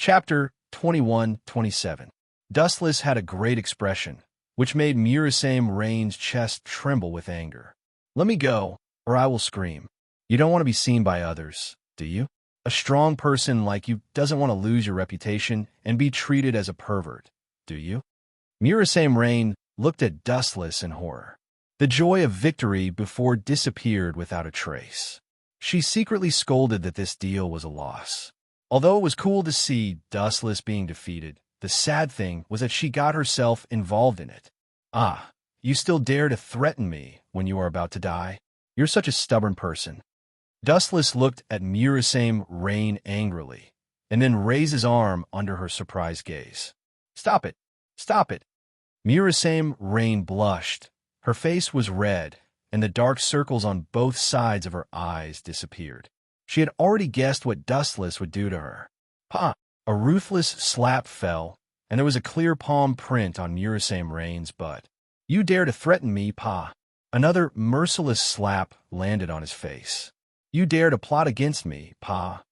Chapter 21-27. Dustless had a great expression, which made Murasame Rain's chest tremble with anger. "Let me go, or I will scream. You don't want to be seen by others, do you? A strong person like you doesn't want to lose your reputation and be treated as a pervert, do you?" Murasame Rain looked at Dustless in horror. The joy of victory before disappeared without a trace. She secretly scolded that this deal was a loss. Although it was cool to see Dustless being defeated, the sad thing was that she got herself involved in it. "Ah, you still dare to threaten me when you are about to die? You're such a stubborn person." Dustless looked at Murasame Rain angrily, and then raised his arm under her surprised gaze. "Stop it! Stop it!" Murasame Rain blushed. Her face was red, and the dark circles on both sides of her eyes disappeared. She had already guessed what Dustless would do to her. "Pa!" A ruthless slap fell, and there was a clear palm print on Murasame Rain's butt. "You dare to threaten me, Pa!" Another merciless slap landed on his face. "You dare to plot against me, Pa!"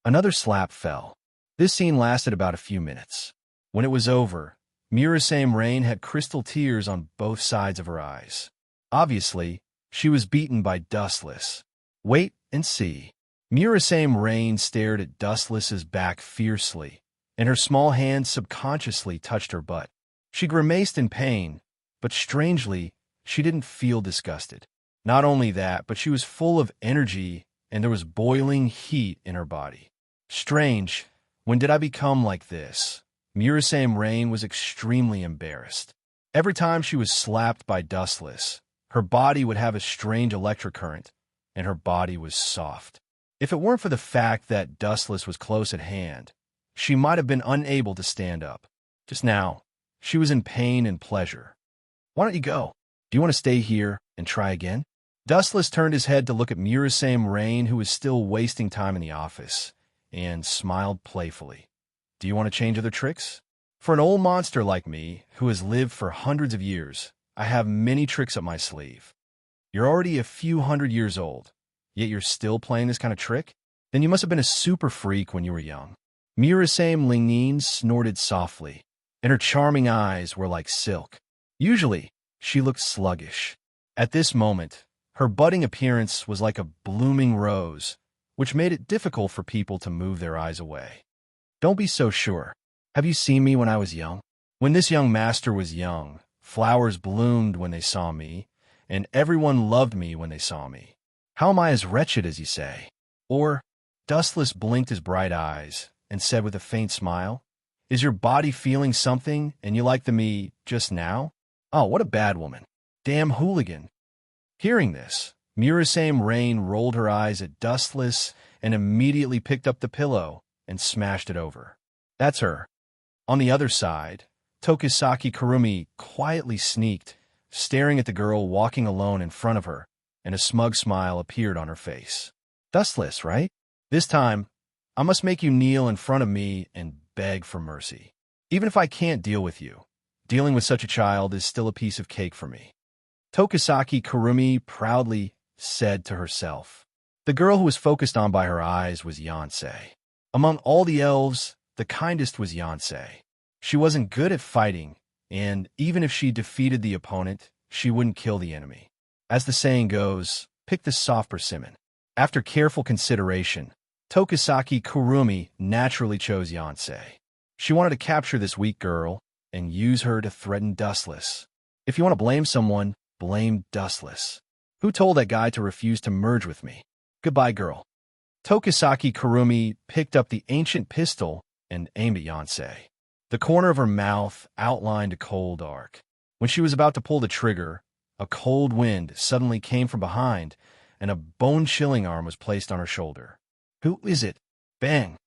Another slap fell. This scene lasted about a few minutes. When it was over, Murasame Rain had crystal tears on both sides of her eyes. Obviously, she was beaten by Dustless. Wait and see. Murasame Rain stared at Dustless's back fiercely, and her small hand subconsciously touched her butt. She grimaced in pain, but strangely, she didn't feel disgusted. Not only that, but she was full of energy, and there was boiling heat in her body. Strange, when did I become like this? Murasame Rain was extremely embarrassed. Every time she was slapped by Dustless, her body would have a strange electric current, and her body was soft. If it weren't for the fact that Dustless was close at hand, she might have been unable to stand up. Just now, she was in pain and pleasure. "Why don't you go? Do you want to stay here and try again?" Dustless turned his head to look at Murasame Rain, who was still wasting time in the office, and smiled playfully. "Do you want to change other tricks? For an old monster like me, who has lived for hundreds of years, I have many tricks up my sleeve. You're already a few hundred years old, yet you're still playing this kind of trick? Then you must have been a super freak when you were young." Murasame Lingine snorted softly, and her charming eyes were like silk. Usually, she looked sluggish. At this moment, her budding appearance was like a blooming rose, which made it difficult for people to move their eyes away. "Don't be so sure. Have you seen me when I was young? When this young master was young, flowers bloomed when they saw me, and everyone loved me when they saw me. How am I as wretched as you say?" Or, Dustless blinked his bright eyes and said with a faint smile, "Is your body feeling something and you like the me just now? Oh, what a bad woman. Damn hooligan." Hearing this, Murasame Rain rolled her eyes at Dustless and immediately picked up the pillow and smashed it over. "That's her." On the other side, Tokisaki Kurumi quietly sneaked, staring at the girl walking alone in front of her, and a smug smile appeared on her face. "Dustless, right? This time, I must make you kneel in front of me and beg for mercy. Even if I can't deal with you, dealing with such a child is still a piece of cake for me." Tokisaki Kurumi proudly said to herself. The girl who was focused on by her eyes was Yansei. Among all the elves, the kindest was Yansei. She wasn't good at fighting, and even if she defeated the opponent, she wouldn't kill the enemy. As the saying goes, pick the soft persimmon. After careful consideration, Tokisaki Kurumi naturally chose Yansei. She wanted to capture this weak girl and use her to threaten Dustless. If you want to blame someone, blame Dustless. Who told that guy to refuse to merge with me? Goodbye, girl. Tokisaki Kurumi picked up the ancient pistol and aimed at Yansei. The corner of her mouth outlined a cold arc. When she was about to pull the trigger, a cold wind suddenly came from behind, and a bone-chilling arm was placed on her shoulder. "Who is it?" Bang!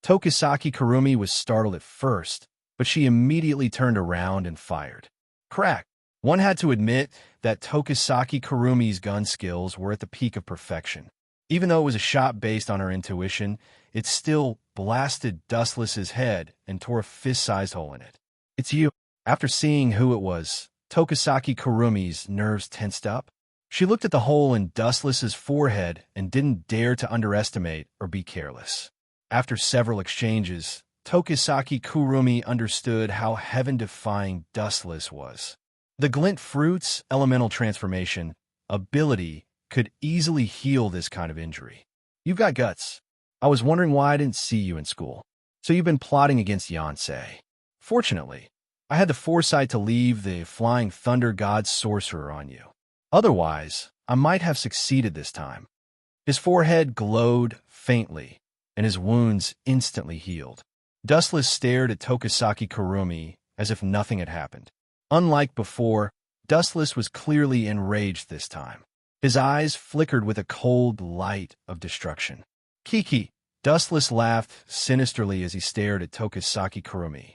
Tokisaki Kurumi was startled at first, but she immediately turned around and fired. Crack! One had to admit that Tokisaki Kurumi's gun skills were at the peak of perfection. Even though it was a shot based on her intuition, it still blasted Dustless's head and tore a fist-sized hole in it. "It's you." After seeing who it was, Tokisaki Kurumi's nerves tensed up. She looked at the hole in Dustless's forehead and didn't dare to underestimate or be careless. After several exchanges, Tokisaki Kurumi understood how heaven-defying Dustless was. The glint fruit's elemental transformation ability could easily heal this kind of injury. You've got guts. I was wondering why I didn't see you in school. So you've been plotting against Yansei. Fortunately, I had the foresight to leave the Flying Thunder God's sorcerer on you. Otherwise, I might have succeeded this time. His forehead glowed faintly, and his wounds instantly healed. Dustless stared at Tokisaki Kurumi as if nothing had happened. Unlike before, Dustless was clearly enraged this time. His eyes flickered with a cold light of destruction. Kiki, Dustless laughed sinisterly as he stared at Tokisaki Kurumi.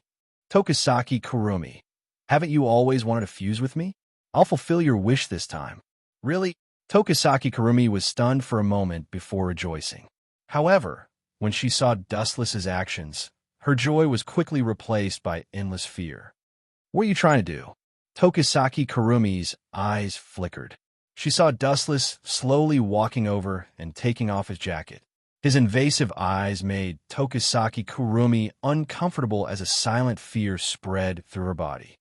Tokisaki Kurumi, haven't you always wanted to fuse with me? I'll fulfill your wish this time. Really? Tokisaki Kurumi was stunned for a moment before rejoicing. However, when she saw Dustless's actions, her joy was quickly replaced by endless fear. What are you trying to do? Tokisaki Kurumi's eyes flickered. She saw Dustless slowly walking over and taking off his jacket. His invasive eyes made Tokisaki Kurumi uncomfortable as a silent fear spread through her body.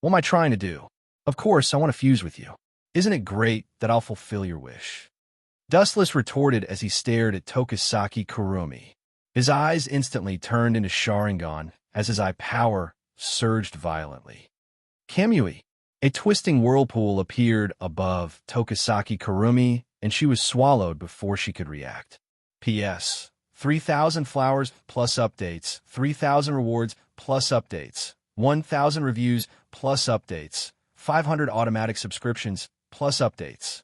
What am I trying to do? Of course, I want to fuse with you. Isn't it great that I'll fulfill your wish? Dustless retorted as he stared at Tokisaki Kurumi. His eyes instantly turned into Sharingan as his eye power surged violently. Kamui, a twisting whirlpool appeared above Tokisaki Kurumi, and she was swallowed before she could react. P.S. 3,000 flowers plus updates, 3,000 rewards plus updates, 1,000 reviews plus updates, 500 automatic subscriptions plus updates.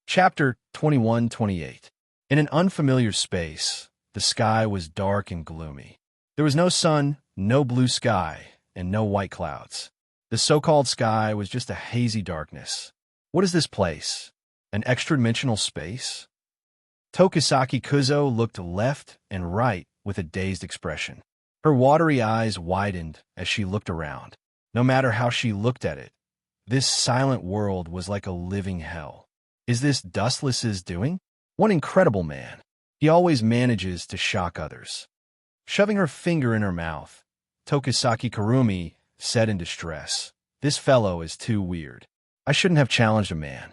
Chapter 21-28. In an unfamiliar space, the sky was dark and gloomy. There was no sun, no blue sky, and no white clouds. The so-called sky was just a hazy darkness. What is this place? An extra-dimensional space? Tokisaki Kuzo looked left and right with a dazed expression. Her watery eyes widened as she looked around. No matter how she looked at it, this silent world was like a living hell. Is this Dustless's doing? What incredible man. He always manages to shock others. Shoving her finger in her mouth, Tokisaki Kurumi said in distress, "This fellow is too weird. I shouldn't have challenged a man."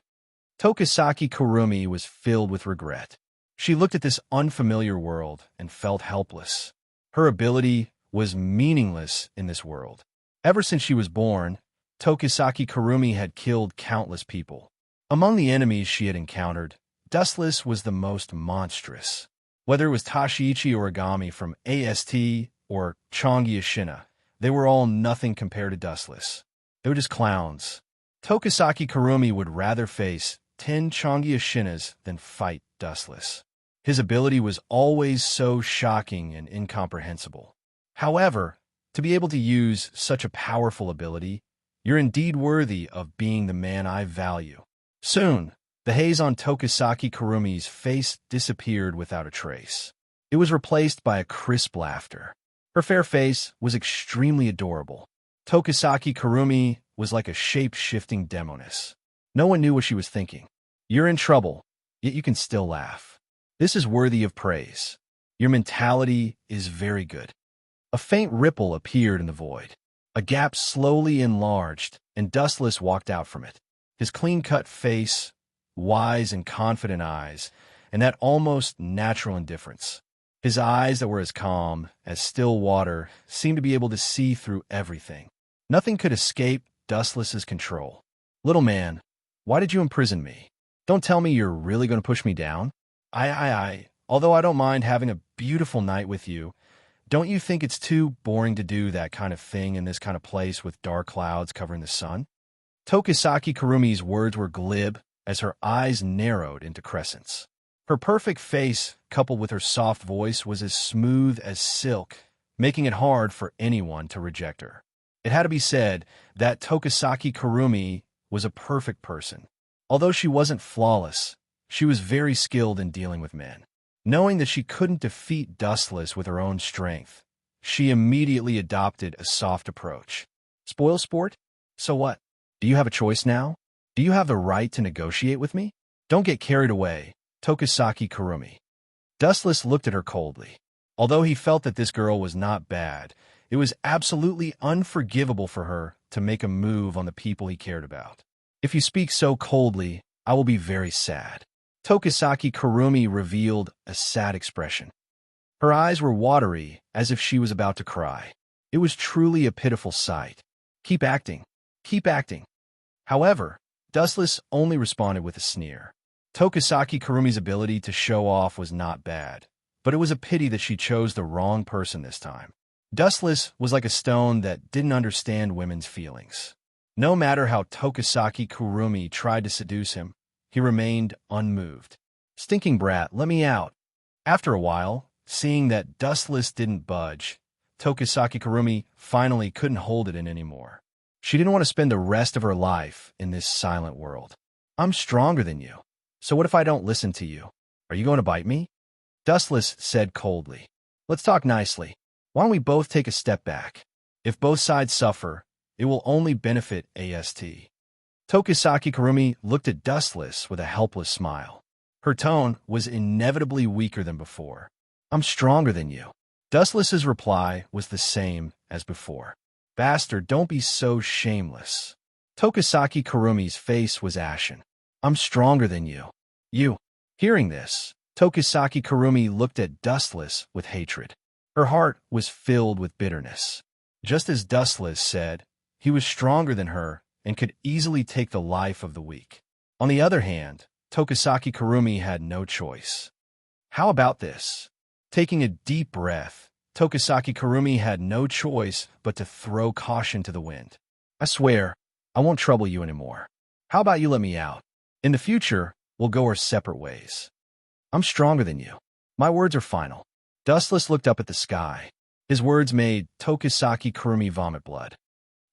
Tokisaki Kurumi was filled with regret. She looked at this unfamiliar world and felt helpless. Her ability was meaningless in this world. Ever since she was born, Tokisaki Kurumi had killed countless people. Among the enemies she had encountered, Dustless was the most monstrous. Whether it was Tashiichi Origami from AST or Changyashina, they were all nothing compared to Dustless. They were just clowns. Tokisaki Kurumi would rather face 10 Changyashinas than fight Dustless. His ability was always so shocking and incomprehensible. However, to be able to use such a powerful ability, you're indeed worthy of being the man I value. Soon, the haze on Tokisaki Kurumi's face disappeared without a trace. It was replaced by a crisp laughter. Her fair face was extremely adorable. Tokisaki Kurumi was like a shape-shifting demoness. No one knew what she was thinking. You're in trouble, yet you can still laugh. This is worthy of praise. Your mentality is very good. A faint ripple appeared in the void. A gap slowly enlarged, and Dustless walked out from it. His clean-cut face, wise and confident eyes, and that almost natural indifference. His eyes that were as calm as still water seemed to be able to see through everything. Nothing could escape Dustless's control. Little man, why did you imprison me? Don't tell me you're really going to push me down? Although I don't mind having a beautiful night with you, don't you think it's too boring to do that kind of thing in this kind of place with dark clouds covering the sun? Tokisaki Kurumi's words were glib as her eyes narrowed into crescents. Her perfect face, coupled with her soft voice, was as smooth as silk, making it hard for anyone to reject her. It had to be said that Tokisaki Kurumi was a perfect person. Although she wasn't flawless, she was very skilled in dealing with men. Knowing that she couldn't defeat Dustless with her own strength, she immediately adopted a soft approach. Spoil sport? So what? Do you have a choice now? Do you have the right to negotiate with me? Don't get carried away, Tokisaki Kurumi. Dustless looked at her coldly. Although he felt that this girl was not bad, it was absolutely unforgivable for her to make a move on the people he cared about. If you speak so coldly, I will be very sad. Tokisaki Kurumi revealed a sad expression. Her eyes were watery, as if she was about to cry. It was truly a pitiful sight. Keep acting. Keep acting. However, Dustless only responded with a sneer. Tokisaki Kurumi's ability to show off was not bad, but it was a pity that she chose the wrong person this time. Dustless was like a stone that didn't understand women's feelings. No matter how Tokisaki Kurumi tried to seduce him, he remained unmoved. Stinking brat, let me out. After a while, seeing that Dustless didn't budge, Tokisaki Kurumi finally couldn't hold it in anymore. She didn't want to spend the rest of her life in this silent world. I'm stronger than you. So what if I don't listen to you? Are you going to bite me? Dustless said coldly. Let's talk nicely. Why don't we both take a step back? If both sides suffer, it will only benefit AST. Tokisaki Kurumi looked at Dustless with a helpless smile. Her tone was inevitably weaker than before. I'm stronger than you. Dustless's reply was the same as before. Bastard, don't be so shameless. Tokisaki Kurumi's face was ashen. I'm stronger than you. You. Hearing this, Tokisaki Kurumi looked at Dustless with hatred. Her heart was filled with bitterness. Just as Dustless said, he was stronger than her and could easily take the life of the weak. On the other hand, Tokisaki Kurumi had no choice. How about this? Taking a deep breath, Tokisaki Kurumi had no choice but to throw caution to the wind. I swear, I won't trouble you anymore. How about you let me out? In the future, we'll go our separate ways. I'm stronger than you. My words are final. Dustless looked up at the sky. His words made Tokisaki Kurumi vomit blood.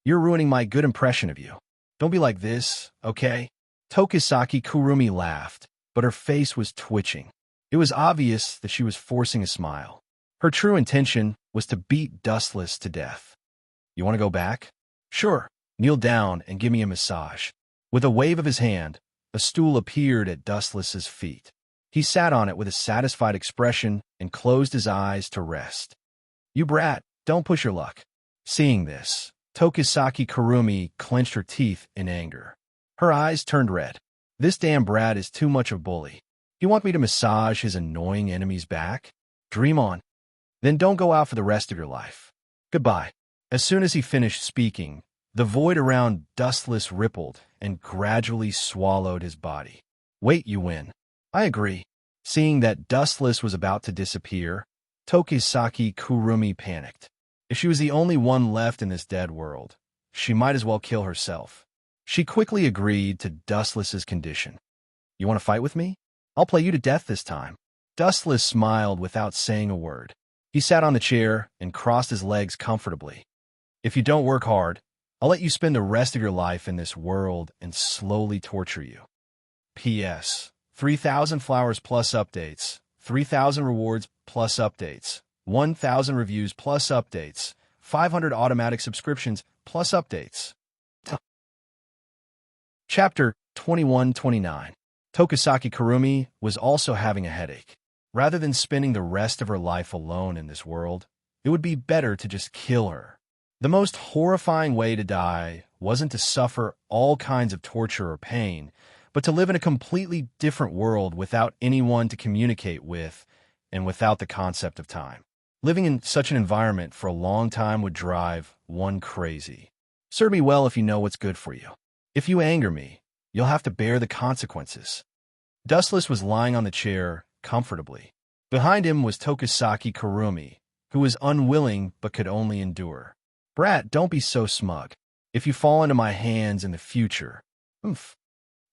You're ruining my good impression of you. Don't be like this, okay? Tokisaki Kurumi laughed, but her face was twitching. It was obvious that she was forcing a smile. Her true intention was to beat Dustless to death. You want to go back? Sure. Kneel down and give me a massage. With a wave of his hand, a stool appeared at Dustless's feet. He sat on it with a satisfied expression and closed his eyes to rest. You brat, don't push your luck. Seeing this, Tokisaki Kurumi clenched her teeth in anger. Her eyes turned red. This damn brat is too much of a bully. You want me to massage his annoying enemy's back? Dream on. Then don't go out for the rest of your life. Goodbye. As soon as he finished speaking, the void around Dustless rippled and gradually swallowed his body. Wait, you win. I agree. Seeing that Dustless was about to disappear, Tokisaki Kurumi panicked. If she was the only one left in this dead world, she might as well kill herself. She quickly agreed to Dustless's condition. You want to fight with me? I'll play you to death this time. Dustless smiled without saying a word. He sat on the chair and crossed his legs comfortably. If you don't work hard, I'll let you spend the rest of your life in this world and slowly torture you. P.S. 3,000 flowers plus updates, 3,000 rewards plus updates, 1,000 reviews plus updates, 500 automatic subscriptions plus updates. Chapter 21-29. Tokisaki Kurumi was also having a headache. Rather than spending the rest of her life alone in this world, it would be better to just kill her. The most horrifying way to die wasn't to suffer all kinds of torture or pain, but to live in a completely different world without anyone to communicate with and without the concept of time. Living in such an environment for a long time would drive one crazy. Serve me well if you know what's good for you. If you anger me, you'll have to bear the consequences. Dustless was lying on the chair comfortably. Behind him was Tokisaki Kurumi, who was unwilling but could only endure. Brat, don't be so smug. If you fall into my hands in the future, oomph.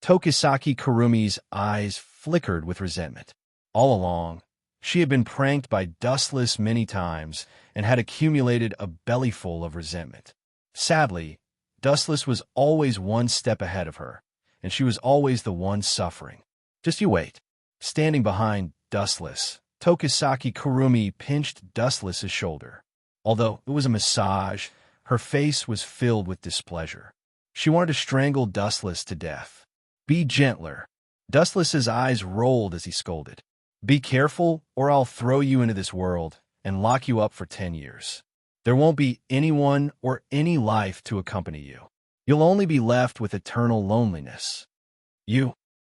Tokisaki Kurumi's eyes flickered with resentment. All along, she had been pranked by Dustless many times and had accumulated a bellyful of resentment. Sadly, Dustless was always one step ahead of her, and she was always the one suffering. Just you wait. Standing behind Dustless, Tokisaki Kurumi pinched Dustless's shoulder. Although it was a massage, her face was filled with displeasure. She wanted to strangle Dustless to death. Be gentler. Dustless's eyes rolled as he scolded. Be careful, or I'll throw you into this world, and lock you up for 10 years. There won't be anyone or any life to accompany you. You'll only be left with eternal loneliness.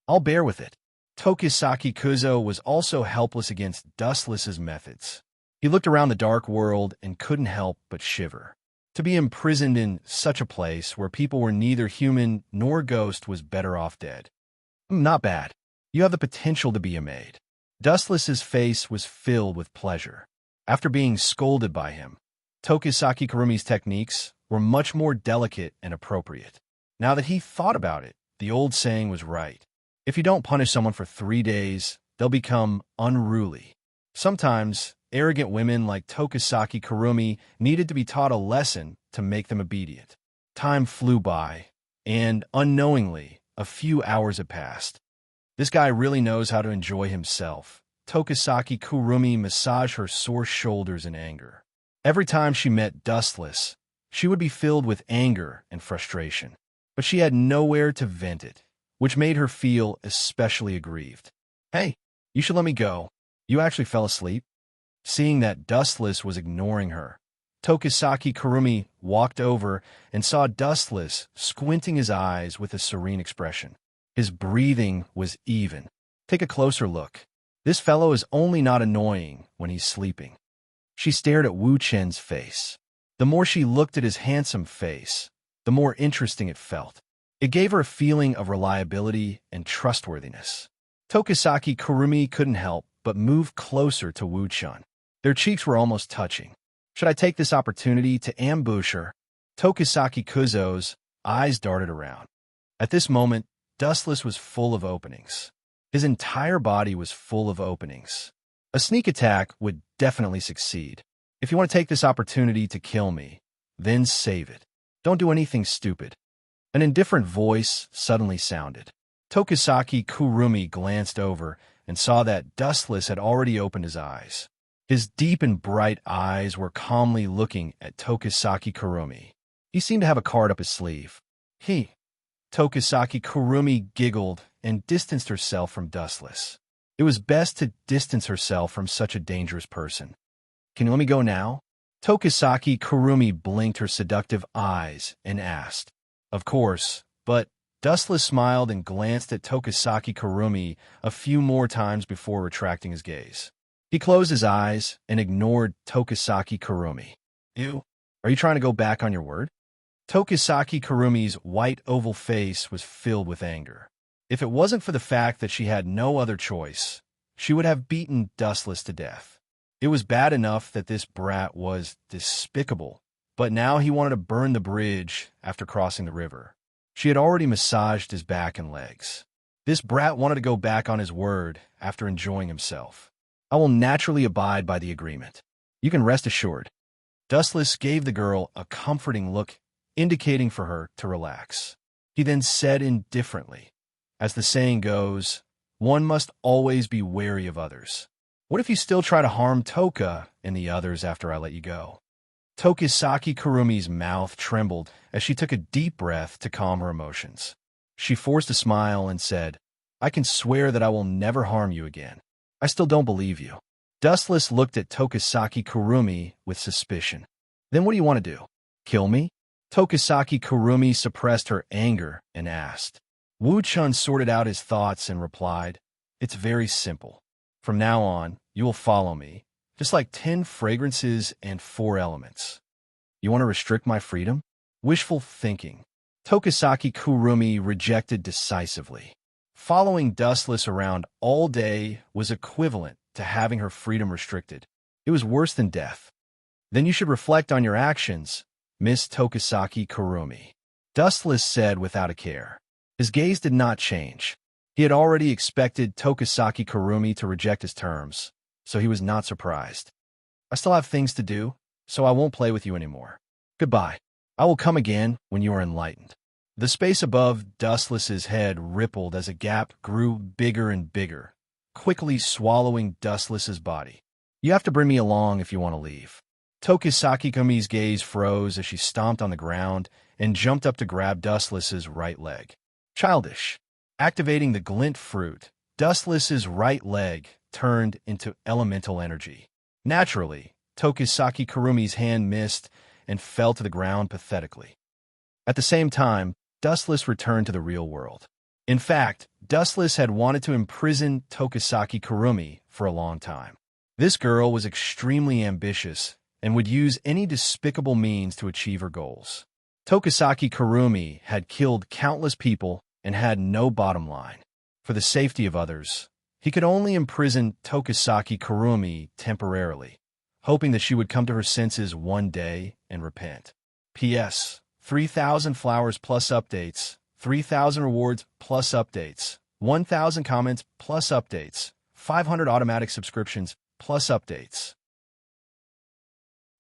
I'll bear with it. Tokisaki Kuzo was also helpless against Dustless's methods. He looked around the dark world and couldn't help but shiver. To be imprisoned in such a place where people were neither human nor ghost was better off dead. Not bad. You have the potential to be a maid. Dustless's face was filled with pleasure. After being scolded by him, Tokisaki Kurumi's techniques were much more delicate and appropriate. Now that he thought about it, the old saying was right. If you don't punish someone for 3 days, they'll become unruly. Sometimes, arrogant women like Tokisaki Kurumi needed to be taught a lesson to make them obedient. Time flew by, and unknowingly, a few hours had passed. This guy really knows how to enjoy himself. Tokisaki Kurumi massaged her sore shoulders in anger. Every time she met Dustless, she would be filled with anger and frustration. But she had nowhere to vent it, which made her feel especially aggrieved. Hey, you should let me go. You actually fell asleep? Seeing that Dustless was ignoring her, Tokisaki Kurumi walked over and saw Dustless squinting his eyes with a serene expression. His breathing was even. Take a closer look. This fellow is only not annoying when he's sleeping. She stared at Wu Chen's face. The more she looked at his handsome face, the more interesting it felt. It gave her a feeling of reliability and trustworthiness. Tokisaki Kurumi couldn't help but move closer to Wu Chen. Their cheeks were almost touching. Should I take this opportunity to ambush her? Tokisaki Kuzo's eyes darted around. At this moment, Dustless was full of openings. His entire body was full of openings. A sneak attack would definitely succeed. If you want to take this opportunity to kill me, then save it. Don't do anything stupid. An indifferent voice suddenly sounded. Tokisaki Kurumi glanced over and saw that Dustless had already opened his eyes. His deep and bright eyes were calmly looking at Tokisaki Kurumi. He seemed to have a card up his sleeve. Tokisaki Kurumi giggled and distanced herself from Dustless. It was best to distance herself from such a dangerous person. Can you let me go now? Tokisaki Kurumi blinked her seductive eyes and asked. Of course, but Dustless smiled and glanced at Tokisaki Kurumi a few more times before retracting his gaze. He closed his eyes and ignored Tokisaki Kurumi. Are you trying to go back on your word? Tokisaki Kurumi's white oval face was filled with anger. If it wasn't for the fact that she had no other choice, she would have beaten Dustless to death. It was bad enough that this brat was despicable, but now he wanted to burn the bridge after crossing the river. She had already massaged his back and legs. This brat wanted to go back on his word after enjoying himself. I will naturally abide by the agreement. You can rest assured. Dustless gave the girl a comforting look, indicating for her to relax. He then said indifferently, as the saying goes, one must always be wary of others. What if you still try to harm Toka and the others after I let you go? Tokisaki Kurumi's mouth trembled as she took a deep breath to calm her emotions. She forced a smile and said, I can swear that I will never harm you again. I still don't believe you. Dustless looked at Tokisaki Kurumi with suspicion. Then what do you want to do? Kill me? Tokisaki Kurumi suppressed her anger and asked. Wu Chun sorted out his thoughts and replied, It's very simple. From now on, you will follow me, just like 10 fragrances and 4 elements. You want to restrict my freedom? Wishful thinking. Tokisaki Kurumi rejected decisively. Following Dustless around all day was equivalent to having her freedom restricted. It was worse than death. Then you should reflect on your actions, Miss Tokisaki Kurumi. Dustless said without a care. His gaze did not change. He had already expected Tokisaki Kurumi to reject his terms, so he was not surprised. I still have things to do, so I won't play with you anymore. Goodbye. I will come again when you are enlightened. The space above Dustless's head rippled as a gap grew bigger and bigger, quickly swallowing Dustless's body. You have to bring me along if you want to leave. Tokisaki Kurumi's gaze froze as she stomped on the ground and jumped up to grab Dustless's right leg. Childish. Activating the glint fruit, Dustless's right leg turned into elemental energy. Naturally, Tokisaki Kurumi's hand missed and fell to the ground pathetically. At the same time, Dustless returned to the real world. In fact, Dustless had wanted to imprison Tokisaki Kurumi for a long time. This girl was extremely ambitious and would use any despicable means to achieve her goals. Tokisaki Kurumi had killed countless people and had no bottom line. For the safety of others, he could only imprison Tokisaki Kurumi temporarily, hoping that she would come to her senses one day and repent. P.S. 3,000 flowers plus updates, 3,000 rewards plus updates, 1,000 comments plus updates, 500 automatic subscriptions plus updates.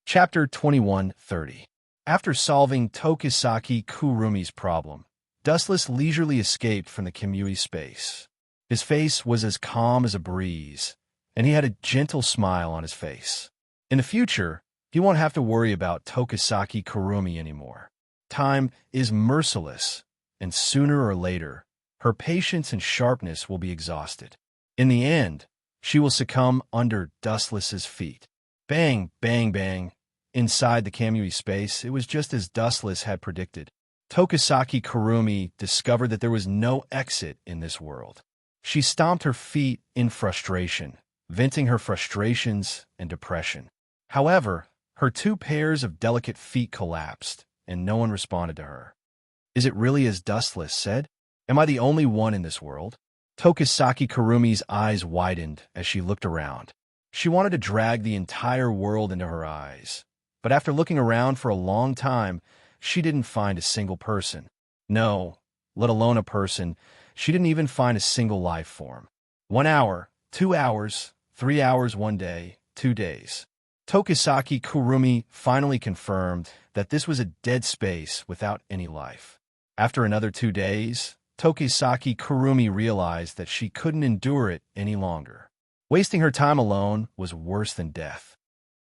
Chapter 21:30. After solving Tokisaki Kurumi's problem, Dustless leisurely escaped from the Kamui space. His face was as calm as a breeze, and he had a gentle smile on his face. In the future, he won't have to worry about Tokisaki Kurumi anymore. Time is merciless, and sooner or later, her patience and sharpness will be exhausted. In the end, she will succumb under Dustless's feet. Bang, bang, bang. Inside the Kamui space, it was just as Dustless had predicted. Tokisaki Kurumi discovered that there was no exit in this world. She stomped her feet in frustration, venting her frustrations and depression. However, her two pairs of delicate feet collapsed, and no one responded to her. Is it really as Dustless said? Am I the only one in this world? Tokisaki Kurumi's eyes widened as she looked around. She wanted to drag the entire world into her eyes. But after looking around for a long time, she didn't find a single person. No, let alone a person, she didn't even find a single life form. 1 hour, 2 hours, 3 hours, 1 day, 2 days. Tokisaki Kurumi finally confirmed that this was a dead space without any life. After another 2 days, Tokisaki Kurumi realized that she couldn't endure it any longer. Wasting her time alone was worse than death.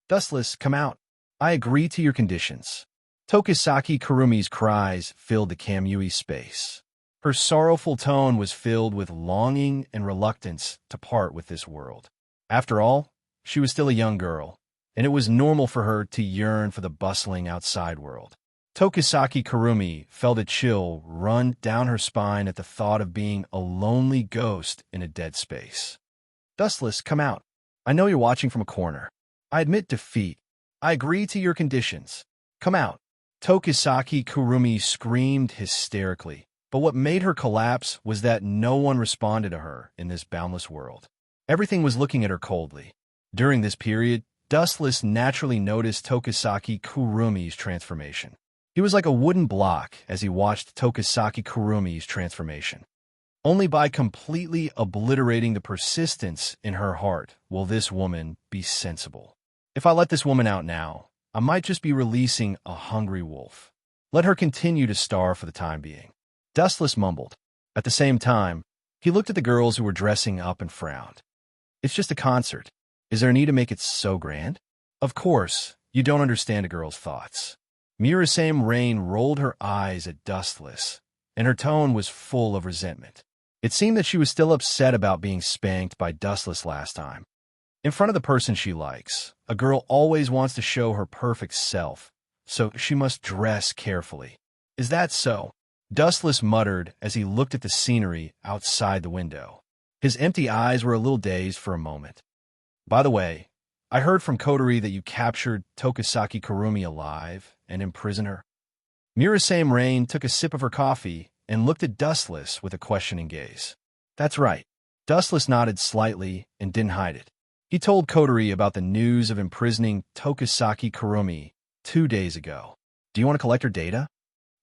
Dustless, come out. I agree to your conditions. Tokisaki Kurumi's cries filled the Kamui space. Her sorrowful tone was filled with longing and reluctance to part with this world. After all, she was still a young girl, and it was normal for her to yearn for the bustling outside world. Tokisaki Kurumi felt a chill run down her spine at the thought of being a lonely ghost in a dead space. Dustless, come out. I know you're watching from a corner. I admit defeat. I agree to your conditions. Come out. Tokisaki Kurumi screamed hysterically, but what made her collapse was that no one responded to her in this boundless world. Everything was looking at her coldly. During this period, Dustless naturally noticed Tokisaki Kurumi's transformation. He was like a wooden block as he watched Tokisaki Kurumi's transformation. Only by completely obliterating the persistence in her heart will this woman be sensible. If I let this woman out now, I might just be releasing a hungry wolf. Let her continue to starve for the time being. Dustless mumbled. At the same time, he looked at the girls who were dressing up and frowned. It's just a concert. Is there a need to make it so grand? Of course, you don't understand a girl's thoughts. Murasame Rain rolled her eyes at Dustless, and her tone was full of resentment. It seemed that she was still upset about being spanked by Dustless last time. In front of the person she likes, a girl always wants to show her perfect self, so she must dress carefully. Is that so? Dustless muttered as he looked at the scenery outside the window. His empty eyes were a little dazed for a moment. By the way, I heard from Kotori that you captured Tokisaki Kurumi alive and imprisoned her. Murasame Rain took a sip of her coffee and looked at Dustless with a questioning gaze. That's right. Dustless nodded slightly and didn't hide it. He told Kotori about the news of imprisoning Tokisaki Kurumi 2 days ago. Do you want to collect her data?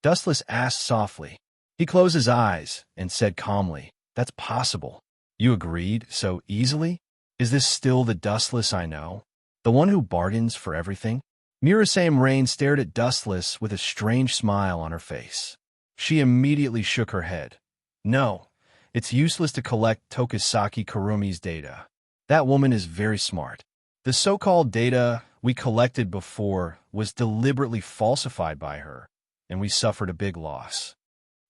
Dustless asked softly. He closed his eyes and said calmly, That's possible. You agreed so easily? Is this still the Dustless I know? The one who bargains for everything? Murasame Rain stared at Dustless with a strange smile on her face. She immediately shook her head. No, it's useless to collect Tokisaki Kurumi's data. That woman is very smart. The so-called data we collected before was deliberately falsified by her, and we suffered a big loss.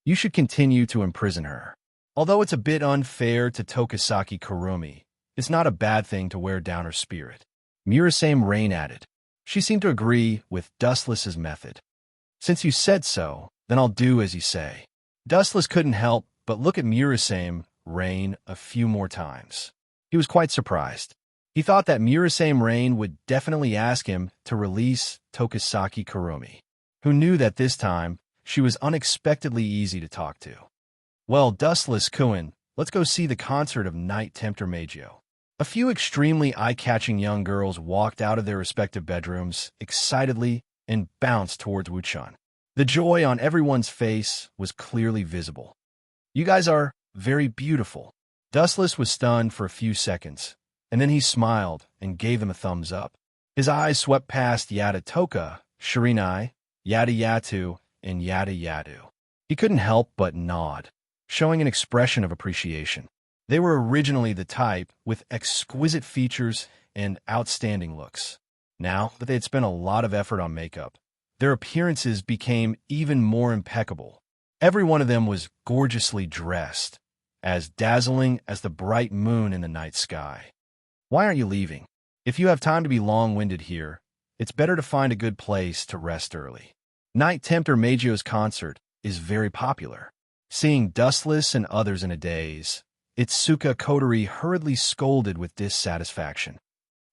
You should continue to imprison her. Although it's a bit unfair to Tokisaki Kurumi, it's not a bad thing to wear down her spirit. Murasame Rain added. She seemed to agree with Dustless's method. Since you said so, then I'll do as you say. Dustless couldn't help but look at Murasame Rain a few more times. He was quite surprised. He thought that Murasame Rain would definitely ask him to release Tokisaki Kurumi, who knew that this time she was unexpectedly easy to talk to. Well, Dustless-kun, let's go see the concert of Night Tempter Meijio. A few extremely eye-catching young girls walked out of their respective bedrooms excitedly and bounced towards Wuchun. The joy on everyone's face was clearly visible. You guys are very beautiful. Dustless was stunned for a few seconds, and then he smiled and gave them a thumbs up. His eyes swept past Yada Toka, Shirinai, Yada Yatu, and Yada Yadu. He couldn't help but nod, showing an expression of appreciation. They were originally the type with exquisite features and outstanding looks. Now that they had spent a lot of effort on makeup, their appearances became even more impeccable. Every one of them was gorgeously dressed, as dazzling as the bright moon in the night sky. Why aren't you leaving? If you have time to be long-winded here, it's better to find a good place to rest early. Night Tempter Meijio's concert is very popular. Seeing Dustless and others in a daze, Itsuka Kotori hurriedly scolded with dissatisfaction.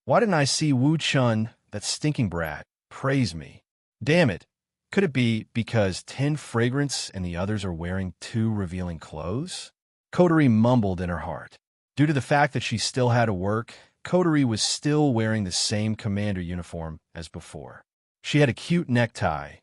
Why didn't I see Wuchun, that stinking brat, praise me? Damn it! Could it be because 10 Fragrance and the others are wearing too revealing clothes? Kotori mumbled in her heart. Due to the fact that she still had to work, Kotori was still wearing the same commander uniform as before. She had a cute necktie,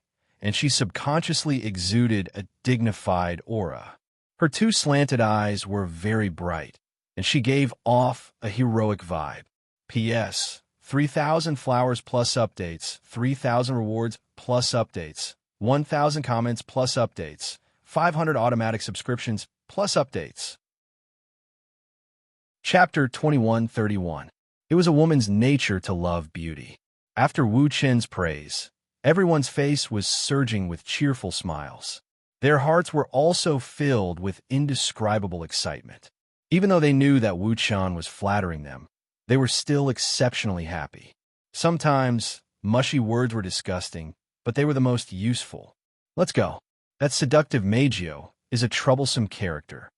and she subconsciously exuded a dignified aura. Her 2 slanted eyes were very bright, and she gave off a heroic vibe. P.S. 3,000 flowers plus updates, 3,000 rewards plus updates, 1,000 comments plus updates, 500 automatic subscriptions plus updates. Chapter 2131. It was a woman's nature to love beauty. After Wu Chen's praise, everyone's face was surging with cheerful smiles. Their hearts were also filled with indescribable excitement. Even though they knew that Wu Chen was flattering them, they were still exceptionally happy. Sometimes, mushy words were disgusting, but they were the most useful. Let's go. That seductive Meijio is a troublesome character.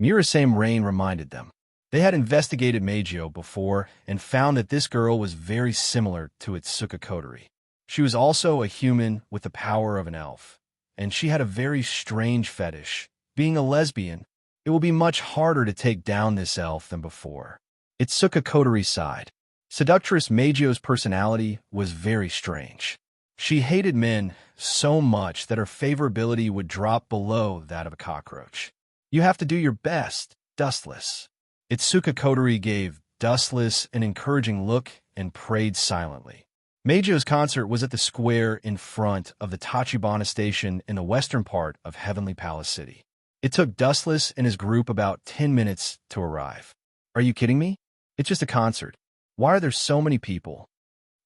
Murasame Rain reminded them. They had investigated Meijio before and found that this girl was very similar to Itsuka Kotori. She was also a human with the power of an elf, and she had a very strange fetish. Being a lesbian, it will be much harder to take down this elf than before. Itsuka Kotori sighed. Seductress Meijio's personality was very strange. She hated men so much that her favorability would drop below that of a cockroach. You have to do your best, Dustless. Itsuka Kotori gave Dustless an encouraging look and prayed silently. Meijio's concert was at the square in front of the Tachibana station in the western part of Heavenly Palace City. It took Dustless and his group about 10 minutes to arrive. Are you kidding me? It's just a concert. Why are there so many people?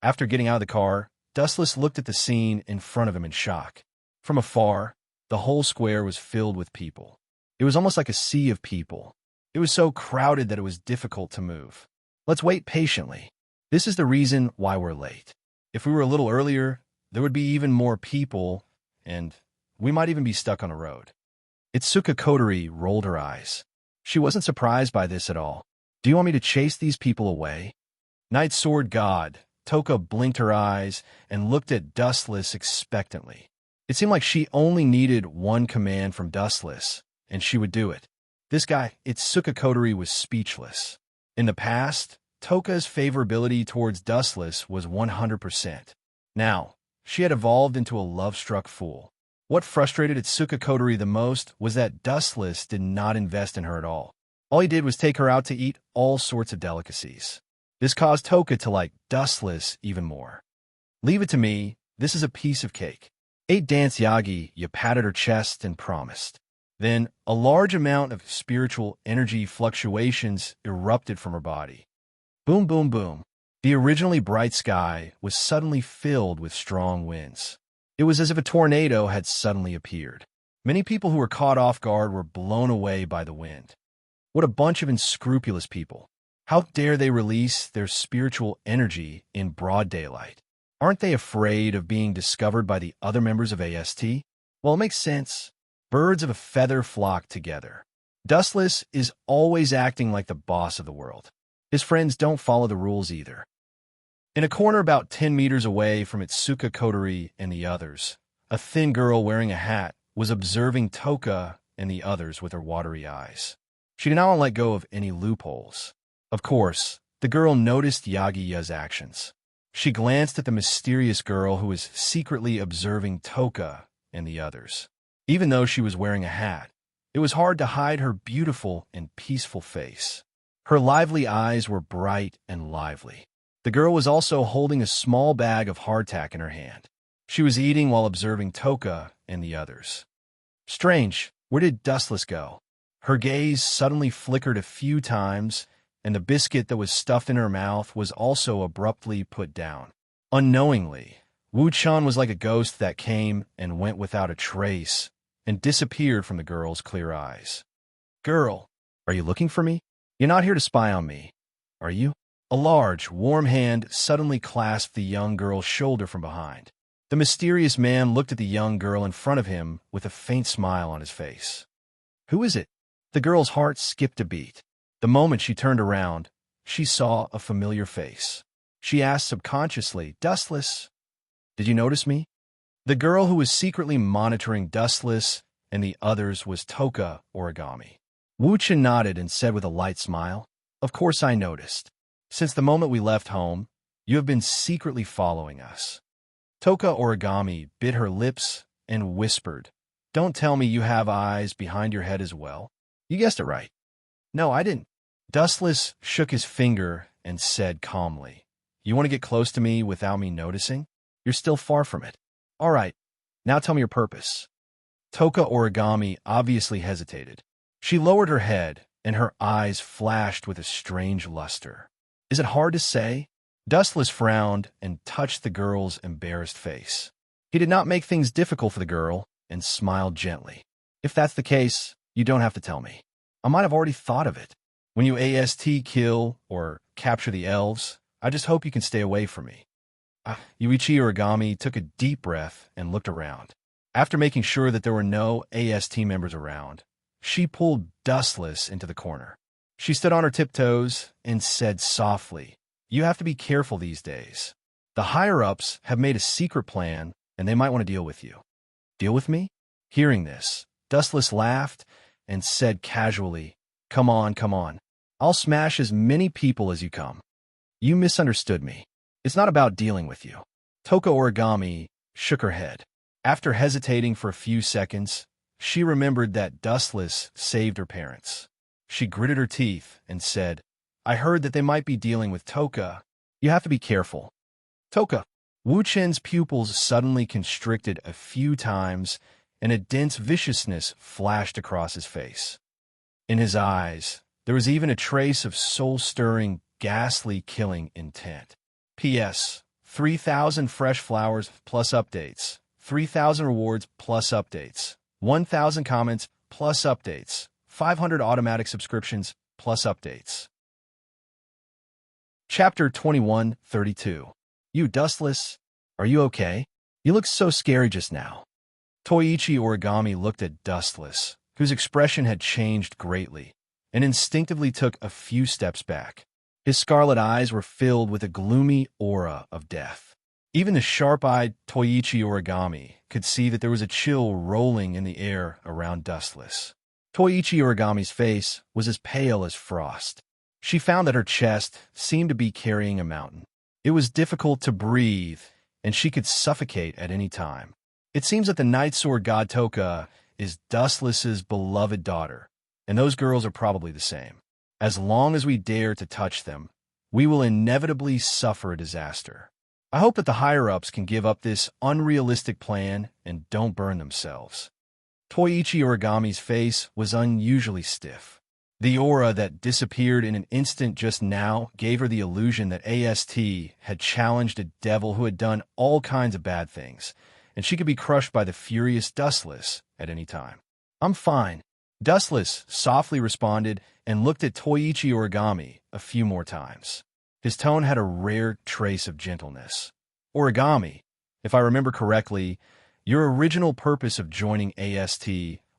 After getting out of the car, Dustless looked at the scene in front of him in shock. From afar, the whole square was filled with people. It was almost like a sea of people. It was so crowded that it was difficult to move. Let's wait patiently. This is the reason why we're late. If we were a little earlier, there would be even more people, and we might even be stuck on a road. Itsuka Kotori rolled her eyes. She wasn't surprised by this at all. Do you want me to chase these people away? Night Sword God, Toka blinked her eyes and looked at Dustless expectantly. It seemed like she only needed one command from Dustless, and she would do it. This guy, Itsuka Kotori, was speechless. In the past, Toka's favorability towards Dustless was 100%. Now, she had evolved into a love-struck fool. What frustrated Itsuka Kotori the most was that Dustless did not invest in her at all. All he did was take her out to eat all sorts of delicacies. This caused Toka to like Dustless even more. Leave it to me, this is a piece of cake. 8 Dance Yagi, you patted her chest and promised. Then, a large amount of spiritual energy fluctuations erupted from her body. Boom, boom, boom. The originally bright sky was suddenly filled with strong winds. It was as if a tornado had suddenly appeared. Many people who were caught off guard were blown away by the wind. What a bunch of unscrupulous people. How dare they release their spiritual energy in broad daylight? Aren't they afraid of being discovered by the other members of AST? Well, it makes sense. Birds of a feather flock together. Dustless is always acting like the boss of the world. His friends don't follow the rules either. In a corner about 10 meters away from Itsuka Kotori and the others, a thin girl wearing a hat was observing Toka and the others with her watery eyes. She did not want to let go of any loopholes. Of course, the girl noticed Yagiya's actions. She glanced at the mysterious girl who was secretly observing Toka and the others. Even though she was wearing a hat, it was hard to hide her beautiful and peaceful face. Her lively eyes were bright and lively. The girl was also holding a small bag of hardtack in her hand. She was eating while observing Toka and the others. Strange, where did Dustless go? Her gaze suddenly flickered a few times, and the biscuit that was stuffed in her mouth was also abruptly put down. Unknowingly, Wu-chan was like a ghost that came and went without a trace and disappeared from the girl's clear eyes. Girl, are you looking for me? You're not here to spy on me, are you? A large, warm hand suddenly clasped the young girl's shoulder from behind. The mysterious man looked at the young girl in front of him with a faint smile on his face. Who is it? The girl's heart skipped a beat. The moment she turned around, she saw a familiar face. She asked subconsciously, Dustless, did you notice me? The girl who was secretly monitoring Dustless and the others was Toka Origami. Wu-chan nodded and said with a light smile, Of course I noticed. Since the moment we left home, you have been secretly following us. Toka Origami bit her lips and whispered, Don't tell me you have eyes behind your head as well. You guessed it right. No, I didn't. Dustless shook his finger and said calmly, You want to get close to me without me noticing? You're still far from it. All right, now tell me your purpose. Toka Origami obviously hesitated. She lowered her head, and her eyes flashed with a strange luster. Is it hard to say? Dustless frowned and touched the girl's embarrassed face. He did not make things difficult for the girl and smiled gently. If that's the case, you don't have to tell me. I might have already thought of it. When you AST kill or capture the elves, I just hope you can stay away from me. Yuichi Origami took a deep breath and looked around. After making sure that there were no AST members around, she pulled Dustless into the corner. She stood on her tiptoes and said softly, You have to be careful these days. The higher-ups have made a secret plan, and they might want to deal with you. Deal with me? Hearing this, Dustless laughed and said casually, Come on, come on. I'll smash as many people as you come. You misunderstood me. It's not about dealing with you. Toka Origami shook her head. After hesitating for a few seconds, she remembered that Dustless saved her parents. She gritted her teeth and said, I heard that they might be dealing with Toka. You have to be careful. Toka. Wu-chen's pupils suddenly constricted a few times, and a dense viciousness flashed across his face. In his eyes, there was even a trace of soul-stirring, ghastly killing intent. P.S. 3,000 fresh flowers plus updates. 3,000 rewards plus updates. 1,000 comments plus updates. 500 automatic subscriptions plus updates. Chapter 2132. You Dustless, are you okay? You looked so scary just now. Toichi Origami looked at Dustless, whose expression had changed greatly, and instinctively took a few steps back. His scarlet eyes were filled with a gloomy aura of death. Even the sharp-eyed Toichi Origami could see that there was a chill rolling in the air around Dustless. Toichi Origami's face was as pale as frost. She found that her chest seemed to be carrying a mountain. It was difficult to breathe, and she could suffocate at any time. It seems that the Night Sword God Toka is Dustless's beloved daughter, and those girls are probably the same. As long as we dare to touch them, we will inevitably suffer a disaster. I hope that the higher-ups can give up this unrealistic plan and don't burn themselves. Toichi Origami's face was unusually stiff. The aura that disappeared in an instant just now gave her the illusion that AST had challenged a devil who had done all kinds of bad things, and she could be crushed by the furious Dustless at any time. I'm fine. Dustless softly responded and looked at Toichi Origami a few more times. His tone had a rare trace of gentleness. origami, if I remember correctly, your original purpose of joining AST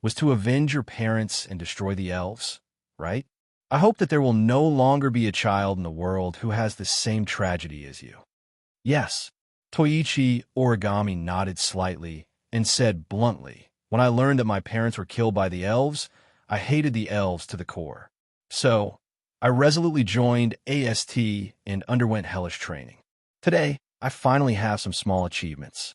was to avenge your parents and destroy the elves, right? I hope that there will no longer be a child in the world who has the same tragedy as you. Yes. Toichi Origami nodded slightly and said bluntly, when I learned that my parents were killed by the elves, I hated the elves to the core. So, I resolutely joined AST and underwent hellish training. Today, I finally have some small achievements.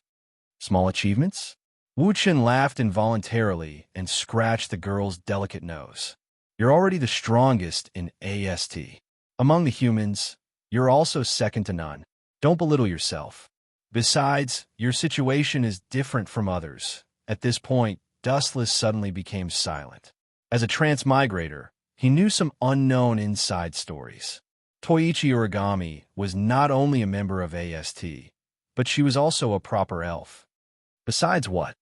Small achievements? Wu Chen laughed involuntarily and scratched the girl's delicate nose. You're already the strongest in AST. Among the humans, you're also second to none. Don't belittle yourself. Besides, your situation is different from others. At this point, Dustless suddenly became silent. As a transmigrator, he knew some unknown inside stories. Toichi Origami was not only a member of AST, but she was also a proper elf. Besides what?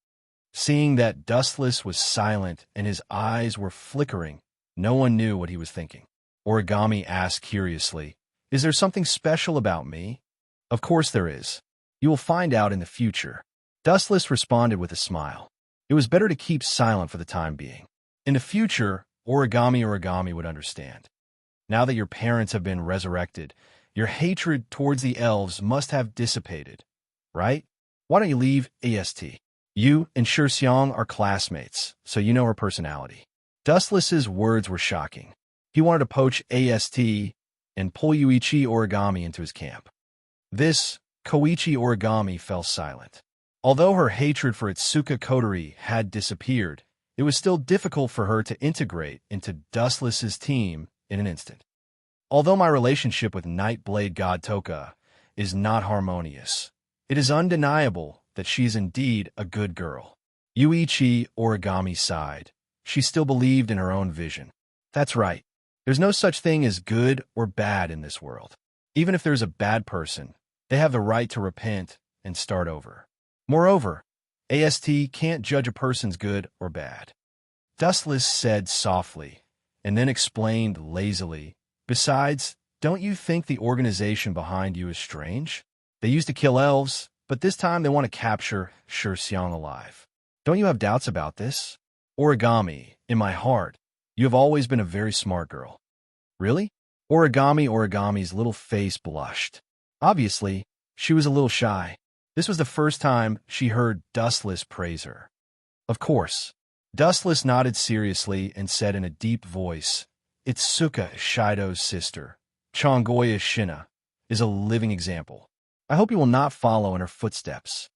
Seeing that Dustless was silent and his eyes were flickering, no one knew what he was thinking. Origami asked curiously, "Is there something special about me?" "Of course there is. You will find out in the future." Dustless responded with a smile. It was better to keep silent for the time being. In the future, Origami would understand. Now that your parents have been resurrected, your hatred towards the elves must have dissipated, right? Why don't you leave AST? You and Xiang are classmates, so you know her personality. Dustless's words were shocking. He wanted to poach AST and pull Yuichi Origami into his camp. This, Koichi Origami fell silent. Although her hatred for Itsuka coterie had disappeared, it was still difficult for her to integrate into Dustless's team in an instant. Although my relationship with Nightblade God Toka is not harmonious, it is undeniable that she is indeed a good girl. Yuichi Origami sighed. She still believed in her own vision. That's right. There's no such thing as good or bad in this world. Even if there's a bad person, they have the right to repent and start over. Moreover, AST can't judge a person's good or bad. Dustless said softly, and then explained lazily, "Besides, don't you think the organization behind you is strange? They used to kill elves, but this time they want to capture Xiang alive. Don't you have doubts about this? Origami, in my heart, you have always been a very smart girl." "Really?" Origami's little face blushed. Obviously, she was a little shy. This was the first time she heard Dustless praise her. "Of course." Dustless nodded seriously and said in a deep voice, "Itsuka Shido's sister, Chongoya Shina, is a living example. I hope you will not follow in her footsteps."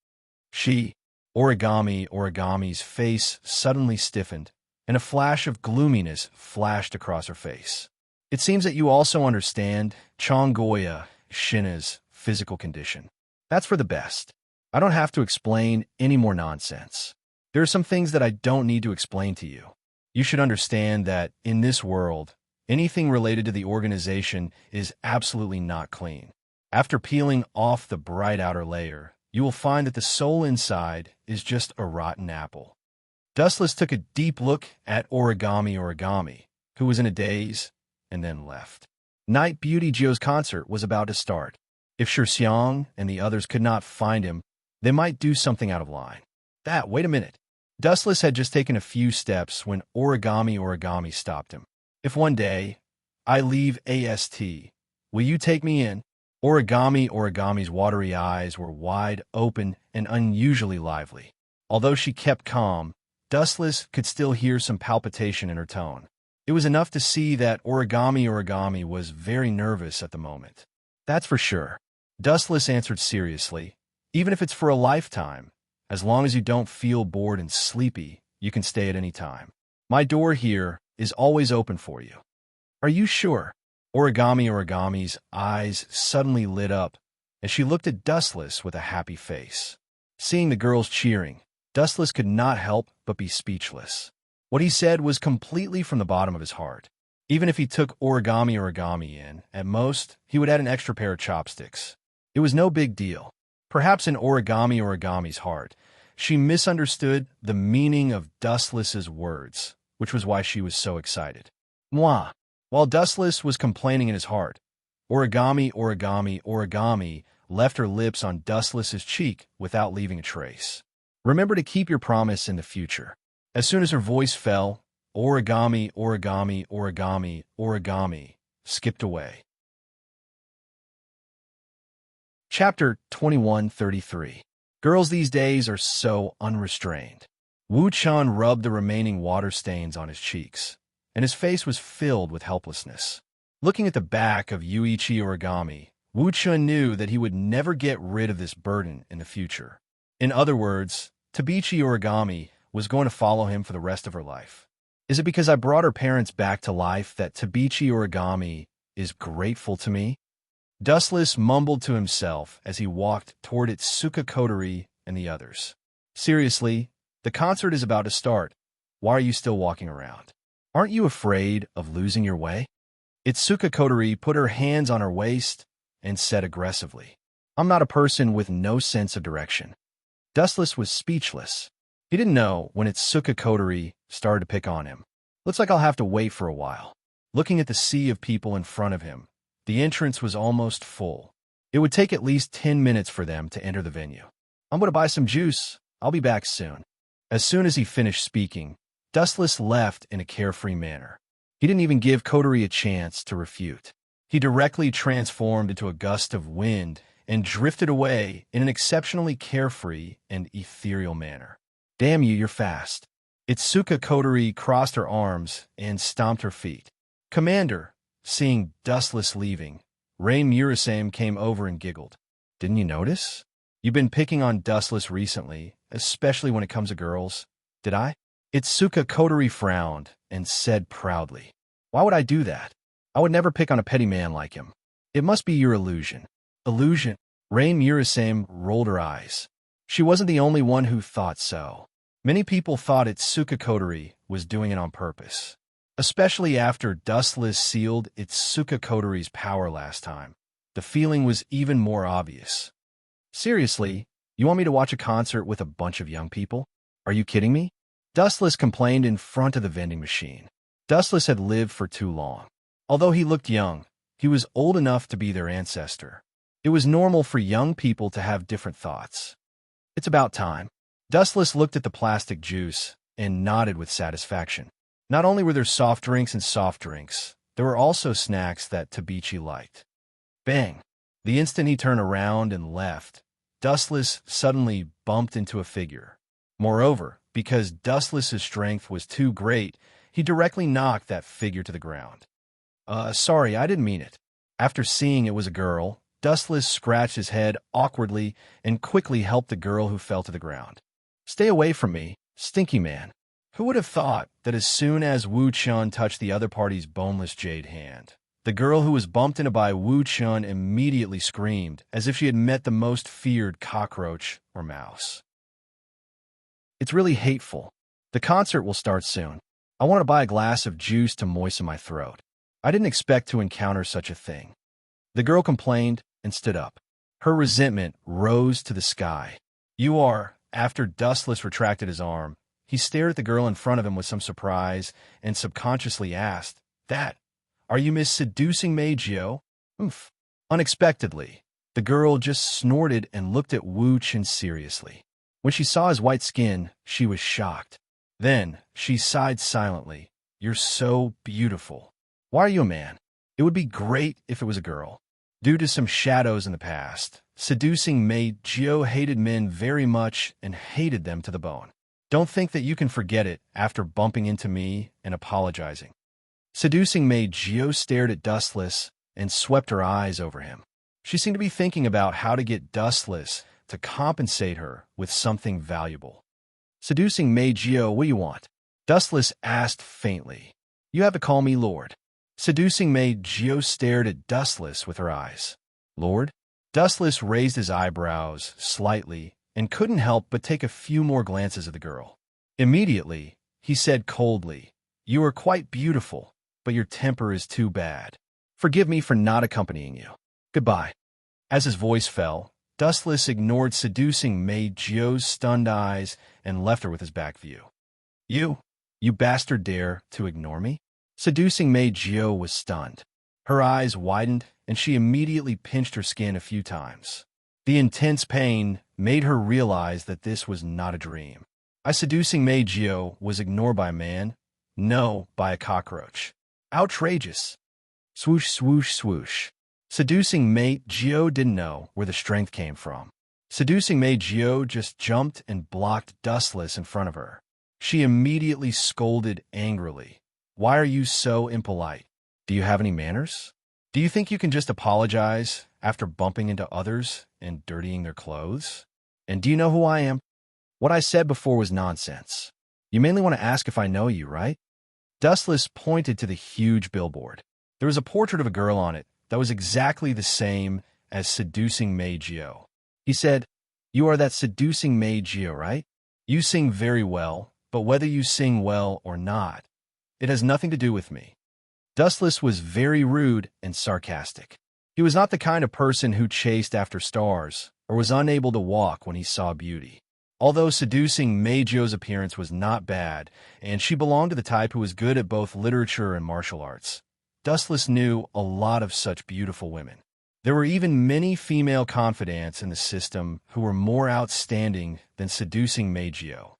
Origami's face suddenly stiffened, and a flash of gloominess flashed across her face. "It seems that you also understand Chongoya Shina's physical condition. That's for the best. I don't have to explain any more nonsense. There are some things that I don't need to explain to you. You should understand that, in this world, anything related to the organization is absolutely not clean. After peeling off the bright outer layer, you will find that the soul inside is just a rotten apple." Dustless took a deep look at Origami, who was in a daze, and then left. Night Beauty Joe's concert was about to start. If Xiang and the others could not find him, they might do something out of line. Wait a minute. Dustless had just taken a few steps when Origami stopped him. "If one day I leave AST, will you take me in?" Origami's watery eyes were wide open and unusually lively. Although she kept calm, Dustless could still hear some palpitation in her tone. It was enough to see that Origami was very nervous at the moment. "That's for sure." Dustless answered seriously. "Even if it's for a lifetime, as long as you don't feel bored and sleepy, you can stay at any time. My door here is always open for you." "Are you sure?" Origami's eyes suddenly lit up, and she looked at Dustless with a happy face. Seeing the girls cheering, Dustless could not help but be speechless. What he said was completely from the bottom of his heart. Even if he took Origami in, at most, he would add an extra pair of chopsticks. It was no big deal. Perhaps in Origami's heart, she misunderstood the meaning of Dustless's words, which was why she was so excited. While Dustless was complaining in his heart, Origami left her lips on Dustless's cheek without leaving a trace. Remember to keep your promise in the future. As soon as her voice fell, origami, origami, origami, origami skipped away. Chapter 2133. Girls these days are so unrestrained. Wu-chan rubbed the remaining water stains on his cheeks, and his face was filled with helplessness. Looking at the back of Yuichi Origami, Wu-chan knew that he would never get rid of this burden in the future. In other words, Tabichi Origami was going to follow him for the rest of her life. Is it because I brought her parents back to life that Tabichi Origami is grateful to me? Dustless mumbled to himself as he walked toward Itsuka Kotori and the others. Seriously, the concert is about to start. Why are you still walking around? Aren't you afraid of losing your way? Itsuka Kotori put her hands on her waist and said aggressively, I'm not a person with no sense of direction. Dustless was speechless. He didn't know when Itsuka Kotori started to pick on him. Looks like I'll have to wait for a while. Looking at the sea of people in front of him, the entrance was almost full. It would take at least 10 minutes for them to enter the venue. I'm going to buy some juice. I'll be back soon. As soon as he finished speaking, Dustless left in a carefree manner. He didn't even give Kotori a chance to refute. He directly transformed into a gust of wind and drifted away in an exceptionally carefree and ethereal manner. Damn you, you're fast. Itsuka Kotori crossed her arms and stomped her feet. Commander, seeing Dustless leaving, Rain Murasame came over and giggled. Didn't you notice? You've been picking on Dustless recently, especially when it comes to girls. Did I? Itsuka Kotori frowned and said proudly, Why would I do that? I would never pick on a petty man like him. It must be your illusion. Illusion? Rain Murasame rolled her eyes. She wasn't the only one who thought so. Many people thought Itsuka Kotori was doing it on purpose, especially after Dustless sealed Itsuka Kotori's power last time. The feeling was even more obvious. Seriously, you want me to watch a concert with a bunch of young people? Are you kidding me? Dustless complained in front of the vending machine. Dustless had lived for too long. Although he looked young, he was old enough to be their ancestor. It was normal for young people to have different thoughts. It's about time. Dustless looked at the plastic juice and nodded with satisfaction. Not only were there soft drinks and soft drinks, there were also snacks that Tabichi liked. Bang! The instant he turned around and left, Dustless suddenly bumped into a figure. Moreover, because Dustless's strength was too great, he directly knocked that figure to the ground. Sorry, I didn't mean it. After seeing it was a girl, Dustless scratched his head awkwardly and quickly helped the girl who fell to the ground. Stay away from me, stinky man. Who would have thought that as soon as Wu-chan touched the other party's boneless jade hand, the girl who was bumped into by Wu-chan immediately screamed as if she had met the most feared cockroach or mouse. It's really hateful. The concert will start soon. I want to buy a glass of juice to moisten my throat. I didn't expect to encounter such a thing. The girl complained and stood up. Her resentment rose to the sky. You are, after Dustless retracted his arm, he stared at the girl in front of him with some surprise and subconsciously asked, Are you Miss Seducing Meijio? Oomph. Unexpectedly, the girl just snorted and looked at Wu-chan seriously. When she saw his white skin, she was shocked. Then, she sighed silently. You're so beautiful. Why are you a man? It would be great if it was a girl. Due to some shadows in the past, Seducing Meijio hated men very much and hated them to the bone. Don't think that you can forget it after bumping into me and apologizing. Seducing Meijio stared at Dustless and swept her eyes over him. She seemed to be thinking about how to get Dustless to compensate her with something valuable. Seducing Meijio, what do you want? Dustless asked faintly. You have to call me Lord. Seducing Meijio stared at Dustless with her eyes. Lord? Dustless raised his eyebrows slightly and couldn't help but take a few more glances at the girl. Immediately, he said coldly, You are quite beautiful, but your temper is too bad. Forgive me for not accompanying you. Goodbye. As his voice fell, Dustless ignored Seducing Meijio's stunned eyes and left her with his back view. You bastard dare to ignore me? Seducing Meijio was stunned. Her eyes widened, and she immediately pinched her skin a few times. The intense pain made her realize that this was not a dream. A seducing maid Gio was ignored by a man, no, by a cockroach. Outrageous. Swoosh, swoosh, swoosh. Seducing mate Gio didn't know where the strength came from. Seducing maid Gio just jumped and blocked Dustless in front of her. She immediately scolded angrily. Why are you so impolite? Do you have any manners? Do you think you can just apologize after bumping into others and dirtying their clothes? And do you know who I am? What I said before was nonsense. You mainly want to ask if I know you, right? Dustless pointed to the huge billboard. There was a portrait of a girl on it that was exactly the same as Seducing Maid Gio. He said, "You are that Seducing Maid Gio, right? You sing very well, but whether you sing well or not, it has nothing to do with me." Dustless was very rude and sarcastic. He was not the kind of person who chased after stars or was unable to walk when he saw beauty. Although Seducing Maid Gio's appearance was not bad, and she belonged to the type who was good at both literature and martial arts, Dustless knew a lot of such beautiful women. There were even many female confidants in the system who were more outstanding than Seducing Maid Gio.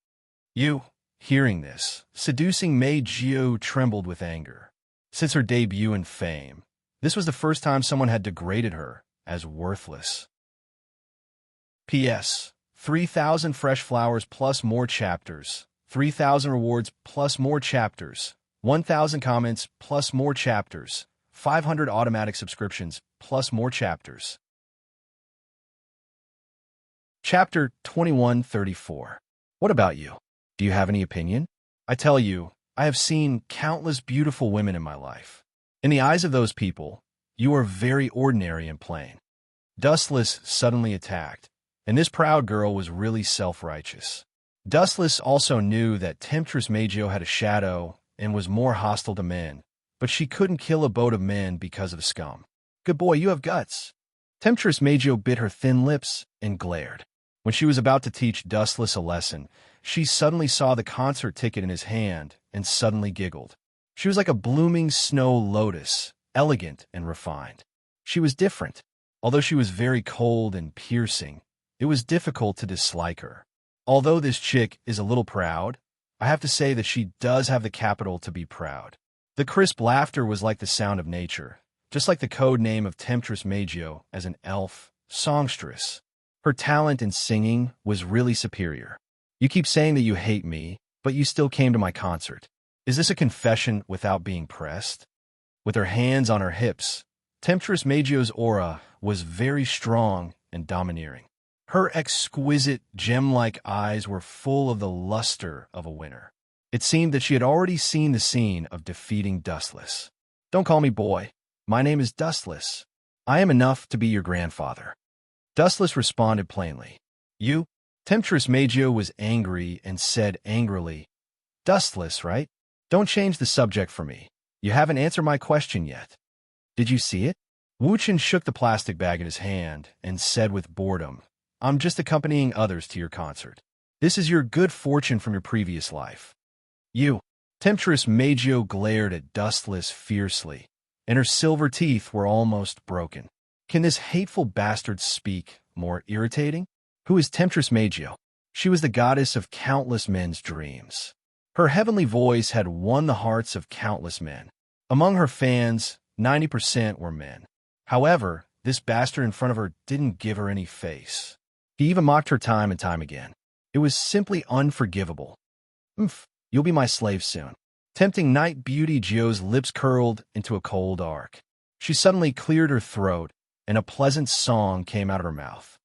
Hearing this, Seducing Maid Gio trembled with anger. Since her debut in fame, this was the first time someone had degraded her as worthless. P.S. 3,000 fresh flowers plus more chapters, 3,000 rewards plus more chapters, 1,000 comments plus more chapters, 500 automatic subscriptions plus more chapters. Chapter 2134. What about you? Do you have any opinion? I tell you, I have seen countless beautiful women in my life. In the eyes of those people, you are very ordinary and plain. Dustless suddenly attacked, and this proud girl was really self-righteous. Dustless also knew that Temptress Maid Gio had a shadow and was more hostile to men, but she couldn't kill a boat of men because of scum. Good boy, you have guts. Temptress Maid Gio bit her thin lips and glared. When she was about to teach Dustless a lesson, she suddenly saw the concert ticket in his hand and suddenly giggled. She was like a blooming snow lotus, elegant and refined. She was different. Although she was very cold and piercing, it was difficult to dislike her. Although this chick is a little proud, I have to say that she does have the capital to be proud. The crisp laughter was like the sound of nature, just like the code name of Temptress Maid Gio as an elf, songstress. Her talent in singing was really superior. You keep saying that you hate me, but you still came to my concert. Is this a confession without being pressed? With her hands on her hips, Temptress Maid Gio's aura was very strong and domineering. Her exquisite, gem-like eyes were full of the luster of a winner. It seemed that she had already seen the scene of defeating Dustless. Don't call me boy. My name is Dustless. I am enough to be your grandfather. Dustless responded plainly. You? Temptress Maid Gio was angry and said angrily, Dustless, right? Don't change the subject for me. You haven't answered my question yet. Did you see it? Wuchen shook the plastic bag in his hand and said with boredom, I'm just accompanying others to your concert. This is your good fortune from your previous life. You. Temptress Maid Gio glared at Dustless fiercely, and her silver teeth were almost broken. Can this hateful bastard speak more irritating? Who is Temptress Maid Gio? She was the goddess of countless men's dreams. Her heavenly voice had won the hearts of countless men. Among her fans, 90% were men. However, this bastard in front of her didn't give her any face. He even mocked her time and time again. It was simply unforgivable. You'll be my slave soon. Tempting night beauty Gio's lips curled into a cold arc. She suddenly cleared her throat, and a pleasant song came out of her mouth.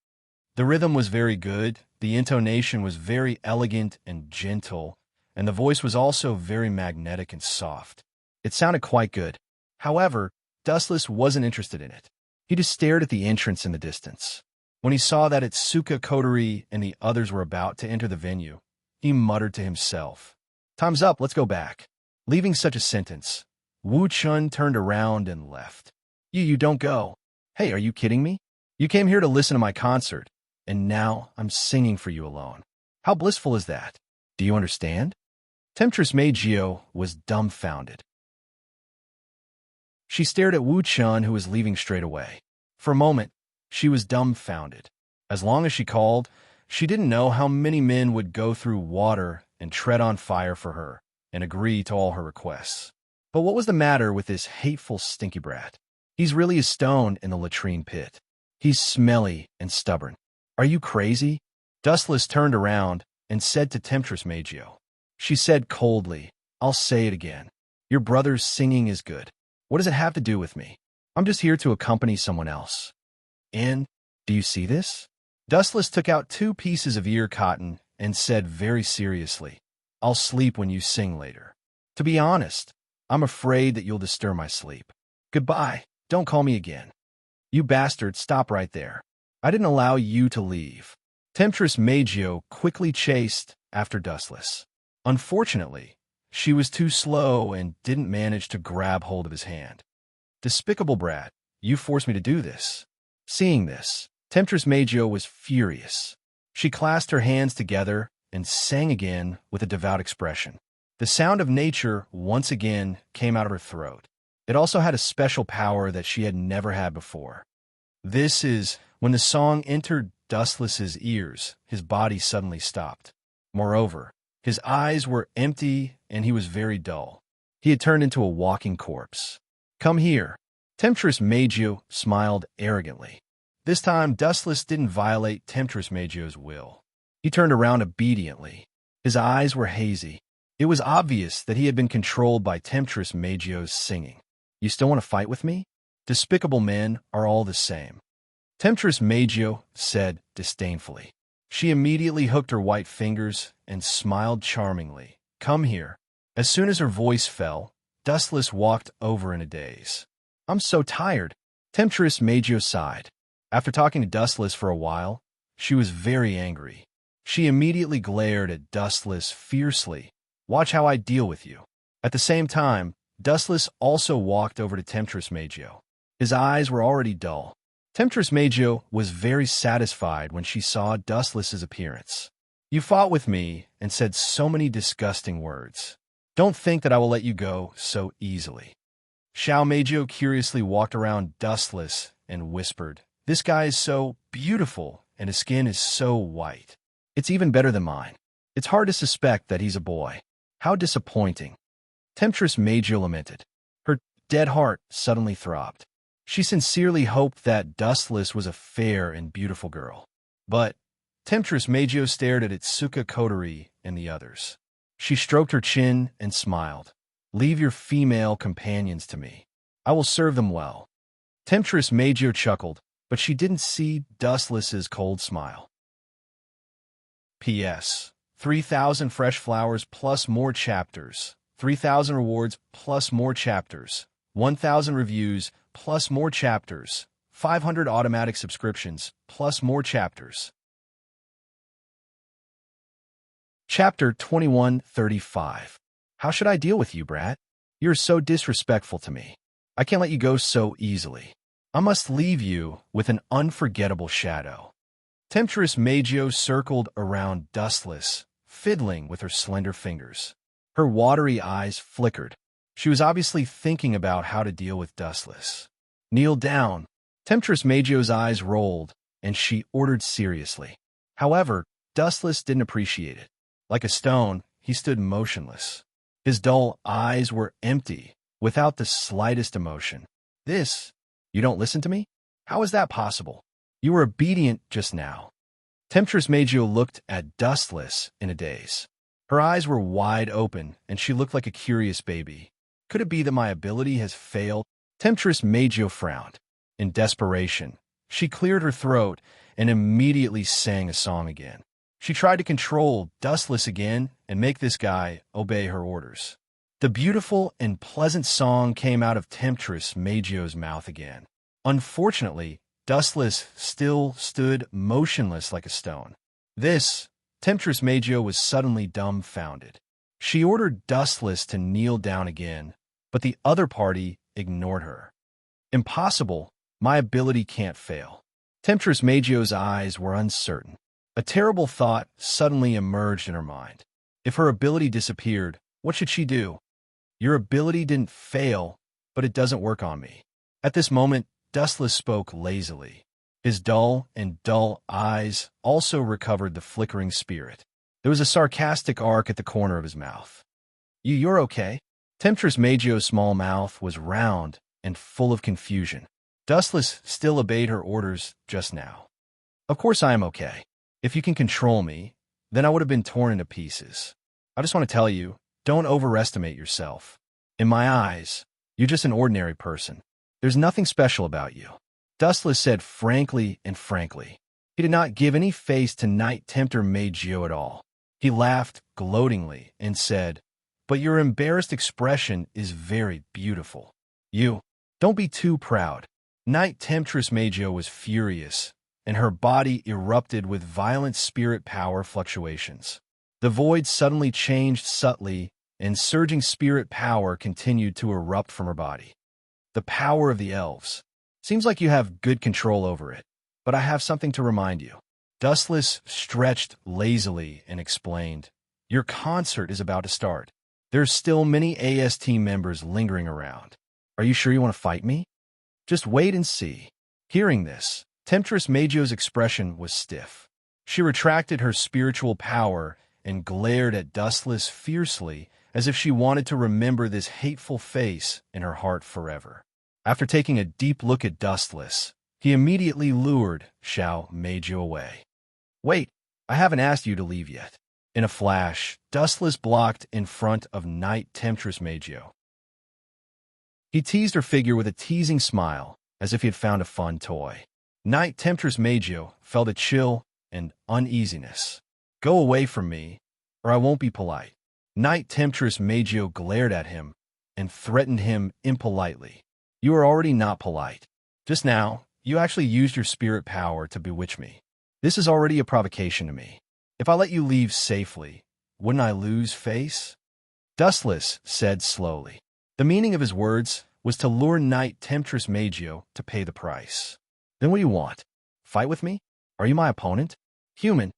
The rhythm was very good, the intonation was very elegant and gentle, and the voice was also very magnetic and soft. It sounded quite good. However, Dustless wasn't interested in it. He just stared at the entrance in the distance. When he saw that Itsuka Kotori and the others were about to enter the venue, he muttered to himself, Time's up, let's go back. Leaving such a sentence, Wu Chun turned around and left. You don't go. Hey, are you kidding me? You came here to listen to my concert, and now I'm singing for you alone. How blissful is that? Do you understand? Temptress Maid Gio was dumbfounded. She stared at Wu Chun, who was leaving straight away. For a moment, she was dumbfounded. As long as she called, she didn't know how many men would go through water and tread on fire for her and agree to all her requests. But what was the matter with this hateful stinky brat? He's really a stone in the latrine pit. He's smelly and stubborn. Are you crazy? Dustless turned around and said to Temptress Magio. She said coldly, I'll say it again. Your brother's singing is good. What does it have to do with me? I'm just here to accompany someone else. And, do you see this? Dustless took out 2 pieces of ear cotton and said very seriously, I'll sleep when you sing later. To be honest, I'm afraid that you'll disturb my sleep. Goodbye. Don't call me again. You bastard, stop right there. I didn't allow you to leave. Temptress Magio quickly chased after Dustless. Unfortunately, she was too slow and didn't manage to grab hold of his hand. Despicable brat, you forced me to do this. Seeing this, Temptress Magio was furious. She clasped her hands together and sang again with a devout expression. The sound of nature once again came out of her throat. It also had a special power that she had never had before. This is when the song entered Dustless's ears, his body suddenly stopped. Moreover, his eyes were empty and he was very dull. He had turned into a walking corpse. Come here. Temptress Magio smiled arrogantly. This time, Dustless didn't violate Temptress Magio's will. He turned around obediently. His eyes were hazy. It was obvious that he had been controlled by Temptress Magio's singing. You still want to fight with me? Despicable men are all the same. Temptress Magio said disdainfully. She immediately hooked her white fingers and smiled charmingly. Come here. As soon as her voice fell, Dustless walked over in a daze. I'm so tired. Temptress Magio sighed. After talking to Dustless for a while, she was very angry. She immediately glared at Dustless fiercely. Watch how I deal with you. At the same time, Dustless also walked over to Temptress Magio. His eyes were already dull. Temptress Magio was very satisfied when she saw Dustless's appearance. You fought with me and said so many disgusting words. Don't think that I will let you go so easily. Xiao Magio curiously walked around Dustless and whispered, This guy is so beautiful and his skin is so white. It's even better than mine. It's hard to suspect that he's a boy. How disappointing. Temptress Magio lamented. Her dead heart suddenly throbbed. She sincerely hoped that Dustless was a fair and beautiful girl. But Temptress Magio stared at Itsuka Kotori and the others. She stroked her chin and smiled. Leave your female companions to me. I will serve them well. Temptress Magio chuckled, but she didn't see Dustless's cold smile. P.S. 3,000 fresh flowers plus more chapters. 3,000 rewards plus more chapters. 1,000 reviews plus more chapters. 500 automatic subscriptions plus more chapters. Chapter 2135. How should I deal with you, brat? You're so disrespectful to me. I can't let you go so easily. I must leave you with an unforgettable shadow. Temptress Magio circled around Dustless, fiddling with her slender fingers. Her watery eyes flickered. She was obviously thinking about how to deal with Dustless. Kneel down. Temptress Magio's eyes rolled, and she ordered seriously. However, Dustless didn't appreciate it. Like a stone, he stood motionless. His dull eyes were empty, without the slightest emotion. You don't listen to me? How is that possible? You were obedient just now. Temptress Magio looked at Dustless in a daze. Her eyes were wide open, and she looked like a curious baby. Could it be that my ability has failed? Temptress Magio frowned. In desperation, she cleared her throat and immediately sang a song again. She tried to control Dustless again and make this guy obey her orders. The beautiful and pleasant song came out of Temptress Magio's mouth again. Unfortunately, Dustless still stood motionless like a stone. Temptress Magio was suddenly dumbfounded. She ordered Dustless to kneel down again, but the other party ignored her. Impossible. My ability can't fail. Temptress Magio's eyes were uncertain. A terrible thought suddenly emerged in her mind. If her ability disappeared, what should she do? Your ability didn't fail, but it doesn't work on me. At this moment, Dustless spoke lazily. His dull eyes also recovered the flickering spirit. There was a sarcastic arc at the corner of his mouth. You're okay? Temptress Magio's small mouth was round and full of confusion. Dustless still obeyed her orders just now. Of course I am okay. If you can control me, then I would have been torn into pieces. I just want to tell you, don't overestimate yourself. In my eyes, you're just an ordinary person. There's nothing special about you. Dustless said frankly and frankly. He did not give any face to Knight Tempter Magio at all. He laughed gloatingly and said, "But your embarrassed expression is very beautiful. Don't be too proud." Knight Temptress Magio was furious, and her body erupted with violent spirit power fluctuations. The void suddenly changed subtly, and surging spirit power continued to erupt from her body. The power of the elves. Seems like you have good control over it, but I have something to remind you. Dustless stretched lazily and explained, "Your concert is about to start. There's still many AST members lingering around. Are you sure you want to fight me? Just wait and see." Hearing this, Temptress Magio's expression was stiff. She retracted her spiritual power and glared at Dustless fiercely, as if she wanted to remember this hateful face in her heart forever. After taking a deep look at Dustless, he immediately lured Xiao Magio away. "Wait, I haven't asked you to leave yet." In a flash, Dustless blocked in front of Knight Temptress Magio. He teased her figure with a teasing smile, as if he had found a fun toy. Knight Temptress Magio felt a chill and uneasiness. "Go away from me, or I won't be polite." Knight Temptress Magio glared at him and threatened him impolitely. "You are already not polite. Just now, you actually used your spirit power to bewitch me. This is already a provocation to me. If I let you leave safely, wouldn't I lose face?" Dustless said slowly. The meaning of his words was to lure Knight Temptress Magio to pay the price. "Then what do you want? Fight with me? Are you my opponent? Human?"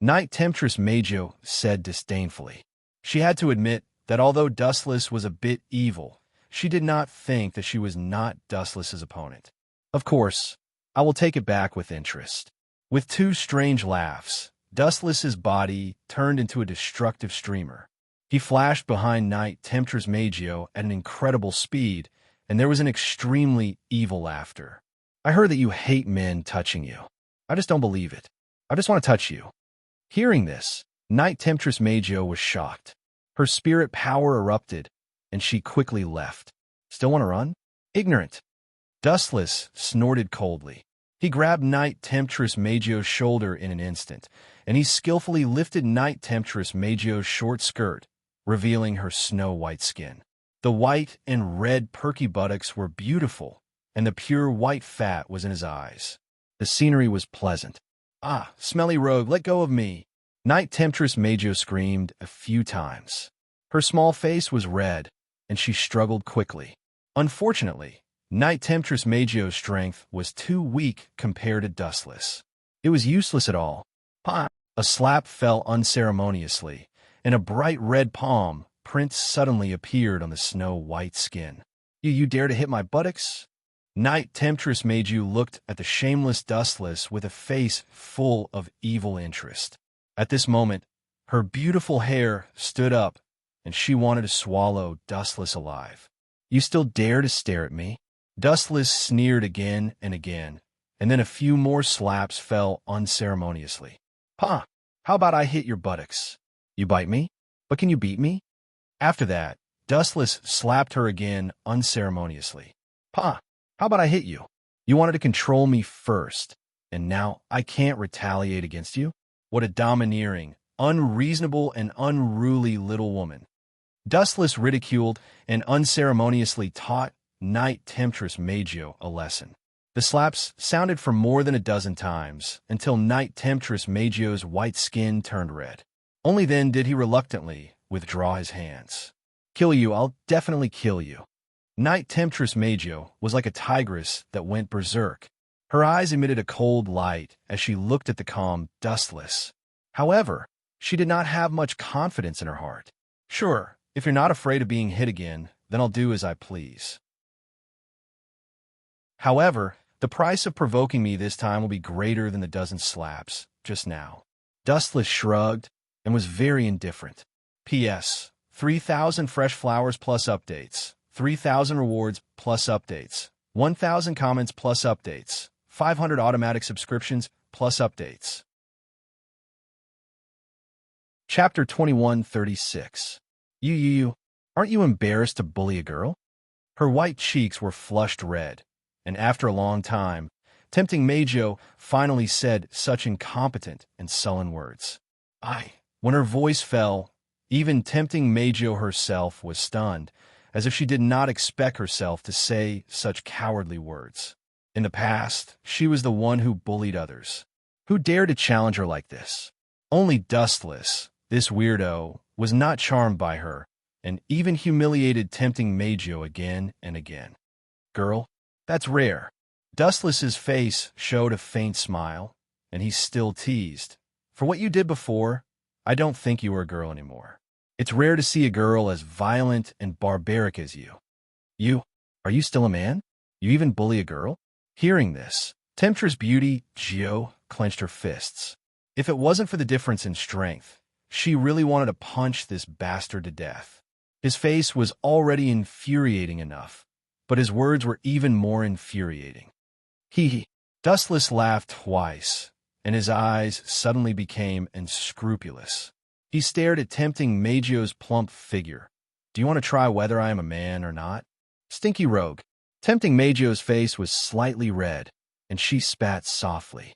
Knight Temptress Magio said disdainfully. She had to admit that although Dustless was a bit evil, she did not think that she was not Dustless's opponent. "Of course, I will take it back with interest." With two strange laughs, Dustless's body turned into a destructive streamer. He flashed behind Knight Temptress Magio at an incredible speed, and there was an extremely evil laughter. "I heard that you hate men touching you. I just don't believe it. I just want to touch you." Hearing this, Knight Temptress Magio was shocked. Her spirit power erupted, and she quickly left. "Still want to run? Ignorant." Dustless snorted coldly. He grabbed Knight Temptress Magio's shoulder in an instant, and he skillfully lifted Knight Temptress Magio's short skirt, revealing her snow-white skin. The white and red perky buttocks were beautiful, and the pure white fat was in his eyes. The scenery was pleasant. "Ah, smelly rogue, let go of me!" Knight Temptress Magio screamed a few times. Her small face was red, and she struggled quickly. Unfortunately, Knight Temptress Magio's strength was too weak compared to Dustless. It was useless at all. "Pah!" A slap fell unceremoniously, and a bright red palm print suddenly appeared on the snow-white skin. You dare to hit my buttocks?" Knight Temptress Magio looked at the shameless Dustless with a face full of evil interest. At this moment, her beautiful hair stood up, and she wanted to swallow Dustless alive. "You still dare to stare at me?" Dustless sneered again and again, and then a few more slaps fell unceremoniously. "Pah! How about I hit your buttocks? You bite me? But can you beat me?" After that, Dustless slapped her again unceremoniously. "Pah! How about I hit you? You wanted to control me first, and now I can't retaliate against you? What a domineering, unreasonable, and unruly little woman." Dustless ridiculed and unceremoniously taught Knight Temptress Magio a lesson. The slaps sounded for more than a dozen times, until Knight Temptress Magio's white skin turned red. Only then did he reluctantly withdraw his hands. "Kill you, I'll definitely kill you." Knight Temptress Magio was like a tigress that went berserk. Her eyes emitted a cold light as she looked at the calm Dustless. However, she did not have much confidence in her heart. "Sure, if you're not afraid of being hit again, then I'll do as I please." However, The price of provoking me this time will be greater than the dozen slaps just now. Dustless shrugged and was very indifferent. P.S. 3,000 fresh flowers plus updates. 3,000 rewards plus updates. 1,000 comments plus updates. 500 automatic subscriptions plus updates. Chapter 2136. You, aren't you embarrassed to bully a girl? Her white cheeks were flushed red, and after a long time, tempting Meijo finally said such incompetent and sullen words. When her voice fell, even tempting Meijo herself was stunned, as if she did not expect herself to say such cowardly words. In the past, she was the one who bullied others. Who dared to challenge her like this? Only Dustless, this weirdo, was not charmed by her, and even humiliated tempting Meijo again and again. Girl, that's rare. Dustless's face showed a faint smile, and he still teased. For what you did before, I don't think you were a girl anymore. It's rare to see a girl as violent and barbaric as you. Are you still a man? You even bully a girl? Hearing this, Temptress Beauty, Gio, clenched her fists. If it wasn't for the difference in strength, she really wanted to punch this bastard to death. His face was already infuriating enough, but his words were even more infuriating. Dustless laughed twice, and his eyes suddenly became unscrupulous. He stared at tempting Meijo's plump figure. Do you want to try whether I am a man or not? Stinky rogue. Tempting Meijo's face was slightly red, and she spat softly.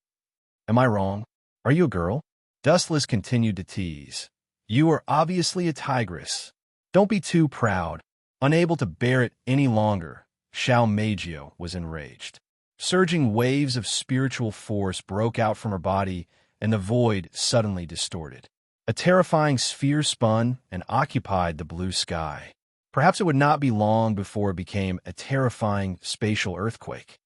Am I wrong? Are you a girl? Dustless continued to tease. You are obviously a tigress. Don't be too proud. Unable to bear it any longer, Xiao Meijo was enraged. Surging waves of spiritual force broke out from her body, and the void suddenly distorted. A terrifying sphere spun and occupied the blue sky. Perhaps it would not be long before it became a terrifying spatial earthquake.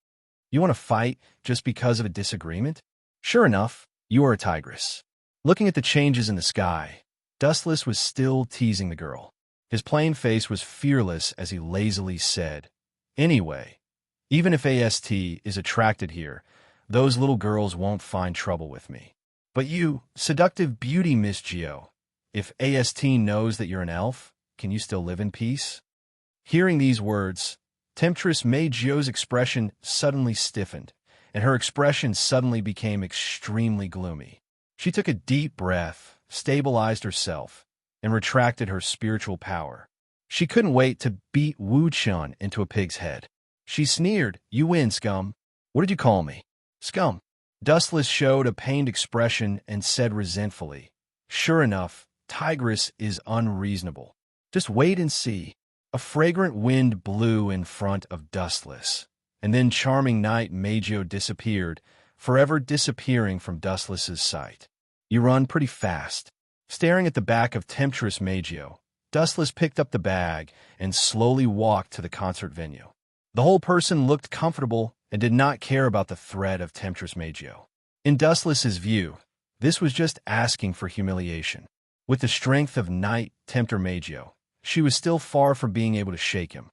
You want to fight just because of a disagreement? Sure enough, you are a tigress. Looking at the changes in the sky, Dustless was still teasing the girl. His plain face was fearless as he lazily said, Anyway, even if AST is attracted here, those little girls won't find trouble with me. But you, seductive beauty, Miss Gio, if AST knows that you're an elf, can you still live in peace? Hearing these words, Temptress Meijio's expression suddenly stiffened, and her expression suddenly became extremely gloomy. She took a deep breath, stabilized herself, and retracted her spiritual power. She couldn't wait to beat Wu Chun into a pig's head. She sneered, You win, scum. What did you call me? Scum. Dustless showed a pained expression and said resentfully, Sure enough, Tigress is unreasonable. Just wait and see. A fragrant wind blew in front of Dustless, and then charming Knight Meijo disappeared, forever disappearing from Dustless's sight. You run pretty fast. Staring at the back of Temptress Meijo, Dustless picked up the bag and slowly walked to the concert venue. The whole person looked comfortable and did not care about the threat of Temptress Meijo. In Dustless's view, this was just asking for humiliation. With the strength of Knight Tempter Meijo, she was still far from being able to shake him.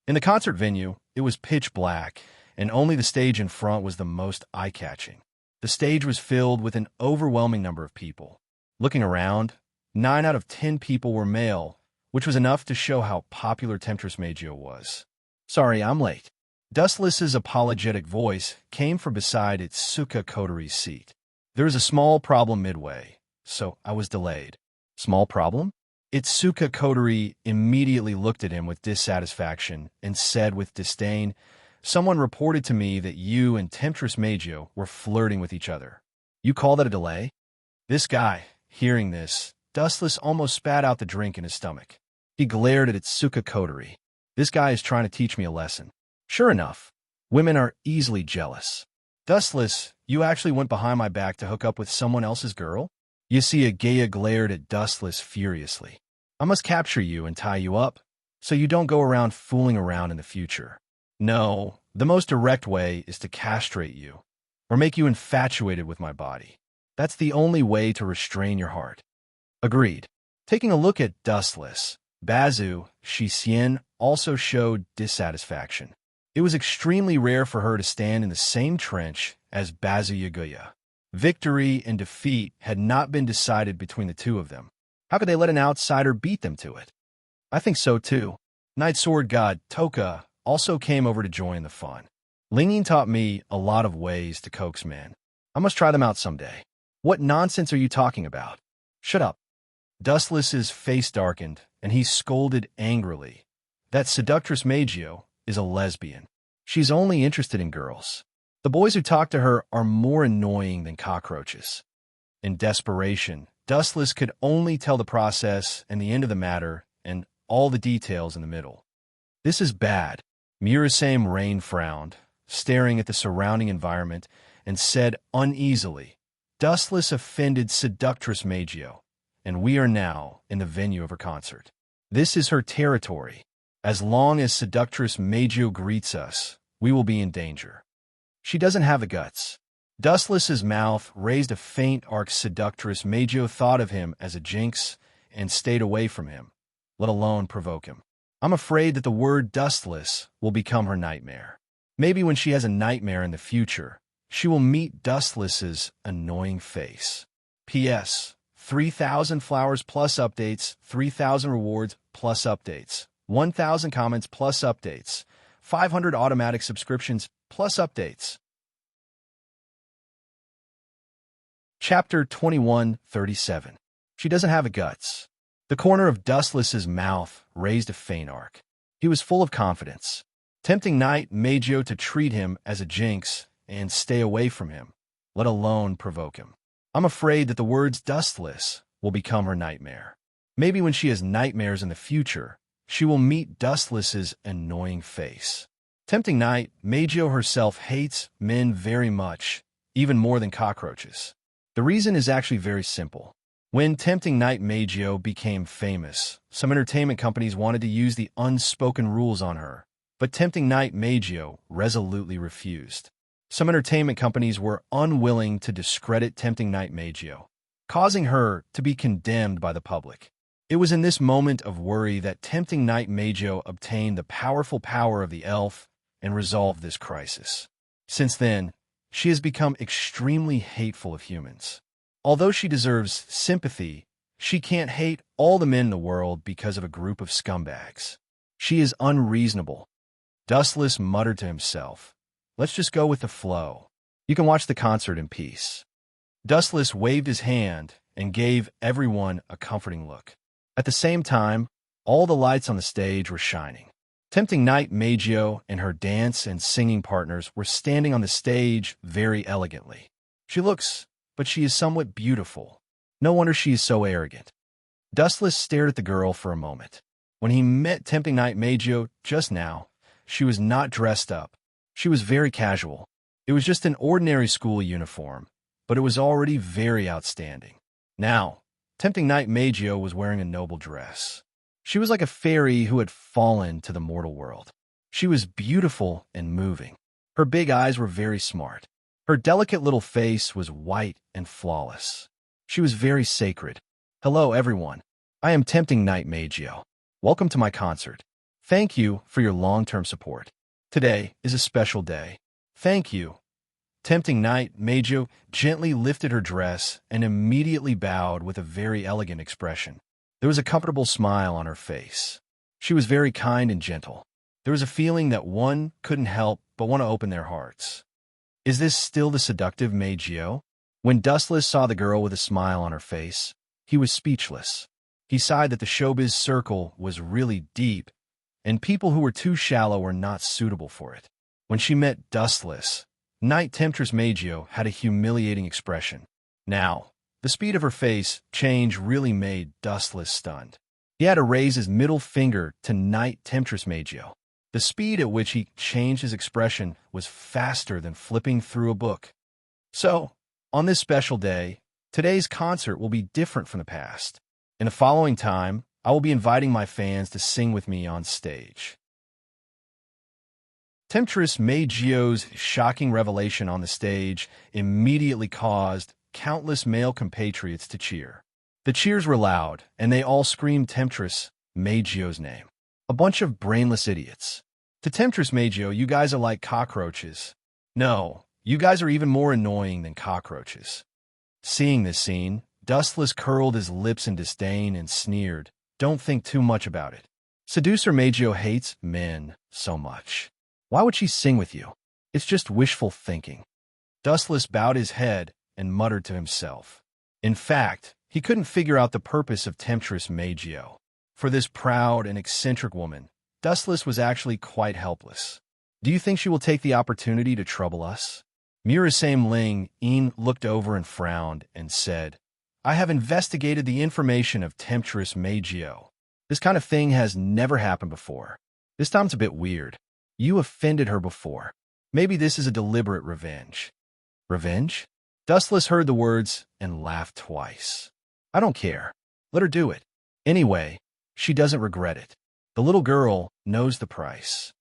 In the concert venue, it was pitch black, and only the stage in front was the most eye-catching. The stage was filled with an overwhelming number of people. Looking around, 9 out of 10 people were male, which was enough to show how popular Temptress Meijo was. Sorry, I'm late. Dustless's apologetic voice came from beside Itsuka Kotori's seat. There was a small problem midway, so I was delayed. Small problem? Itsuka Kotori immediately looked at him with dissatisfaction and said with disdain, Someone reported to me that you and Temptress Meijo were flirting with each other. You call that a delay? This guy, hearing this, Dustless almost spat out the drink in his stomach. He glared at Itsuka Kotori. This guy is trying to teach me a lesson. Sure enough, women are easily jealous. Dustless, you actually went behind my back to hook up with someone else's girl? Agea glared at Dustless furiously. I must capture you and tie you up, so you don't go around fooling around in the future. No, the most direct way is to castrate you, or make you infatuated with my body. That's the only way to restrain your heart. Agreed. Taking a look at Dustless, Bazu Shixien also showed dissatisfaction. It was extremely rare for her to stand in the same trench as Bazu. Victory and defeat had not been decided between the two of them. How could they let an outsider beat them to it? I think so too. Night Sword God Toka also came over to join the fun. Linging taught me a lot of ways to coax men. I must try them out someday. What nonsense are you talking about? Shut up. Dustless's face darkened, and he scolded angrily. That seductress Magio is a lesbian. She's only interested in girls. The boys who talk to her are more annoying than cockroaches. In desperation, Dustless could only tell the process and the end of the matter and all the details in the middle. This is bad. Murasame Rain frowned, staring at the surrounding environment, and said uneasily, Dustless offended seductress Magio, and we are now in the venue of her concert. This is her territory. As long as seductress Magio greets us, we will be in danger. She doesn't have the guts. Dustless's mouth raised a faint arc. Seductress Magio thought of him as a jinx and stayed away from him, let alone provoke him. I'm afraid that the word Dustless will become her nightmare. Maybe when she has a nightmare in the future, she will meet Dustless's annoying face. P.S. 3,000 flowers plus updates, 3,000 rewards plus updates, 1,000 comments plus updates, 500 automatic subscriptions plus updates. Chapter 21:37. She doesn't have the guts. The corner of Dustless's mouth raised a faint arc. He was full of confidence, tempting Knight Magio to treat him as a jinx and stay away from him, let alone provoke him. I'm afraid that the words Dustless will become her nightmare. Maybe when she has nightmares in the future, she will meet Dustless's annoying face. Tempting Knight Magio herself hates men very much, even more than cockroaches. The reason is actually very simple. When Tempting Knight Magio became famous, some entertainment companies wanted to use the unspoken rules on her, but Tempting Knight Magio resolutely refused. Some entertainment companies were unwilling to discredit Tempting Knight Magio, causing her to be condemned by the public. It was in this moment of worry that Tempting Knight Magio obtained the powerful power of the elf and resolved this crisis. Since then, she has become extremely hateful of humans. Although she deserves sympathy, she can't hate all the men in the world because of a group of scumbags. She is unreasonable. Dustless muttered to himself, let's just go with the flow. You can watch the concert in peace. Dustless waved his hand and gave everyone a comforting look. At the same time, all the lights on the stage were shining. Tempting Knight Magio and her dance and singing partners were standing on the stage very elegantly. She looks, but she is somewhat beautiful. No wonder she is so arrogant. Dustless stared at the girl for a moment. When he met Tempting Knight Magio just now, she was not dressed up. She was very casual. It was just an ordinary school uniform, but it was already very outstanding. Now, Tempting Knight Magio was wearing a noble dress. She was like a fairy who had fallen to the mortal world. She was beautiful and moving. Her big eyes were very smart. Her delicate little face was white and flawless. She was very sacred. Hello, everyone. I am Tempting Knight Magio. Welcome to my concert. Thank you for your long-term support. Today is a special day. Thank you. Tempting Knight Magio gently lifted her dress and immediately bowed with a very elegant expression. There was a comfortable smile on her face. She was very kind and gentle. There was a feeling that one couldn't help but want to open their hearts. Is this still the seductive Magio? When Dustless saw the girl with a smile on her face, he was speechless. He sighed that the showbiz circle was really deep, and people who were too shallow were not suitable for it. When she met Dustless, Knight Temptress Magio had a humiliating expression. Now, the speed of her face change really made Dustless stunned. He had to raise his middle finger to Knight Temptress Magio. The speed at which he changed his expression was faster than flipping through a book. So, on this special day, today's concert will be different from the past. In the following time, I will be inviting my fans to sing with me on stage. Temptress Magio's shocking revelation on the stage immediately caused countless male compatriots to cheer. The cheers were loud, and they all screamed Temptress Magio's name. A bunch of brainless idiots. To Temptress Magio, you guys are like cockroaches. No, you guys are even more annoying than cockroaches. Seeing this scene, Dustless curled his lips in disdain and sneered, "Don't think too much about it. Seducer Magio hates men so much. Why would she sing with you? It's just wishful thinking." Dustless bowed his head and muttered to himself. In fact, he couldn't figure out the purpose of Temptress Magio. For this proud and eccentric woman, Dustless was actually quite helpless. Do you think she will take the opportunity to trouble us? Murasame Ling Een looked over and frowned and said, "I have investigated the information of Temptress Magio. This kind of thing has never happened before. This time it's a bit weird. You offended her before. Maybe this is a deliberate revenge." Revenge? Dustless heard the words and laughed twice. "I don't care. Let her do it. Anyway, she doesn't regret it. The little girl knows the price."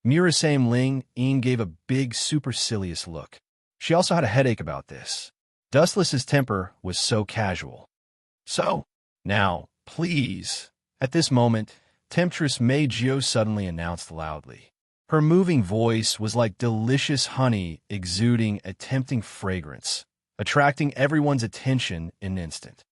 Murasame Ling Een gave a big, supercilious look. She also had a headache about this. Dustless's temper was so casual. "So, now, please." At this moment, Temptress Magio suddenly announced loudly. Her moving voice was like delicious honey exuding a tempting fragrance, attracting everyone's attention in an instant.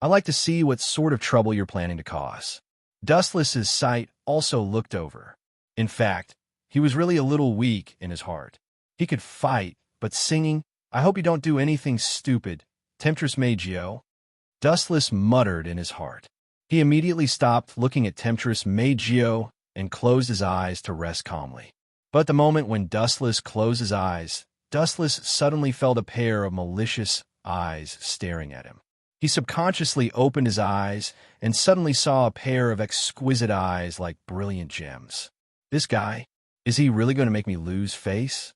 "I'd like to see what sort of trouble you're planning to cause." Dustless's sight also looked over. In fact, he was really a little weak in his heart. He could fight, but singing, "I hope you don't do anything stupid, Temptress Magio." Dustless muttered in his heart. He immediately stopped looking at Temptress Magio and closed his eyes to rest calmly. But at the moment when Dustless closed his eyes, Dustless suddenly felt a pair of malicious eyes staring at him. He subconsciously opened his eyes and suddenly saw a pair of exquisite eyes like brilliant gems. This guy, is he really going to make me lose face?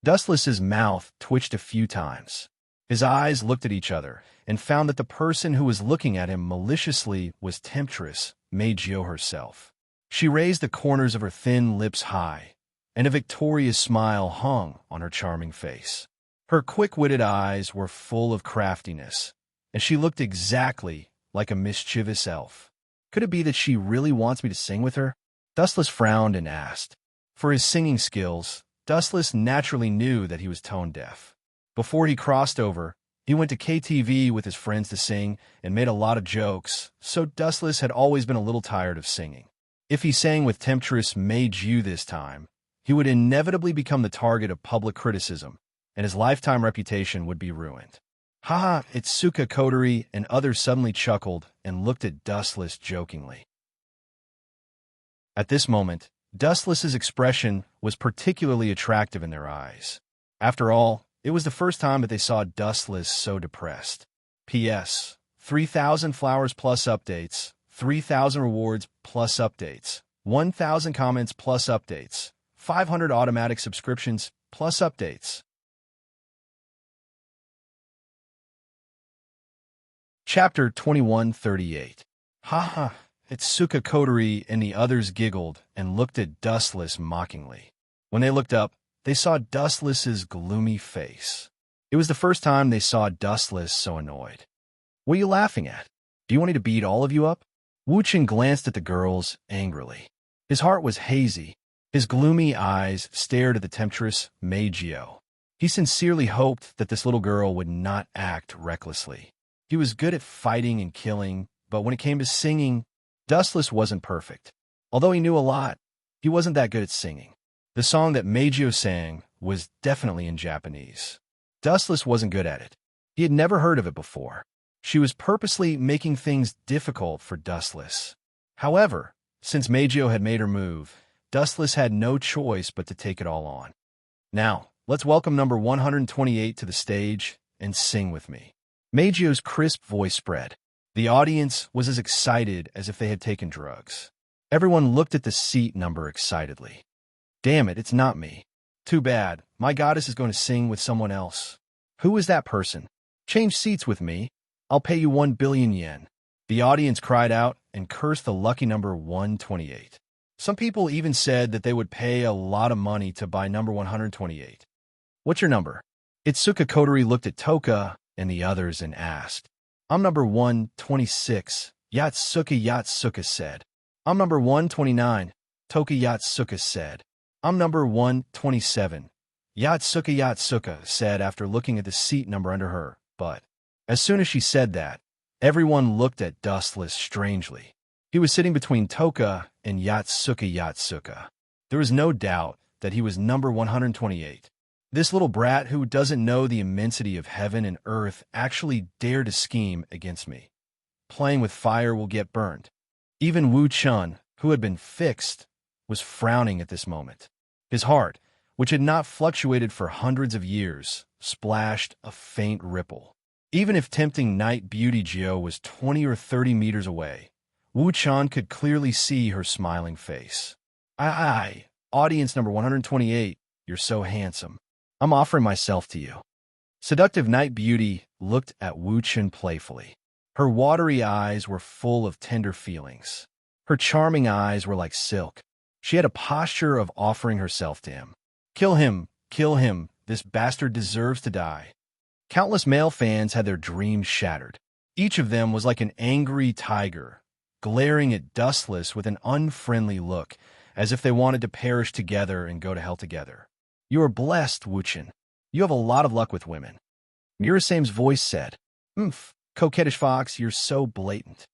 Dustless's mouth twitched a few times. His eyes looked at each other and found that the person who was looking at him maliciously was Temptress Magio herself. She raised the corners of her thin lips high, and a victorious smile hung on her charming face. Her quick-witted eyes were full of craftiness, and she looked exactly like a mischievous elf. Could it be that she really wants me to sing with her? Dustless frowned and asked. For his singing skills, Dustless naturally knew that he was tone-deaf. Before he crossed over, he went to KTV with his friends to sing and made a lot of jokes, so Dustless had always been a little tired of singing. If he sang with Temptress Magio this time, he would inevitably become the target of public criticism, and his lifetime reputation would be ruined. "Haha, it's Suka Coterie," and others suddenly chuckled and looked at Dustless jokingly. At this moment, Dustless's expression was particularly attractive in their eyes. After all, it was the first time that they saw Dustless so depressed. P.S. 3,000 flowers plus updates, 3,000 rewards plus updates, 1,000 comments plus updates, 500 automatic subscriptions plus updates. Chapter 2138. Haha, it's Suka Coterie, and the others giggled and looked at Dustless mockingly. When they looked up, they saw Dustless's gloomy face. It was the first time they saw Dustless so annoyed. "What are you laughing at? Do you want me to beat all of you up?" Wuchen glanced at the girls angrily. His heart was hazy. His gloomy eyes stared at the Temptress Magio. He sincerely hoped that this little girl would not act recklessly. He was good at fighting and killing, but when it came to singing, Dustless wasn't perfect. Although he knew a lot, he wasn't that good at singing. The song that Magio sang was definitely in Japanese. Dustless wasn't good at it. He had never heard of it before. She was purposely making things difficult for Dustless. However, since Magio had made her move, Dustless had no choice but to take it all on. "Now, let's welcome number 128 to the stage and sing with me." Magio's crisp voice spread. The audience was as excited as if they had taken drugs. Everyone looked at the seat number excitedly. "Damn it, it's not me. Too bad. My goddess is going to sing with someone else. Who is that person? Change seats with me. I'll pay you 1 billion yen. The audience cried out and cursed the lucky number 128. Some people even said that they would pay a lot of money to buy number 128. "What's your number?" Itsuka Kotori looked at Toka and the others and asked. "I'm number 126, Yatsuka said. "I'm number 129. Toka Yatsuka said. I'm number 127. Yatsuka said after looking at the seat number under her, but as soon as she said that, everyone looked at Dustless strangely. He was sitting between Toka and Yatsuka. There was no doubt that he was number 128. This little brat who doesn't know the immensity of heaven and earth actually dared to scheme against me. Playing with fire will get burned. Even Wu Chun, who had been fixed, was frowning at this moment. His heart, which had not fluctuated for hundreds of years, splashed a faint ripple. Even if tempting Night Beauty Jiao was 20 or 30 meters away, Wu Chun could clearly see her smiling face. Audience number 128, you're so handsome. I'm offering myself to you. Seductive Night Beauty looked at Wu Chun playfully. Her watery eyes were full of tender feelings. Her charming eyes were like silk. She had a posture of offering herself to him. Kill him, this bastard deserves to die. Countless male fans had their dreams shattered. Each of them was like an angry tiger, glaring at Dustless with an unfriendly look, as if they wanted to perish together and go to hell together. You are blessed, Wu Chun. You have a lot of luck with women. Murasame's voice said, coquettish fox, you're so blatant.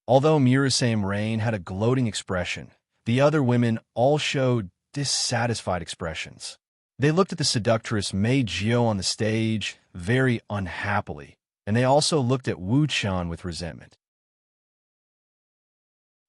Although Murasame Rain had a gloating expression, the other women all showed dissatisfied expressions. They looked at the seductress Mei Jiao on the stage very unhappily, and they also looked at Wu Chun with resentment.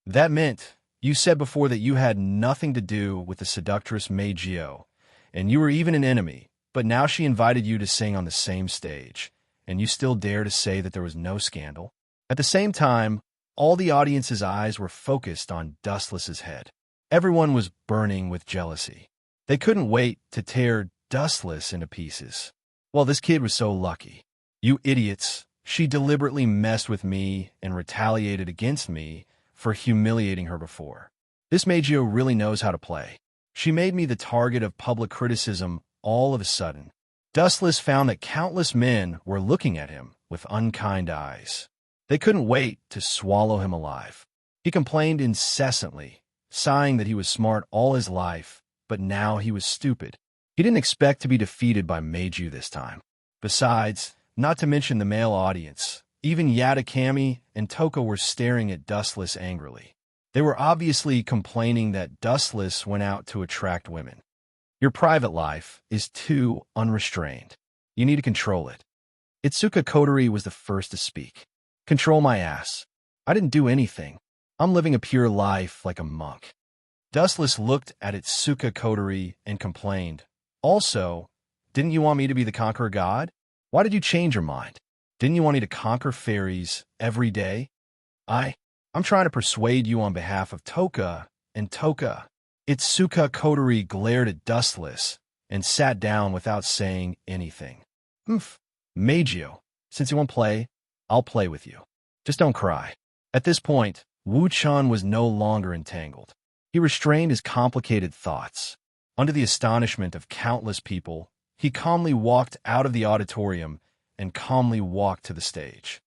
That meant you said before that you had nothing to do with the seductress Mei Jiao, and you were even an enemy, but now she invited you to sing on the same stage, and you still dare to say that there was no scandal? At the same time, all the audience's eyes were focused on Dustless's head. Everyone was burning with jealousy. They couldn't wait to tear Dustless into pieces. Well, this kid was so lucky. You idiots, she deliberately messed with me and retaliated against me for humiliating her before. This Meijio really knows how to play. She made me the target of public criticism all of a sudden. Dustless found that countless men were looking at him with unkind eyes. They couldn't wait to swallow him alive. He complained incessantly, sighing that he was smart all his life, but now he was stupid. He didn't expect to be defeated by Meiju this time. Besides, not to mention the male audience, even Yatakami and Toka were staring at Dustless angrily. They were obviously complaining that Dustless went out to attract women. Your private life is too unrestrained. You need to control it. Itsuka Kotori was the first to speak. Control my ass. I didn't do anything. I'm living a pure life like a monk. Dustless looked at Itsuka Kotori and complained. Also, didn't you want me to be the conqueror god? Why did you change your mind? Didn't you want me to conquer fairies every day? I'm trying to persuade you on behalf of Toka and Toka. Itsuka Kotori glared at Dustless and sat down without saying anything. Meijio, since you won't play, I'll play with you. Just don't cry. At this point, Wu Chun was no longer entangled. He restrained his complicated thoughts. Under the astonishment of countless people, he calmly walked out of the auditorium and calmly walked to the stage.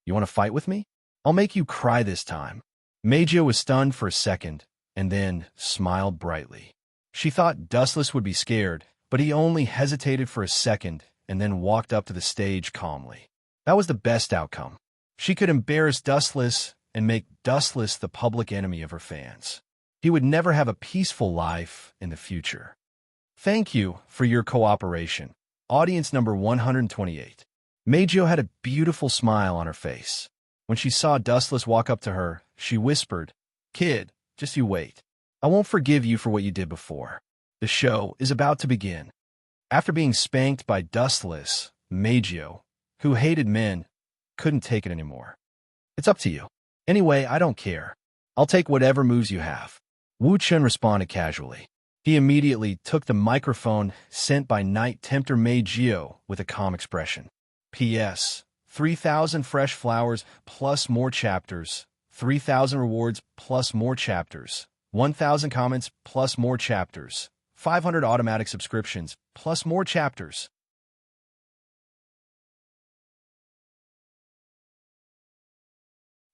You want to fight with me? I'll make you cry this time. Meijio was stunned for a second and then smiled brightly. She thought Dustless would be scared, but he only hesitated for a second and then walked up to the stage calmly. That was the best outcome. She could embarrass Dustless and make Dustless the public enemy of her fans. He would never have a peaceful life in the future. Thank you for your cooperation. Audience number 128. Meijio had a beautiful smile on her face. When she saw Dustless walk up to her, she whispered, "Kid, just you wait. I won't forgive you for what you did before. The show is about to begin." After being spanked by Dustless, Meijio, who hated men, couldn't take it anymore. It's up to you. Anyway, I don't care. I'll take whatever moves you have. Wu Chun responded casually. He immediately took the microphone sent by Night Tempter Meijio with a calm expression. P.S. 3,000 fresh flowers plus more chapters. 3,000 rewards plus more chapters. 1,000 comments plus more chapters. 500 automatic subscriptions plus more chapters.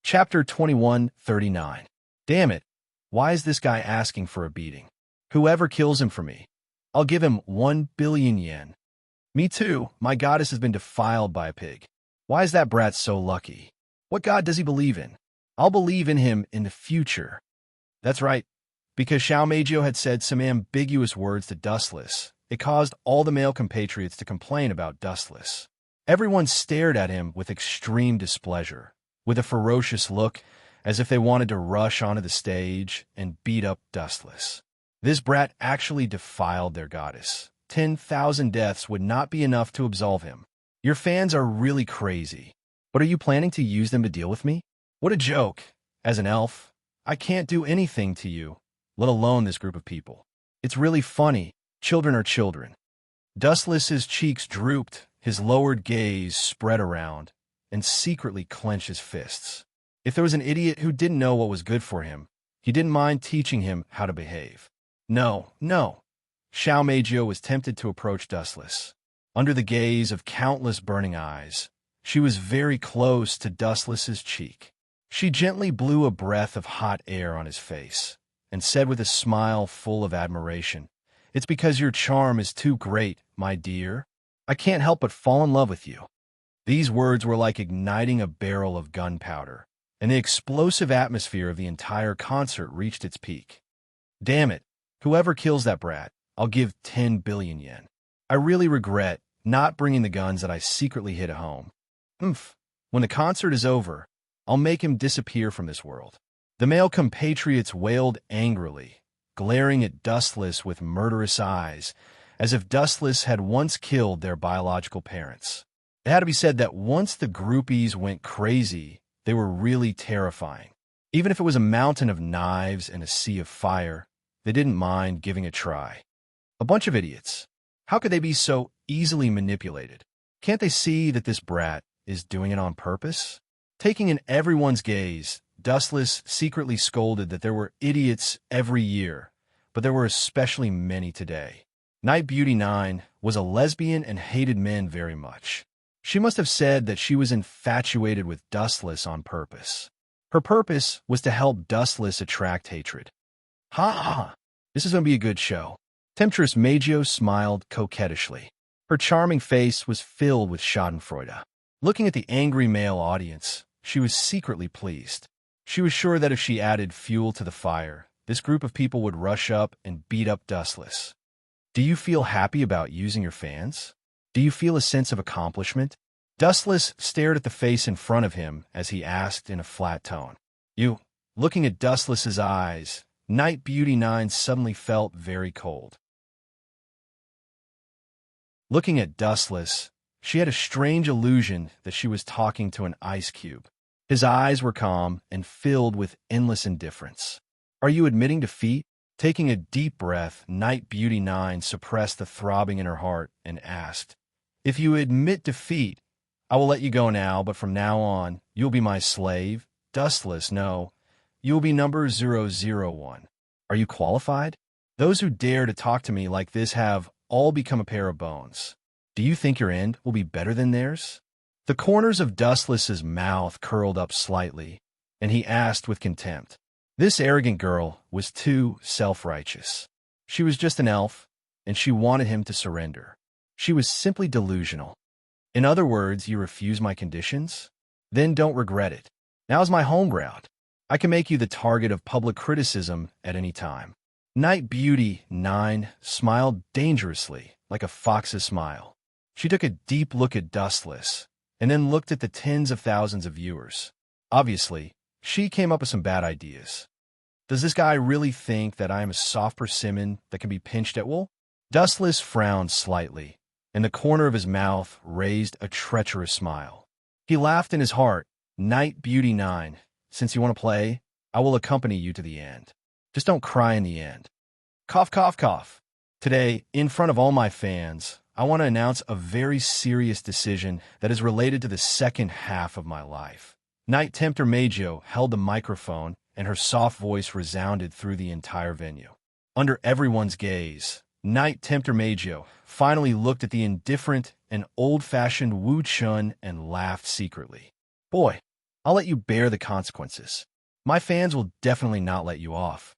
Chapter 2139. Damn it. Why is this guy asking for a beating? Whoever kills him for me, I'll give him 1 billion yen. Me too. My goddess has been defiled by a pig. Why is that brat so lucky? What god does he believe in? I'll believe in him in the future. That's right. Because Xiao Meijio had said some ambiguous words to Dustless, it caused all the male compatriots to complain about Dustless. Everyone stared at him with extreme displeasure, with a ferocious look, as if they wanted to rush onto the stage and beat up Dustless. This brat actually defiled their goddess. 10,000 deaths would not be enough to absolve him. Your fans are really crazy. But are you planning to use them to deal with me? What a joke. As an elf, I can't do anything to you, let alone this group of people. It's really funny. Children are children. Dustless's cheeks drooped, his lowered gaze spread around, and secretly clenched his fists. If there was an idiot who didn't know what was good for him, he didn't mind teaching him how to behave. No. Xiao Meijio was tempted to approach Dustless. Under the gaze of countless burning eyes, she was very close to Dustless's cheek. She gently blew a breath of hot air on his face and said with a smile full of admiration, "It's because your charm is too great, my dear. I can't help but fall in love with you." These words were like igniting a barrel of gunpowder, and the explosive atmosphere of the entire concert reached its peak. Damn it, whoever kills that brat, I'll give 10 billion yen. I really regret not bringing the guns that I secretly hid at home. When the concert is over, I'll make him disappear from this world. The male compatriots wailed angrily, glaring at Dustless with murderous eyes, as if Dustless had once killed their biological parents. It had to be said that once the groupies went crazy, they were really terrifying. Even if it was a mountain of knives and a sea of fire, they didn't mind giving a try. A bunch of idiots. How could they be so easily manipulated? Can't they see that this brat is doing it on purpose? Taking in everyone's gaze, Dustless secretly scolded that there were idiots every year, but there were especially many today. Night Beauty 9 was a lesbian and hated men very much. She must have said that she was infatuated with Dustless on purpose. Her purpose was to help Dustless attract hatred. Ha! This is going to be a good show. Temptress Meijio smiled coquettishly. Her charming face was filled with schadenfreude. Looking at the angry male audience, she was secretly pleased. She was sure that if she added fuel to the fire, this group of people would rush up and beat up Dustless. Do you feel happy about using your fans? Do you feel a sense of accomplishment? Dustless stared at the face in front of him as he asked in a flat tone. You. Looking at Dustless's eyes, Night Beauty 9 suddenly felt very cold. Looking at Dustless, she had a strange illusion that she was talking to an ice cube. His eyes were calm and filled with endless indifference. Are you admitting defeat? Taking a deep breath, Night Beauty 9 suppressed the throbbing in her heart and asked, If you admit defeat, I will let you go now, but from now on, you'll be my slave. Dustless, no. You'll be number 001. Are you qualified? Those who dare to talk to me like this have all become a pair of bones. Do you think your end will be better than theirs? The corners of Dustless's mouth curled up slightly, and he asked with contempt. This arrogant girl was too self-righteous. She was just an elf, and she wanted him to surrender. She was simply delusional. In other words, you refuse my conditions? Then don't regret it. Now's my home ground. I can make you the target of public criticism at any time. Night Beauty 9 smiled dangerously, like a fox's smile. She took a deep look at Dustless, and then looked at the tens of thousands of viewers. Obviously, she came up with some bad ideas. Does this guy really think that I am a soft persimmon that can be pinched at will? Dustless frowned slightly, and the corner of his mouth raised a treacherous smile. He laughed in his heart. Night Beauty 9, since you want to play, I will accompany you to the end. Just don't cry in the end. Cough, cough, cough. Today, in front of all my fans, I want to announce a very serious decision that is related to the second half of my life. Night Tempter Meijio held the microphone, and her soft voice resounded through the entire venue. Under everyone's gaze, Night Tempter Meijio finally looked at the indifferent and old-fashioned Wu Chun and laughed secretly. Boy, I'll let you bear the consequences. My fans will definitely not let you off.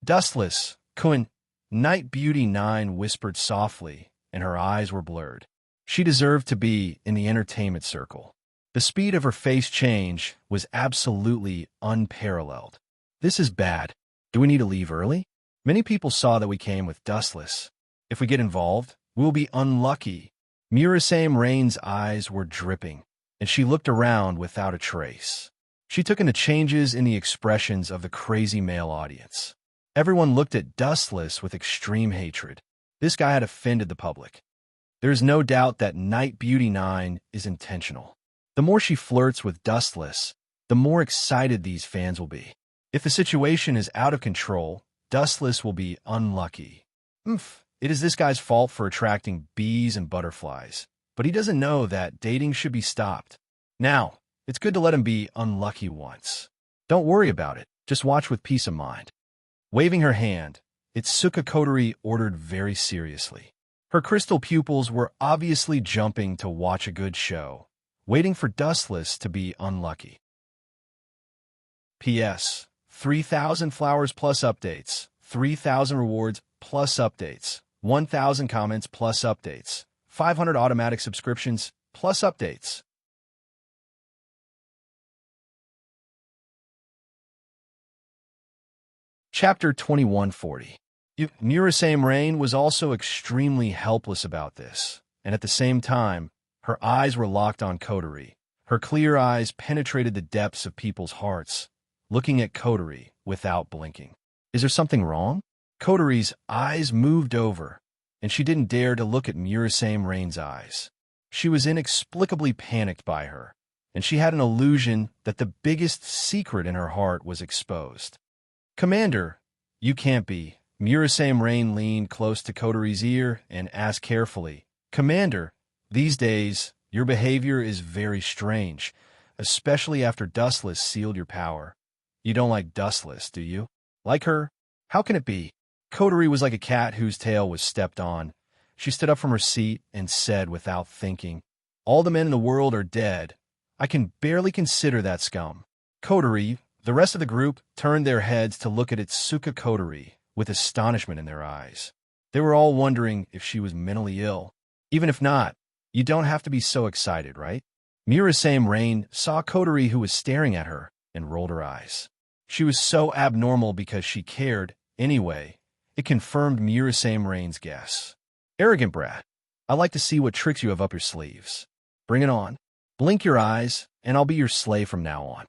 Dustless, Kun, Night Beauty 9 whispered softly, and her eyes were blurred. She deserved to be in the entertainment circle. The speed of her face change was absolutely unparalleled. This is bad. Do we need to leave early? Many people saw that we came with Dustless. If we get involved, we'll be unlucky. Murasame Rain's eyes were dripping, and she looked around without a trace. She took in the changes in the expressions of the crazy male audience. Everyone looked at Dustless with extreme hatred. This guy had offended the public. There is no doubt that Night Beauty 9 is intentional. The more she flirts with Dustless, the more excited these fans will be. If the situation is out of control, Dustless will be unlucky. It is this guy's fault for attracting bees and butterflies, but he doesn't know that dating should be stopped. Now, it's good to let him be unlucky once. Don't worry about it. Just watch with peace of mind. Waving her hand, Itsuka Kotori ordered very seriously. Her crystal pupils were obviously jumping to watch a good show, waiting for Dustless to be unlucky. P.S. 3,000 flowers plus updates, 3,000 rewards plus updates, 1,000 comments plus updates, 500 automatic subscriptions plus updates. Chapter 2140. Murasame Rain was also extremely helpless about this, and at the same time, her eyes were locked on Kotori. Her clear eyes penetrated the depths of people's hearts, looking at Kotori without blinking. Is there something wrong? Kotori's eyes moved over, and she didn't dare to look at Murasame Rain's eyes. She was inexplicably panicked by her, and she had an illusion that the biggest secret in her heart was exposed. Commander, you can't be. Murasame Rain leaned close to Kotori's ear and asked carefully, Commander, these days, your behavior is very strange, especially after Dustless sealed your power. You don't like Dustless, do you? Like her? How can it be? Kotori was like a cat whose tail was stepped on. She stood up from her seat and said without thinking, All the men in the world are dead. I can barely consider that scum. Kotori, the rest of the group, turned their heads to look at Itsuka Kotori with astonishment in their eyes. They were all wondering if she was mentally ill. Even if not, you don't have to be so excited, right? Murasame Rain saw Kotori, who was staring at her, and rolled her eyes. She was so abnormal because she cared. Anyway, it confirmed Murasame Rain's guess. Arrogant brat. I like to see what tricks you have up your sleeves. Bring it on. Blink your eyes, and I'll be your slave from now on.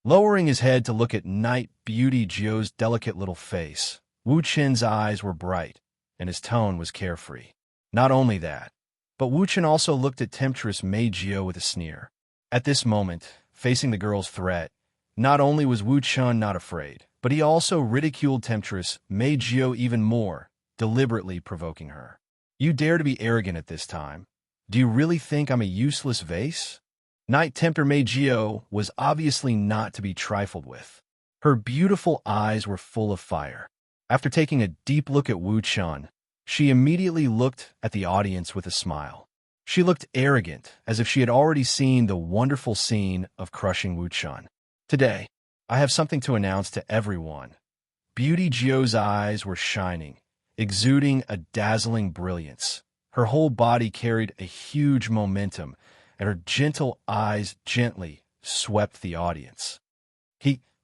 Lowering his head to look at Night Beauty Jio's delicate little face, Wu Chen's eyes were bright, and his tone was carefree. Not only that, but Wu Chen also looked at temptress Mei Jio with a sneer. At this moment, facing the girl's threat, not only was Wu Chen not afraid, but he also ridiculed temptress Mei Jio even more, deliberately provoking her. You dare to be arrogant at this time? Do you really think I'm a useless vase? Night Tempter Mei Jio was obviously not to be trifled with. Her beautiful eyes were full of fire. After taking a deep look at Wu Chen, she immediately looked at the audience with a smile. She looked arrogant, as if she had already seen the wonderful scene of crushing Wu Chen. Today, I have something to announce to everyone. Beauty Jio's eyes were shining, exuding a dazzling brilliance. Her whole body carried a huge momentum, and her gentle eyes gently swept the audience.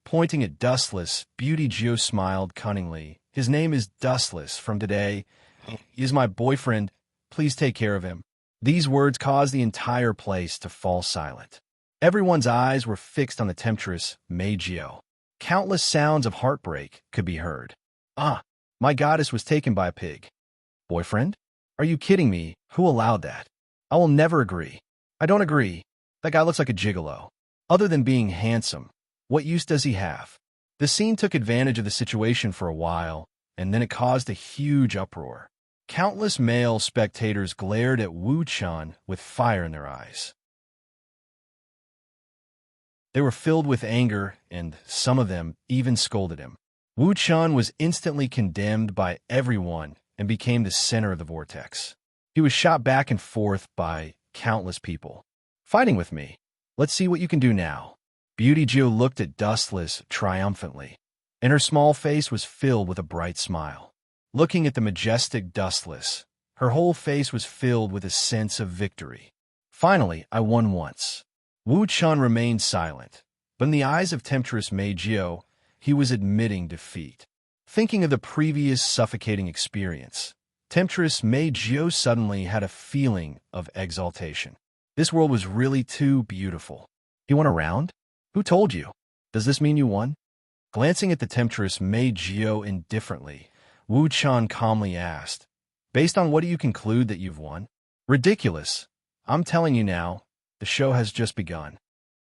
Pointing at Dustless, Beauty Jio smiled cunningly. His name is Dustless from today. He is my boyfriend. Please take care of him. These words caused the entire place to fall silent. Everyone's eyes were fixed on the temptress Mei Jio. Countless sounds of heartbreak could be heard. My goddess was taken by a pig. Boyfriend? Are you kidding me? Who allowed that? I will never agree. I don't agree. That guy looks like a gigolo. Other than being handsome, what use does he have? The scene took advantage of the situation for a while, and then it caused a huge uproar. Countless male spectators glared at Wu Chen with fire in their eyes. They were filled with anger, and some of them even scolded him. Wu Chen was instantly condemned by everyone and became the center of the vortex. He was shot back and forth by countless people. Fighting with me. Let's see what you can do now. Beauty Jio looked at Dustless triumphantly. and her small face was filled with a bright smile. Looking at the majestic Dustless, her whole face was filled with a sense of victory. Finally, I won once. Wu Chun remained silent, but in the eyes of temptress Mei Jiao, he was admitting defeat. Thinking of the previous suffocating experience, temptress Mei Jiao suddenly had a feeling of exaltation. This world was really too beautiful. You won a round? Who told you? Does this mean you won? Glancing at the temptress Mei Jiao indifferently, Wu Chun calmly asked, "Based on what do you conclude that you've won?" "Ridiculous. I'm telling you now, the show has just begun."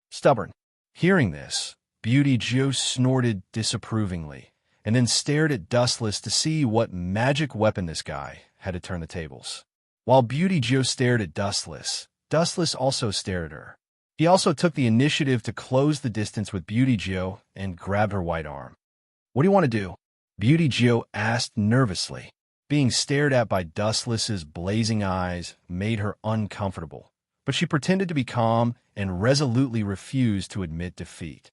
Stubborn. Hearing this, Beauty Jiao snorted disapprovingly, and then stared at Dustless to see what magic weapon this guy had to turn the tables. While Beauty Jiao stared at Dustless, Dustless also stared at her. He also took the initiative to close the distance with Beauty Jiao and grabbed her white arm. "What do you want to do?" Beauty Jiao asked nervously. Being stared at by Dustless's blazing eyes made her uncomfortable, but she pretended to be calm and resolutely refused to admit defeat.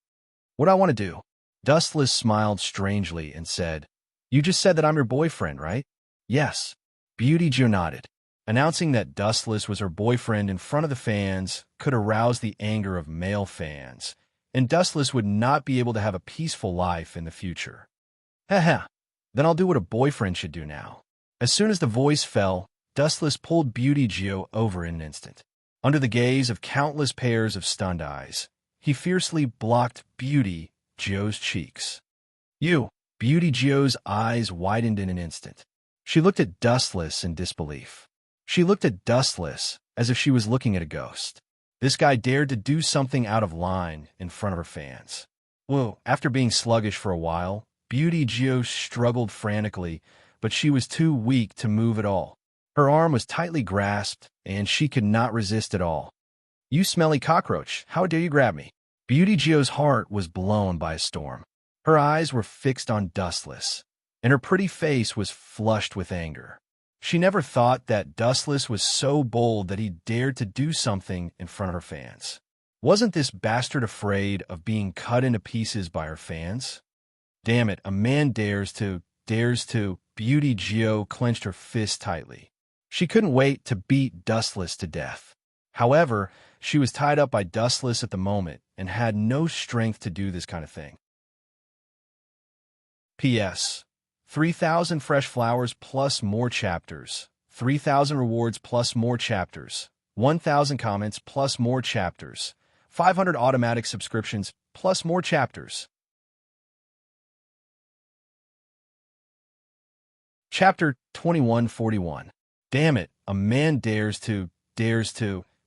"What do I want to do?" Dustless smiled strangely and said, "You just said that I'm your boyfriend, right?" "Yes." Beauty Jiao nodded. Announcing that Dustless was her boyfriend in front of the fans could arouse the anger of male fans, and Dustless would not be able to have a peaceful life in the future. Haha, then I'll do what a boyfriend should do now. As soon as the voice fell, Dustless pulled Beauty Jiao over in an instant. Under the gaze of countless pairs of stunned eyes, he fiercely blocked Beauty Jiao's cheeks. "You!" Beauty Jiao's eyes widened in an instant. She looked at Dustless in disbelief. She looked at Dustless as if she was looking at a ghost. This guy dared to do something out of line in front of her fans. Whoa, after being sluggish for a while, Beauty Jiao struggled frantically, but she was too weak to move at all. Her arm was tightly grasped, and she could not resist at all. "You smelly cockroach, how dare you grab me?" Beauty Jiao's heart was blown by a storm. Her eyes were fixed on Dustless, and her pretty face was flushed with anger. She never thought that Dustless was so bold that he dared to do something in front of her fans. Wasn't this bastard afraid of being cut into pieces by her fans? Damn it, a man dares to. Beauty Jiao clenched her fist tightly. She couldn't wait to beat Dustless to death. However, she was tied up by Dustless at the moment and had no strength to do this kind of thing. P.S. 3,000 fresh flowers plus more chapters, 3,000 rewards plus more chapters, 1,000 comments plus more chapters, 500 automatic subscriptions plus more chapters. Chapter 2141. Damn it, a man dares to.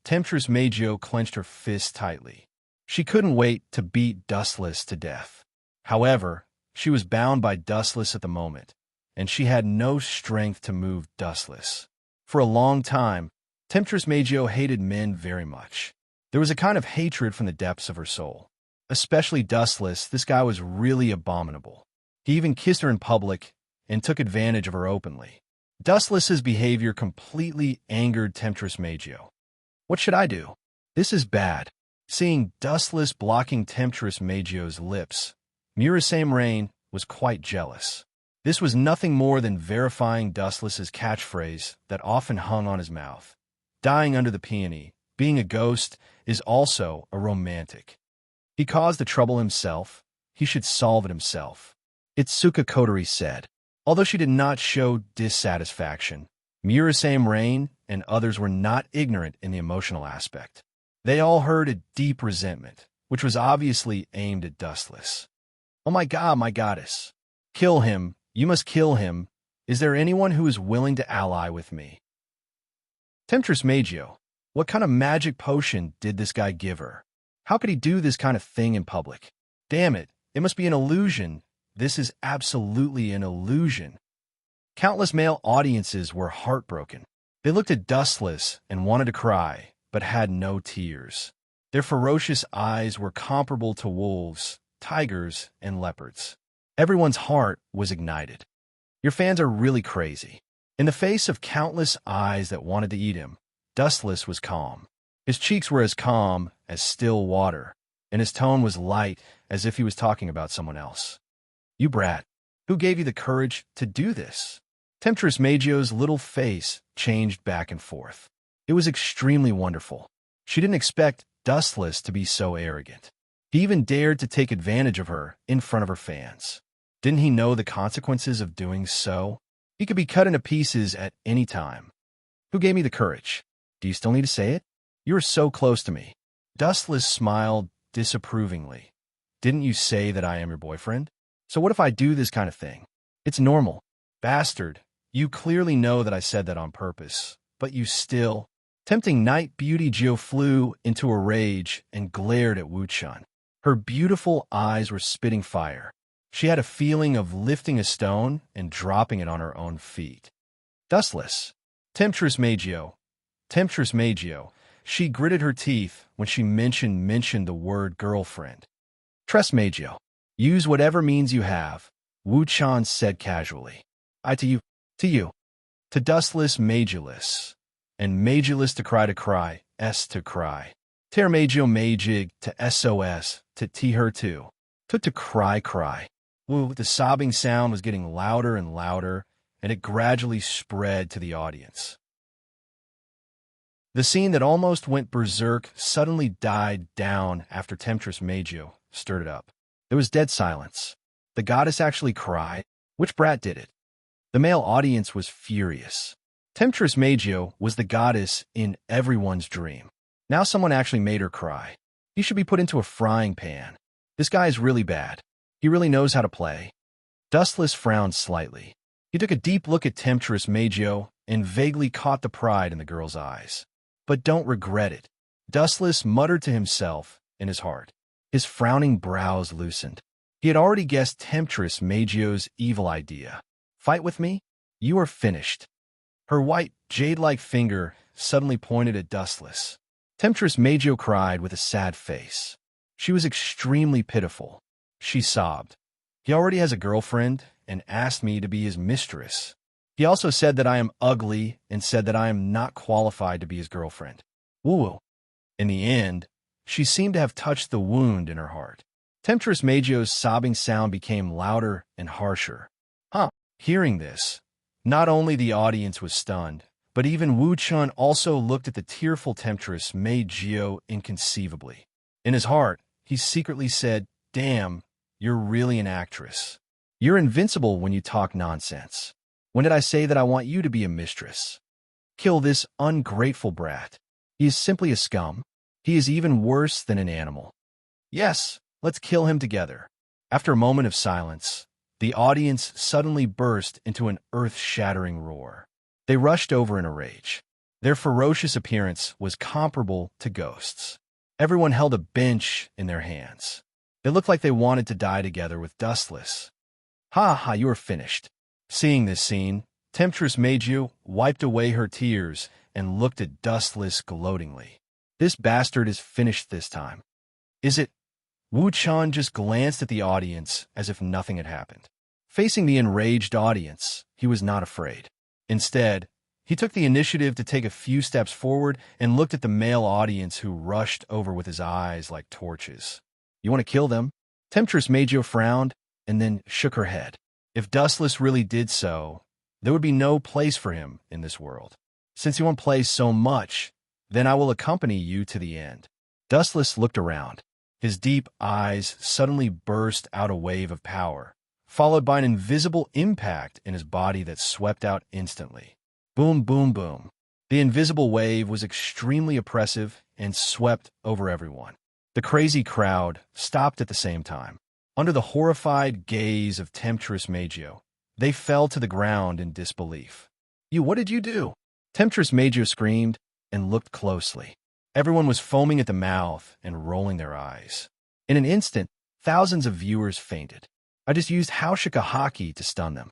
Temptress Mei Jiao clenched her fist tightly. She couldn't wait to beat Dustless to death. However, she was bound by Dustless at the moment, and she had no strength to move Dustless. For a long time, Temptress Mei Jiao hated men very much. There was a kind of hatred from the depths of her soul. Especially Dustless, this guy was really abominable. He even kissed her in public and took advantage of her openly. Dustless's behavior completely angered Temptress Mei Jiao. What should I do? This is bad. Seeing Dustless blocking Temptress Mei Jiao's lips, Murasame Rain was quite jealous. This was nothing more than verifying Dustless's catchphrase that often hung on his mouth. Dying under the peony, being a ghost, is also a romantic. He caused the trouble himself. He should solve it himself. Itsuka Kotori said. Although she did not show dissatisfaction, Murasame Rain and others were not ignorant in the emotional aspect. They all heard a deep resentment, which was obviously aimed at Dustless. "Oh my god, my goddess. Kill him. You must kill him. Is there anyone who is willing to ally with me?" Temptress Mei Jiao, what kind of magic potion did this guy give her? How could he do this kind of thing in public? Damn it, it must be an illusion. This is absolutely an illusion. Countless male audiences were heartbroken. They looked at Dustless and wanted to cry, but had no tears. Their ferocious eyes were comparable to wolves, tigers, and leopards. Everyone's heart was ignited. Your fans are really crazy. In the face of countless eyes that wanted to eat him, Dustless was calm. His cheeks were as calm as still water, and his tone was light as if he was talking about someone else. You brat. Who gave you the courage to do this? Temptress Magio's little face changed back and forth. It was extremely wonderful. She didn't expect Dustless to be so arrogant. He even dared to take advantage of her in front of her fans. Didn't he know the consequences of doing so? He could be cut into pieces at any time. Who gave me the courage? Do you still need to say it? You were so close to me. Dustless smiled disapprovingly. Didn't you say that I am your boyfriend? So what if I do this kind of thing? It's normal. Bastard, you clearly know that I said that on purpose, but you still... Tempting Night Beauty Geo flew into a rage and glared at Wuchun. Her beautiful eyes were spitting fire. She had a feeling of lifting a stone and dropping it on her own feet. Dustless. Temptress Magio. Temptress Magio. She gritted her teeth when she mentioned the word girlfriend. Trust Magio. Use whatever means you have, Wuchun said casually. I to you. To you. To Dustless Magulus. And Magulus to cry, S to cry. Ter Magio Magig to SOS, to T her too. To cry. Woo, the sobbing sound was getting louder and louder, and it gradually spread to the audience. The scene that almost went berserk suddenly died down after Temptress Magio stirred it up. There was dead silence. The goddess actually cried. Which brat did it? The male audience was furious. Temptress Magio was the goddess in everyone's dream. Now someone actually made her cry. He should be put into a frying pan. This guy is really bad. He really knows how to play. Dustless frowned slightly. He took a deep look at Temptress Magio and vaguely caught the pride in the girl's eyes. But don't regret it. Dustless muttered to himself in his heart. His frowning brows loosened. He had already guessed Temptress Magio's evil idea. Fight with me? You are finished. Her white, jade-like finger suddenly pointed at Dustless. Temptress Magio cried with a sad face. She was extremely pitiful. She sobbed. He already has a girlfriend and asked me to be his mistress. He also said that I am ugly and said that I am not qualified to be his girlfriend. Woo-woo. In the end, she seemed to have touched the wound in her heart. Temptress Magio's sobbing sound became louder and harsher. Hearing this, not only the audience was stunned, but even Wuchun also looked at the tearful Temptress Magio inconceivably. In his heart, he secretly said, "Damn, you're really an actress. You're invincible when you talk nonsense. When did I say that I want you to be a mistress? Kill this ungrateful brat. He is simply a scum. He is even worse than an animal. Yes, let's kill him together." After a moment of silence, the audience suddenly burst into an earth-shattering roar. They rushed over in a rage. Their ferocious appearance was comparable to ghosts. Everyone held a bench in their hands. They looked like they wanted to die together with Dustless. Ha, you are finished. Seeing this scene, Temptress Magio wiped away her tears and looked at Dustless gloatingly. This bastard is finished this time. Is it? Wuchun just glanced at the audience as if nothing had happened. Facing the enraged audience, he was not afraid. Instead, he took the initiative to take a few steps forward and looked at the male audience who rushed over with his eyes like torches. You want to kill them? Temptress Magio frowned and then shook her head. If Dustless really did so, there would be no place for him in this world. Since you won't play so much, then I will accompany you to the end. Dustless looked around. His deep eyes suddenly burst out a wave of power, followed by an invisible impact in his body that swept out instantly. Boom, boom, boom. The invisible wave was extremely oppressive and swept over everyone. The crazy crowd stopped at the same time. Under the horrified gaze of Temptress Magio, they fell to the ground in disbelief. What did you do? Temptress Magio screamed and looked closely. Everyone was foaming at the mouth and rolling their eyes. In an instant, thousands of viewers fainted. I just used Haushika Haki to stun them.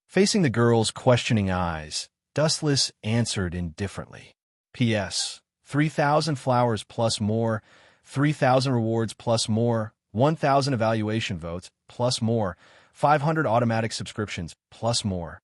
Facing the girl's questioning eyes, Dustless answered indifferently. P.S. 3,000 flowers plus more, 3,000 rewards plus more, 1,000 evaluation votes plus more, 500 automatic subscriptions plus more.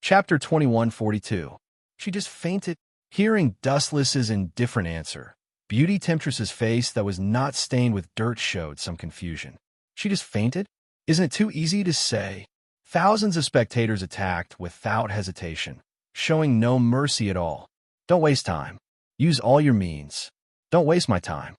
Chapter 2142. She just fainted. Hearing Dustless's indifferent answer, Beauty Temptress's face that was not stained with dirt showed some confusion. She just fainted? Isn't it too easy to say? Thousands of spectators attacked without hesitation, showing no mercy at all. Don't waste time. Use all your means. Don't waste my time.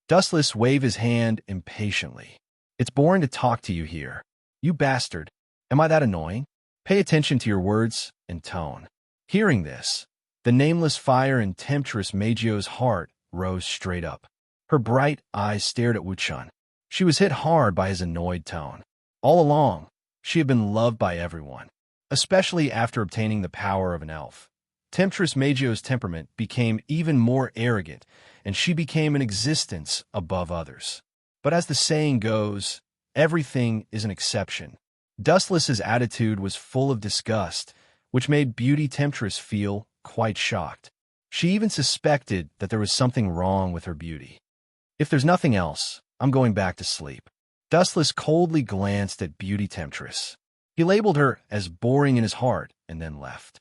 Dustless waved his hand impatiently. It's boring to talk to you here. You bastard. Am I that annoying? Pay attention to your words and tone. Hearing this, the nameless fire in Temptress Magio's heart rose straight up. Her bright eyes stared at Wuchun. She was hit hard by his annoyed tone. All along, she had been loved by everyone, especially after obtaining the power of an elf. Temptress Magio's temperament became even more arrogant, and she became an existence above others. But as the saying goes, everything is an exception. Dustless's attitude was full of disgust, which made Beauty Temptress feel quite shocked. She even suspected that there was something wrong with her beauty. If there's nothing else, I'm going back to sleep. Dustless coldly glanced at Beauty Temptress. He labeled her as boring in his heart and then left.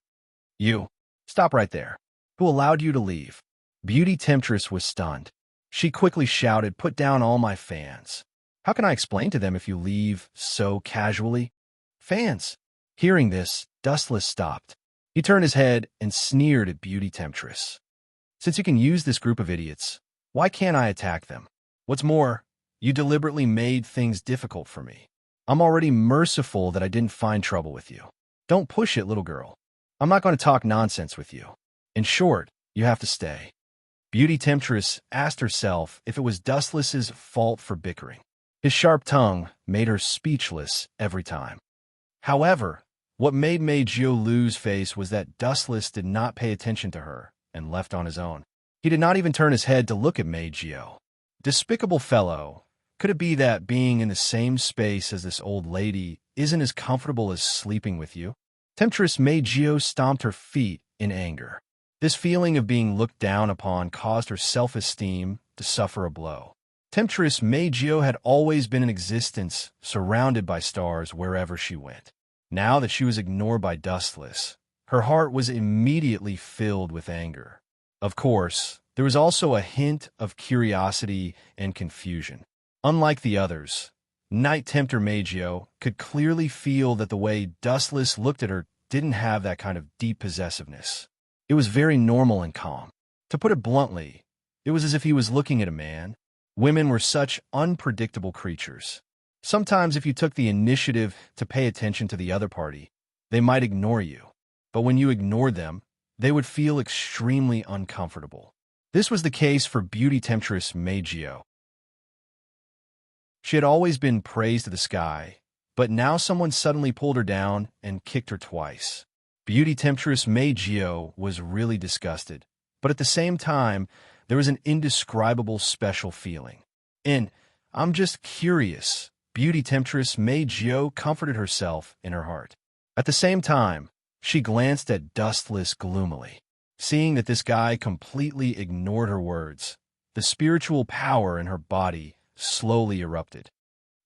You, stop right there. Who allowed you to leave? Beauty Temptress was stunned. She quickly shouted, put down all my fans. How can I explain to them if you leave so casually? Fans. Hearing this, Dustless stopped. He turned his head and sneered at Beauty Temptress. Since you can use this group of idiots, why can't I attack them? What's more, you deliberately made things difficult for me. I'm already merciful that I didn't find trouble with you. Don't push it, little girl. I'm not going to talk nonsense with you. In short, you have to stay. Beauty Temptress asked herself if it was Dustless's fault for bickering. His sharp tongue made her speechless every time. However, what made Magio lose face was that Dustless did not pay attention to her and left on his own. He did not even turn his head to look at Magio. Despicable fellow, could it be that being in the same space as this old lady isn't as comfortable as sleeping with you? Temptress Magio stomped her feet in anger. This feeling of being looked down upon caused her self-esteem to suffer a blow. Temptress Magio had always been in existence, surrounded by stars wherever she went. Now that she was ignored by Dustless, her heart was immediately filled with anger. Of course, there was also a hint of curiosity and confusion. Unlike the others, Night Tempter Magio could clearly feel that the way Dustless looked at her didn't have that kind of deep possessiveness. It was very normal and calm. To put it bluntly, it was as if he was looking at a man. Women were such unpredictable creatures. Sometimes if you took the initiative to pay attention to the other party, they might ignore you. But when you ignored them, they would feel extremely uncomfortable. This was the case for Beauty Temptress Magio. She had always been praised to the sky, but now someone suddenly pulled her down and kicked her twice. Beauty Temptress Magio was really disgusted, but at the same time, there was an indescribable special feeling. I'm just curious. Beauty Temptress Magio comforted herself in her heart. At the same time, she glanced at Dustless gloomily. Seeing that this guy completely ignored her words, the spiritual power in her body slowly erupted.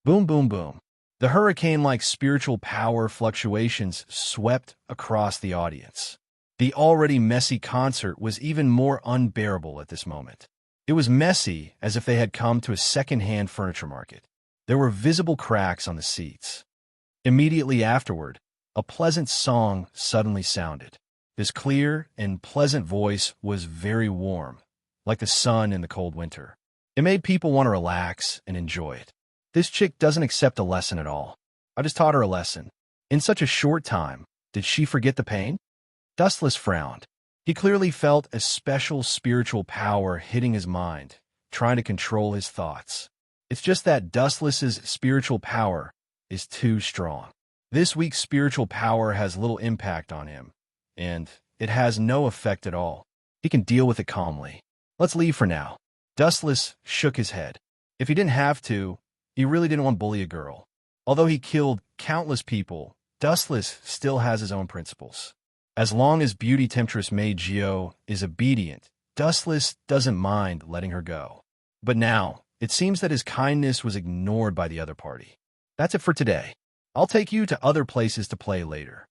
Boom, boom, boom. The hurricane-like spiritual power fluctuations swept across the audience. The already messy concert was even more unbearable at this moment. It was messy as if they had come to a second-hand furniture market. There were visible cracks on the seats. Immediately afterward, a pleasant song suddenly sounded. This clear and pleasant voice was very warm, like the sun in the cold winter. It made people want to relax and enjoy it. This chick doesn't accept a lesson at all. I just taught her a lesson. In such a short time, did she forget the pain? Dustless frowned. He clearly felt a special spiritual power hitting his mind, trying to control his thoughts. It's just that Dustless's spiritual power is too strong. This week's spiritual power has little impact on him, and it has no effect at all. He can deal with it calmly. Let's leave for now. Dustless shook his head. If he didn't have to, he really didn't want to bully a girl. Although he killed countless people, Dustless still has his own principles. As long as Beauty Temptress Magio is obedient, Dustless doesn't mind letting her go. But now, it seems that his kindness was ignored by the other party. That's it for today. I'll take you to other places to play later.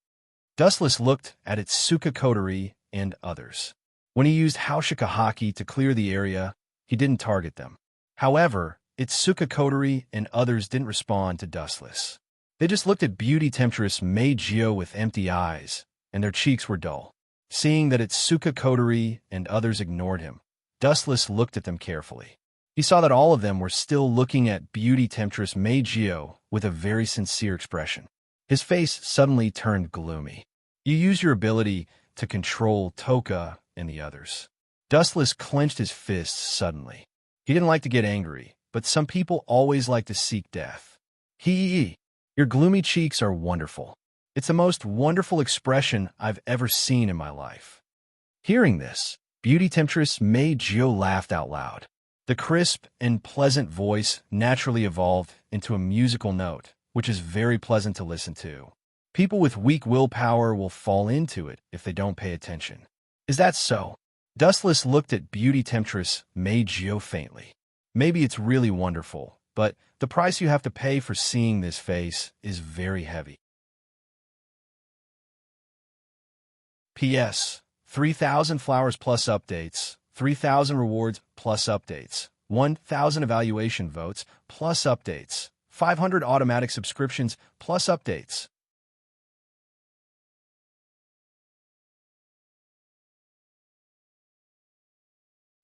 Dustless looked at its Suka coterie and others. When he used Haushika Haki to clear the area, he didn't target them. However, Itsuka Kotari and others didn't respond to Dustless. They just looked at beauty temptress Mei Jio with empty eyes, and their cheeks were dull. Seeing that Itsuka Kotari and others ignored him, Dustless looked at them carefully. He saw that all of them were still looking at beauty temptress Mei Jio with a very sincere expression. His face suddenly turned gloomy. You use your ability to control Toka and the others. Dustless clenched his fists suddenly. He didn't like to get angry, but some people always like to seek death. Hee. Your gloomy cheeks are wonderful. It's the most wonderful expression I've ever seen in my life. Hearing this, beauty temptress Mei Jio laughed out loud. The crisp and pleasant voice naturally evolved into a musical note, which is very pleasant to listen to. People with weak willpower will fall into it if they don't pay attention. Is that so? Dustless looked at beauty temptress Mei Jio faintly. Maybe it's really wonderful, but the price you have to pay for seeing this face is very heavy. P.S. 3,000 flowers plus updates, 3,000 rewards plus updates, 1,000 evaluation votes plus updates, 500 automatic subscriptions plus updates.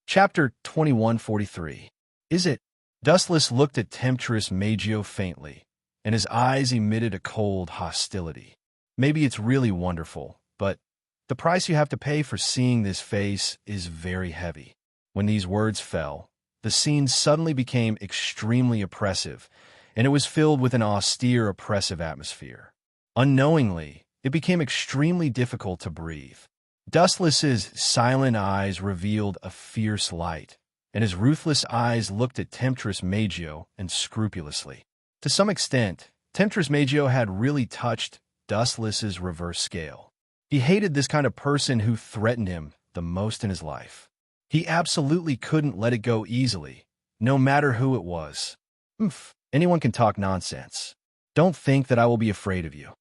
Chapter 2143. Is it? Dustless looked at temptress Mei Jio faintly, and his eyes emitted a cold hostility. Maybe it's really wonderful, but the price you have to pay for seeing this face is very heavy. When these words fell, the scene suddenly became extremely oppressive, and it was filled with an austere, oppressive atmosphere. Unknowingly, it became extremely difficult to breathe. Dustless's silent eyes revealed a fierce light, and his ruthless eyes looked at temptress Mei Jio and scrupulously. To some extent, temptress Mei Jio had really touched Dustless's reverse scale. He hated this kind of person who threatened him the most in his life. He absolutely couldn't let it go easily, no matter who it was. Anyone can talk nonsense. Don't think that I will be afraid of you.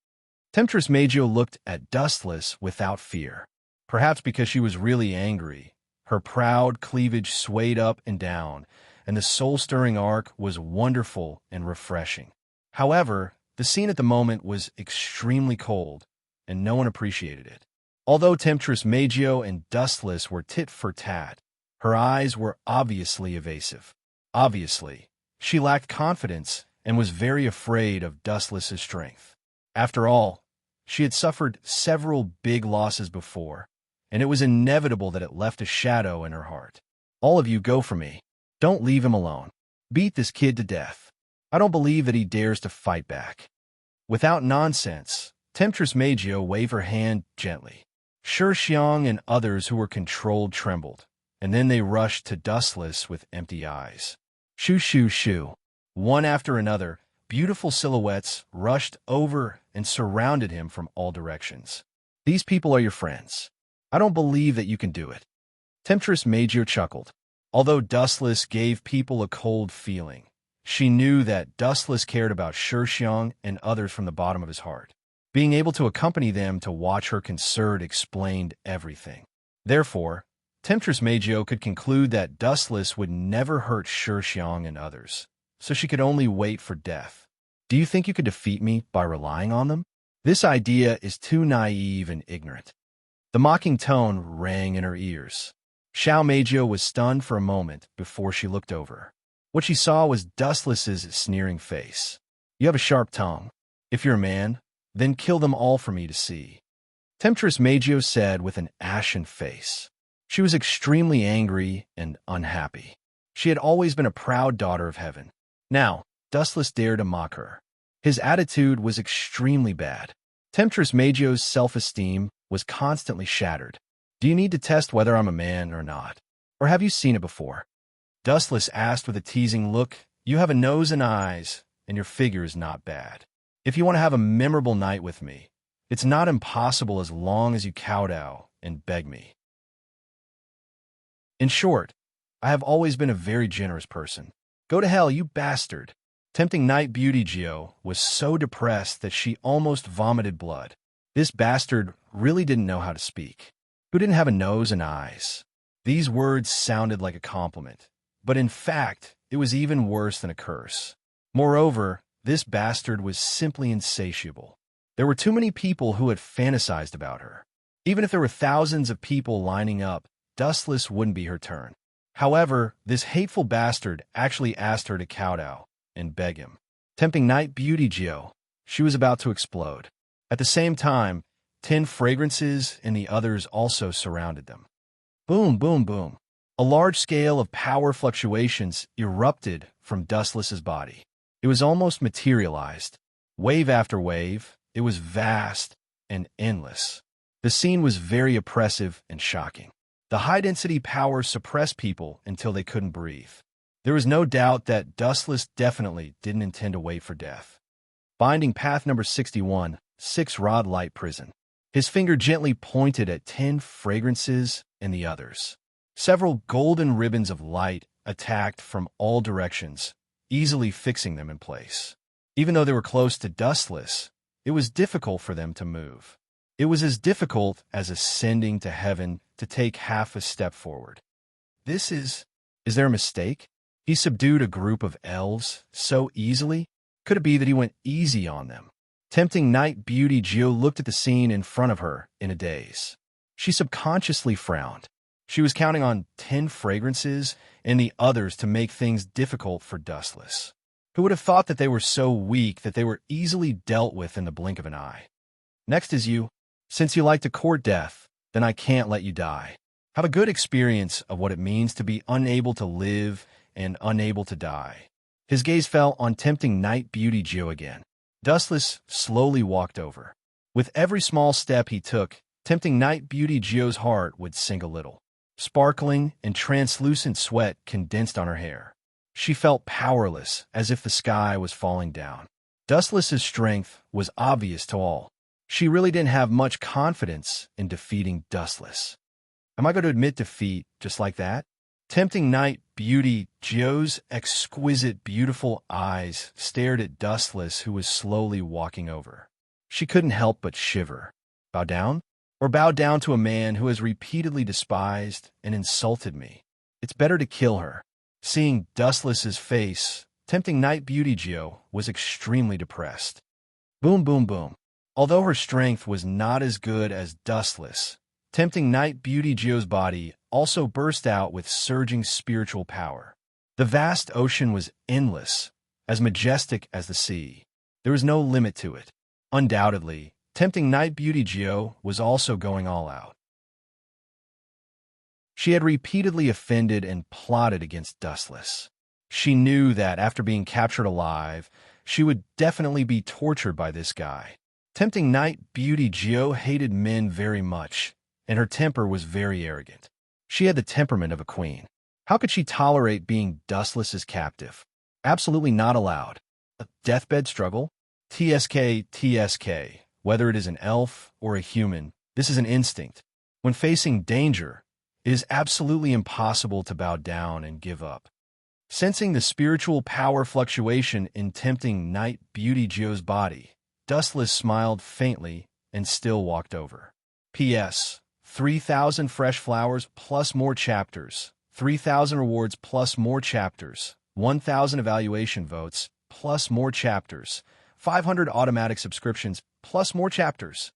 Temptress Mei Jio looked at Dustless without fear. Perhaps because she was really angry, her proud cleavage swayed up and down, and the soul-stirring arc was wonderful and refreshing. However, the scene at the moment was extremely cold, and no one appreciated it. Although temptress Mei Jio and Dustless were tit for tat, her eyes were obviously evasive. Obviously, she lacked confidence and was very afraid of Dustless's strength. After all, she had suffered several big losses before, and it was inevitable that it left a shadow in her heart. All of you go for me. Don't leave him alone. Beat this kid to death. I don't believe that he dares to fight back. Without nonsense, temptress Mei Jio waved her hand gently. Shi Xiang and others who were controlled trembled, and then they rushed to Dustless with empty eyes. Shoo, shoo, shoo. One after another, beautiful silhouettes rushed over and surrounded him from all directions. These people are your friends. I don't believe that you can do it. Temptress Mei Jio chuckled. Although Dustless gave people a cold feeling, she knew that Dustless cared about Shi Xiang and others from the bottom of his heart. Being able to accompany them to watch her concert explained everything. Therefore, temptress Mei Jio could conclude that Dustless would never hurt Shi Xiang and others, so she could only wait for death. Do you think you could defeat me by relying on them? This idea is too naive and ignorant. The mocking tone rang in her ears. Xiao Mei Jio was stunned for a moment before she looked over. What she saw was Dustless's sneering face. You have a sharp tongue. If you're a man, then kill them all for me to see. Temptress Mei Jio said with an ashen face. She was extremely angry and unhappy. She had always been a proud daughter of heaven. Now, Dustless dared to mock her. His attitude was extremely bad. Temptress Mei Jio's self-esteem was constantly shattered. Do you need to test whether I'm a man or not? Or have you seen it before? Dustless asked with a teasing look. You have a nose and eyes, and your figure is not bad. If you want to have a memorable night with me, it's not impossible as long as you kowtow and beg me. In short, I have always been a very generous person. Go to hell, you bastard. Tempting Night Beauty Jio was so depressed that she almost vomited blood. This bastard really didn't know how to speak. Who didn't have a nose and eyes? These words sounded like a compliment, But in fact, it was even worse than a curse. Moreover, this bastard was simply insatiable. There were too many people who had fantasized about her. Even if there were thousands of people lining up, Dustless wouldn't be her turn. However, this hateful bastard actually asked her to kowtow and beg him. Tempting Night Beauty Geo, she was about to explode. At the same time, 10 fragrances and the others also surrounded them. Boom, boom, boom. A large scale of power fluctuations erupted from Dustless's body. It was almost materialized. Wave after wave, it was vast and endless. The scene was very oppressive and shocking. The high-density power suppressed people until they couldn't breathe. There was no doubt that Dustless definitely didn't intend to wait for death. Binding path number 61, 6-rod light prison. His finger gently pointed at 10 fragrances and the others. Several golden ribbons of light attacked from all directions, easily fixing them in place. Even though they were close to Dustless, it was difficult for them to move. It was as difficult as ascending to heaven to take half a step forward. Is there a mistake? He subdued a group of elves so easily? Could it be that he went easy on them? Tempting Night Beauty Geo looked at the scene in front of her in a daze. She subconsciously frowned. She was counting on 10 fragrances and the others to make things difficult for Dustless. Who would have thought that they were so weak that they were easily dealt with in the blink of an eye? Next is you. Since you like to court death, then I can't let you die. Have a good experience of what it means to be unable to live and unable to die. His gaze fell on Tempting Night Beauty Geo again. Dustless slowly walked over. With every small step he took, Tempting Night Beauty Geo's heart would sink a little. Sparkling and translucent sweat condensed on her hair. She felt powerless, as if the sky was falling down. Dustless's strength was obvious to all. She really didn't have much confidence in defeating Dustless. Am I going to admit defeat just like that? Tempting Night Beauty Geo's exquisite, beautiful eyes stared at Dustless, who was slowly walking over. She couldn't help but shiver. Bow down? Or bow down to a man who has repeatedly despised and insulted me? It's better to kill her. Seeing Dustless's face, Tempting Night Beauty Geo was extremely depressed. Boom, boom, boom. Although her strength was not as good as Dustless, Tempting Night Beauty Geo's body also burst out with surging spiritual power. The vast ocean was endless, as majestic as the sea. There was no limit to it. Undoubtedly, Tempting Night Beauty Geo was also going all out. She had repeatedly offended and plotted against Dustless. She knew that after being captured alive, she would definitely be tortured by this guy. Tempting Night Beauty Geo hated men very much, and her temper was very arrogant. She had the temperament of a queen. How could she tolerate being Dustless's captive? Absolutely not allowed. A deathbed struggle? TSK, TSK. Whether it is an elf or a human, this is an instinct. When facing danger, it is absolutely impossible to bow down and give up. Sensing the spiritual power fluctuation in Tempting Night Beauty Geo's body, Dustless smiled faintly and still walked over. P.S. 3,000 fresh flowers plus more chapters, 3,000 rewards plus more chapters, 1,000 evaluation votes plus more chapters, 500 automatic subscriptions plus more chapters.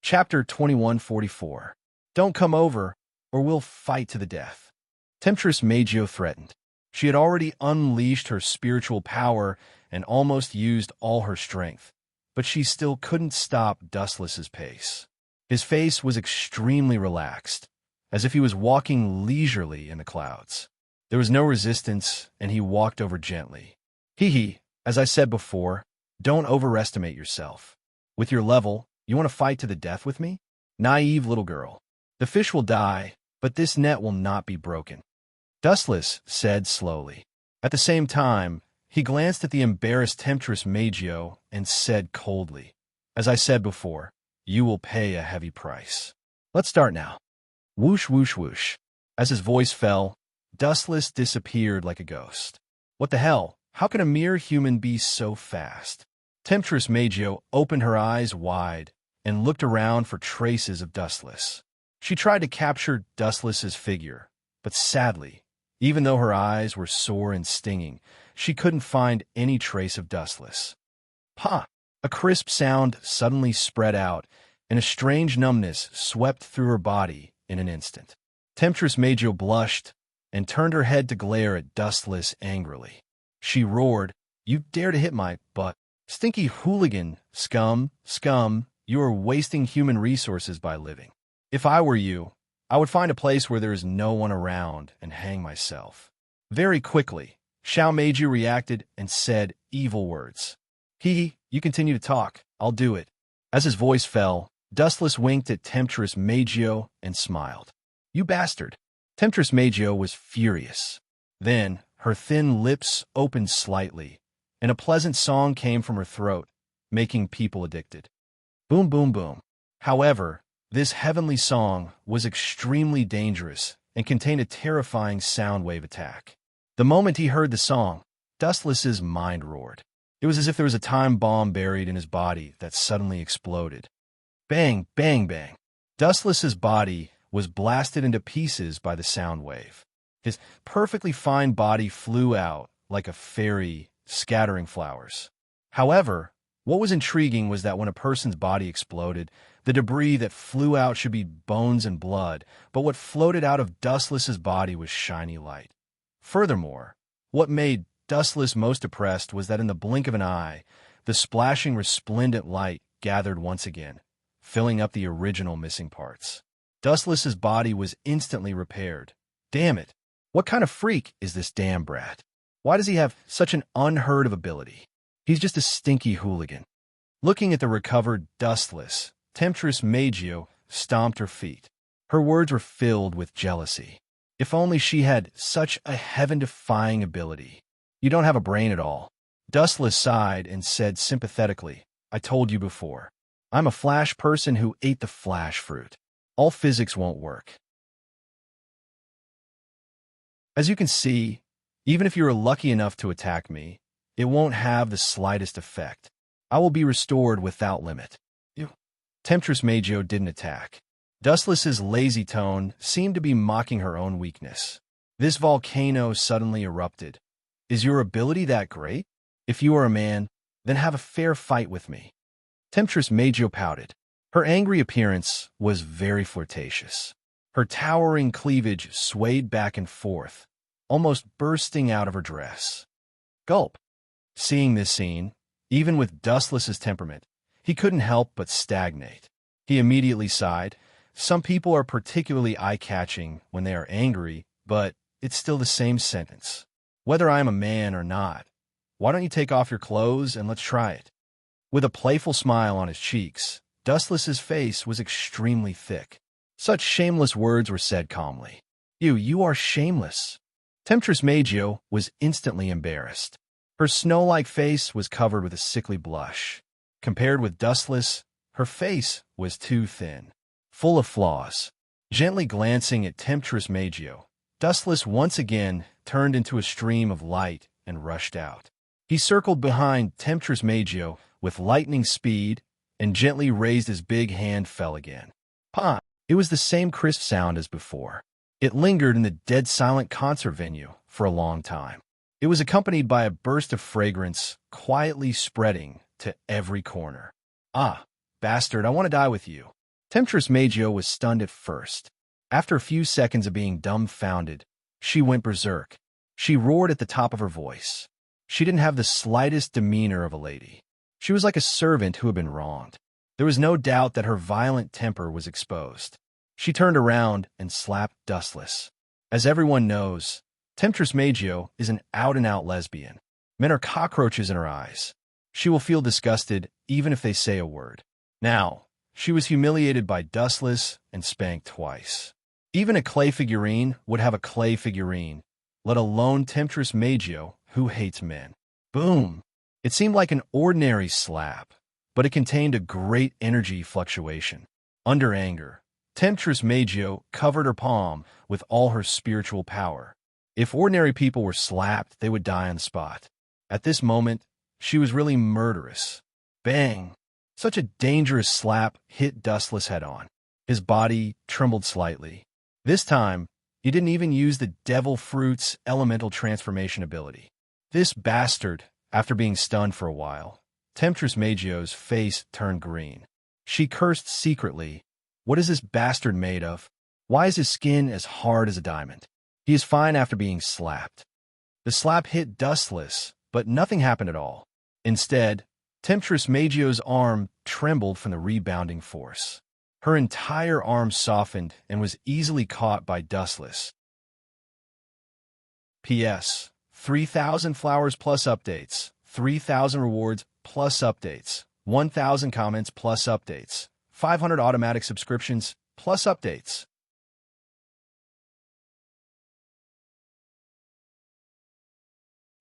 Chapter 2144. Don't come over, or we'll fight to the death. Temptress Magio threatened. She had already unleashed her spiritual power and almost used all her strength, but she still couldn't stop Dustless's pace. His face was extremely relaxed, as if he was walking leisurely in the clouds. There was no resistance, and he walked over gently. Hee, as I said before, don't overestimate yourself. With your level, you want to fight to the death with me? Naive little girl. The fish will die, but this net will not be broken. Dustless said slowly. At the same time, he glanced at the embarrassed Temptress Magio and said coldly, as I said before, you will pay a heavy price. Let's start now. Whoosh, whoosh, whoosh. As his voice fell, Dustless disappeared like a ghost. What the hell? How can a mere human be so fast? Temptress Magio opened her eyes wide and looked around for traces of Dustless. She tried to capture Dustless's figure, but sadly, even though her eyes were sore and stinging, she couldn't find any trace of Dustless. Pa! A crisp sound suddenly spread out, and a strange numbness swept through her body in an instant. Temptress Majo blushed and turned her head to glare at Dustless angrily. She roared, "You dare to hit my butt! Stinky hooligan! Scum! Scum! You are wasting human resources by living. If I were you, I would find a place where there is no one around and hang myself." Very quickly, Xiao Meiju reacted and said evil words. You continue to talk. I'll do it." As his voice fell, Dustless winked at Temptress Majo and smiled. "You bastard." Temptress Majo was furious. Then, her thin lips opened slightly, and a pleasant song came from her throat, making people addicted. Boom, boom, boom. However, this heavenly song was extremely dangerous and contained a terrifying sound wave attack. The moment he heard the song, Dustless's mind roared. It was as if there was a time bomb buried in his body that suddenly exploded. Bang, bang, bang. Dustless's body was blasted into pieces by the sound wave. His perfectly fine body flew out like a fairy scattering flowers. However, what was intriguing was that when a person's body exploded, the debris that flew out should be bones and blood, but what floated out of Dustless's body was shiny light. Furthermore, what made Dustless most depressed was that in the blink of an eye, the splashing resplendent light gathered once again, filling up the original missing parts. Dustless's body was instantly repaired. Damn it! What kind of freak is this damn brat? Why does he have such an unheard of ability? He's just a stinky hooligan. Looking at the recovered Dustless, Temptress Majo stomped her feet. Her words were filled with jealousy. If only she had such a heaven-defying ability. You don't have a brain at all. Dustless sighed and said sympathetically, "I told you before. I'm a flash person who ate the flash fruit. All physics won't work." As you can see, even if you are lucky enough to attack me, it won't have the slightest effect. I will be restored without limit. Temptress Majo didn't attack. Dustless's lazy tone seemed to be mocking her own weakness. This volcano suddenly erupted. "Is your ability that great? If you are a man, then have a fair fight with me." Temptress Majo pouted. Her angry appearance was very flirtatious. Her towering cleavage swayed back and forth, almost bursting out of her dress. Gulp. Seeing this scene, even with Dustless's temperament, he couldn't help but stagnate. He immediately sighed. Some people are particularly eye-catching when they are angry, but it's still the same sentence. Whether I am a man or not, why don't you take off your clothes and let's try it? With a playful smile on his cheeks, Dustless's face was extremely thick. Such shameless words were said calmly. You are shameless." Temptress Majo was instantly embarrassed. Her snow-like face was covered with a sickly blush. Compared with Dustless, her face was too thin, full of flaws. Gently glancing at Temptress Majo, Dustless once again turned into a stream of light and rushed out. He circled behind Temptress Majo with lightning speed and gently raised his big hand fell again. Pa! It was the same crisp sound as before. It lingered in the dead-silent concert venue for a long time. It was accompanied by a burst of fragrance quietly spreading to every corner. "Ah, bastard, I want to die with you." Temptress Majo was stunned at first. After a few seconds of being dumbfounded, she went berserk. She roared at the top of her voice. She didn't have the slightest demeanor of a lady. She was like a servant who had been wronged. There was no doubt that her violent temper was exposed. She turned around and slapped Dustless. As everyone knows, Temptress Majo is an out-and-out lesbian. Men are cockroaches in her eyes. She will feel disgusted even if they say a word. Now, she was humiliated by Dustless and spanked twice. Even a clay figurine would have a clay figurine, let alone Temptress Majo, who hates men. Boom! It seemed like an ordinary slap, but it contained a great energy fluctuation. Under anger, Temptress Majo covered her palm with all her spiritual power. If ordinary people were slapped, they would die on the spot. At this moment, she was really murderous. Bang! Such a dangerous slap hit Dustless head on. His body trembled slightly. This time, he didn't even use the devil fruit's elemental transformation ability. This bastard, after being stunned for a while, Temptress Magio's face turned green. She cursed secretly. What is this bastard made of? Why is his skin as hard as a diamond? He is fine after being slapped. The slap hit Dustless, but nothing happened at all. Instead, Temptress Magio's arm trembled from the rebounding force. Her entire arm softened and was easily caught by Dustless. P.S. 3,000 flowers plus updates, 3,000 rewards plus updates, 1,000 comments plus updates, 500 automatic subscriptions plus updates.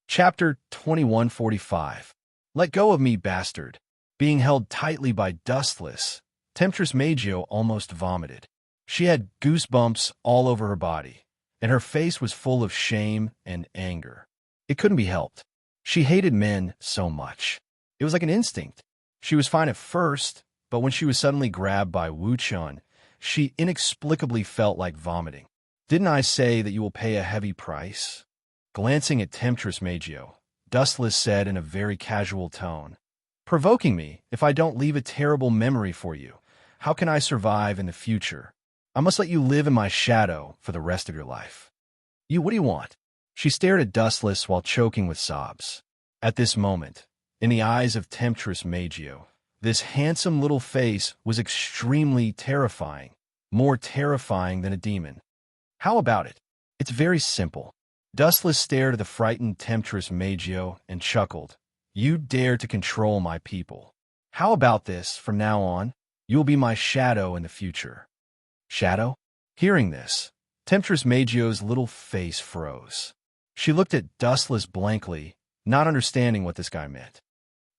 Chapter 2145. Let go of me, bastard. Being held tightly by Dustless, Temptress Magio almost vomited. She had goosebumps all over her body, and her face was full of shame and anger. It couldn't be helped. She hated men so much. It was like an instinct. She was fine at first, but when she was suddenly grabbed by Wu Chun, she inexplicably felt like vomiting. Didn't I say that you will pay a heavy price? Glancing at Temptress Magio, Dustless said in a very casual tone, provoking me if I don't leave a terrible memory for you. How can I survive in the future? I must let you live in my shadow for the rest of your life. What do you want? She stared at Dustless while choking with sobs. At this moment, in the eyes of Temptress Magio, this handsome little face was extremely terrifying, more terrifying than a demon. How about it? It's very simple. Dustless stared at the frightened Temptress Magio and chuckled. You dare to control my people. How about this, from now on, you will be my shadow in the future. Shadow? Hearing this, Temptress Magio's little face froze. She looked at Dustless blankly, not understanding what this guy meant.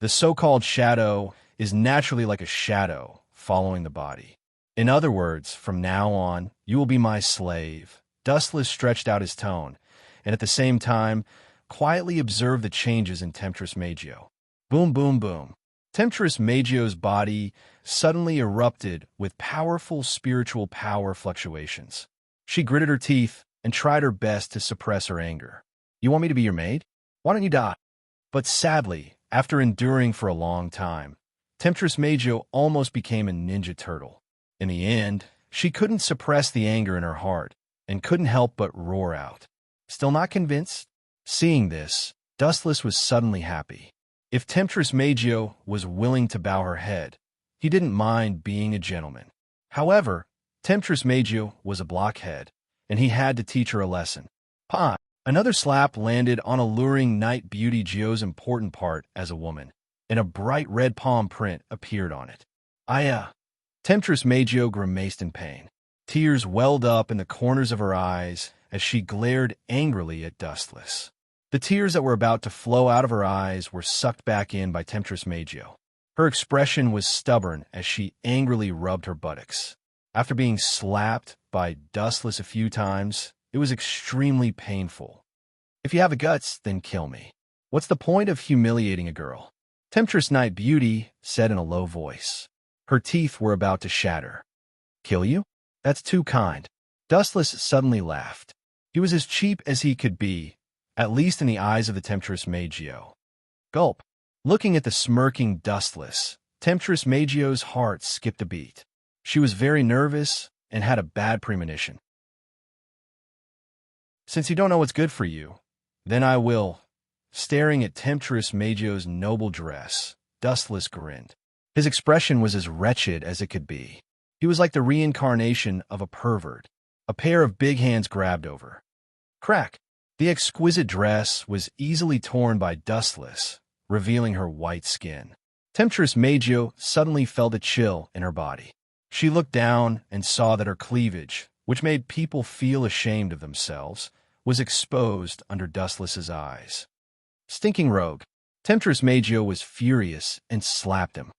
The so-called shadow is naturally like a shadow following the body. In other words, from now on, you will be my slave. Dustless stretched out his tone, and at the same time, quietly observed the changes in Temptress Magio. Boom, boom, boom. Temptress Magio's body suddenly erupted with powerful spiritual power fluctuations. She gritted her teeth and tried her best to suppress her anger. You want me to be your maid? Why don't you die? But sadly, after enduring for a long time, Temptress Magio almost became a ninja turtle. In the end, she couldn't suppress the anger in her heart and couldn't help but roar out. Still not convinced? Seeing this, Dustless was suddenly happy. If Temptress Magio was willing to bow her head, he didn't mind being a gentleman. However, Temptress Magio was a blockhead, and he had to teach her a lesson. Pa! Another slap landed on alluring Night Beauty Gio's important part as a woman, and a bright red palm print appeared on it. Temptress Magio grimaced in pain. Tears welled up in the corners of her eyes as she glared angrily at Dustless. The tears that were about to flow out of her eyes were sucked back in by Temptress Magio. Her expression was stubborn as she angrily rubbed her buttocks. After being slapped by Dustless a few times, it was extremely painful. If you have the guts, then kill me. What's the point of humiliating a girl? Temptress Night Beauty said in a low voice. Her teeth were about to shatter. Kill you? That's too kind. Dustless suddenly laughed. He was as cheap as he could be, at least in the eyes of the Temptress Magio. Gulp. Looking at the smirking Dustless, Temptress Magio's heart skipped a beat. She was very nervous and had a bad premonition. Since you don't know what's good for you, then I will. Staring at Temptress Magio's noble dress, Dustless grinned. His expression was as wretched as it could be. He was like the reincarnation of a pervert. A pair of big hands grabbed over. Crack! The exquisite dress was easily torn by Dustless, revealing her white skin. Temptress Magio suddenly felt a chill in her body. She looked down and saw that her cleavage, which made people feel ashamed of themselves, was exposed under Dustless's eyes. Stinking rogue. Temptress Magio was furious and slapped him.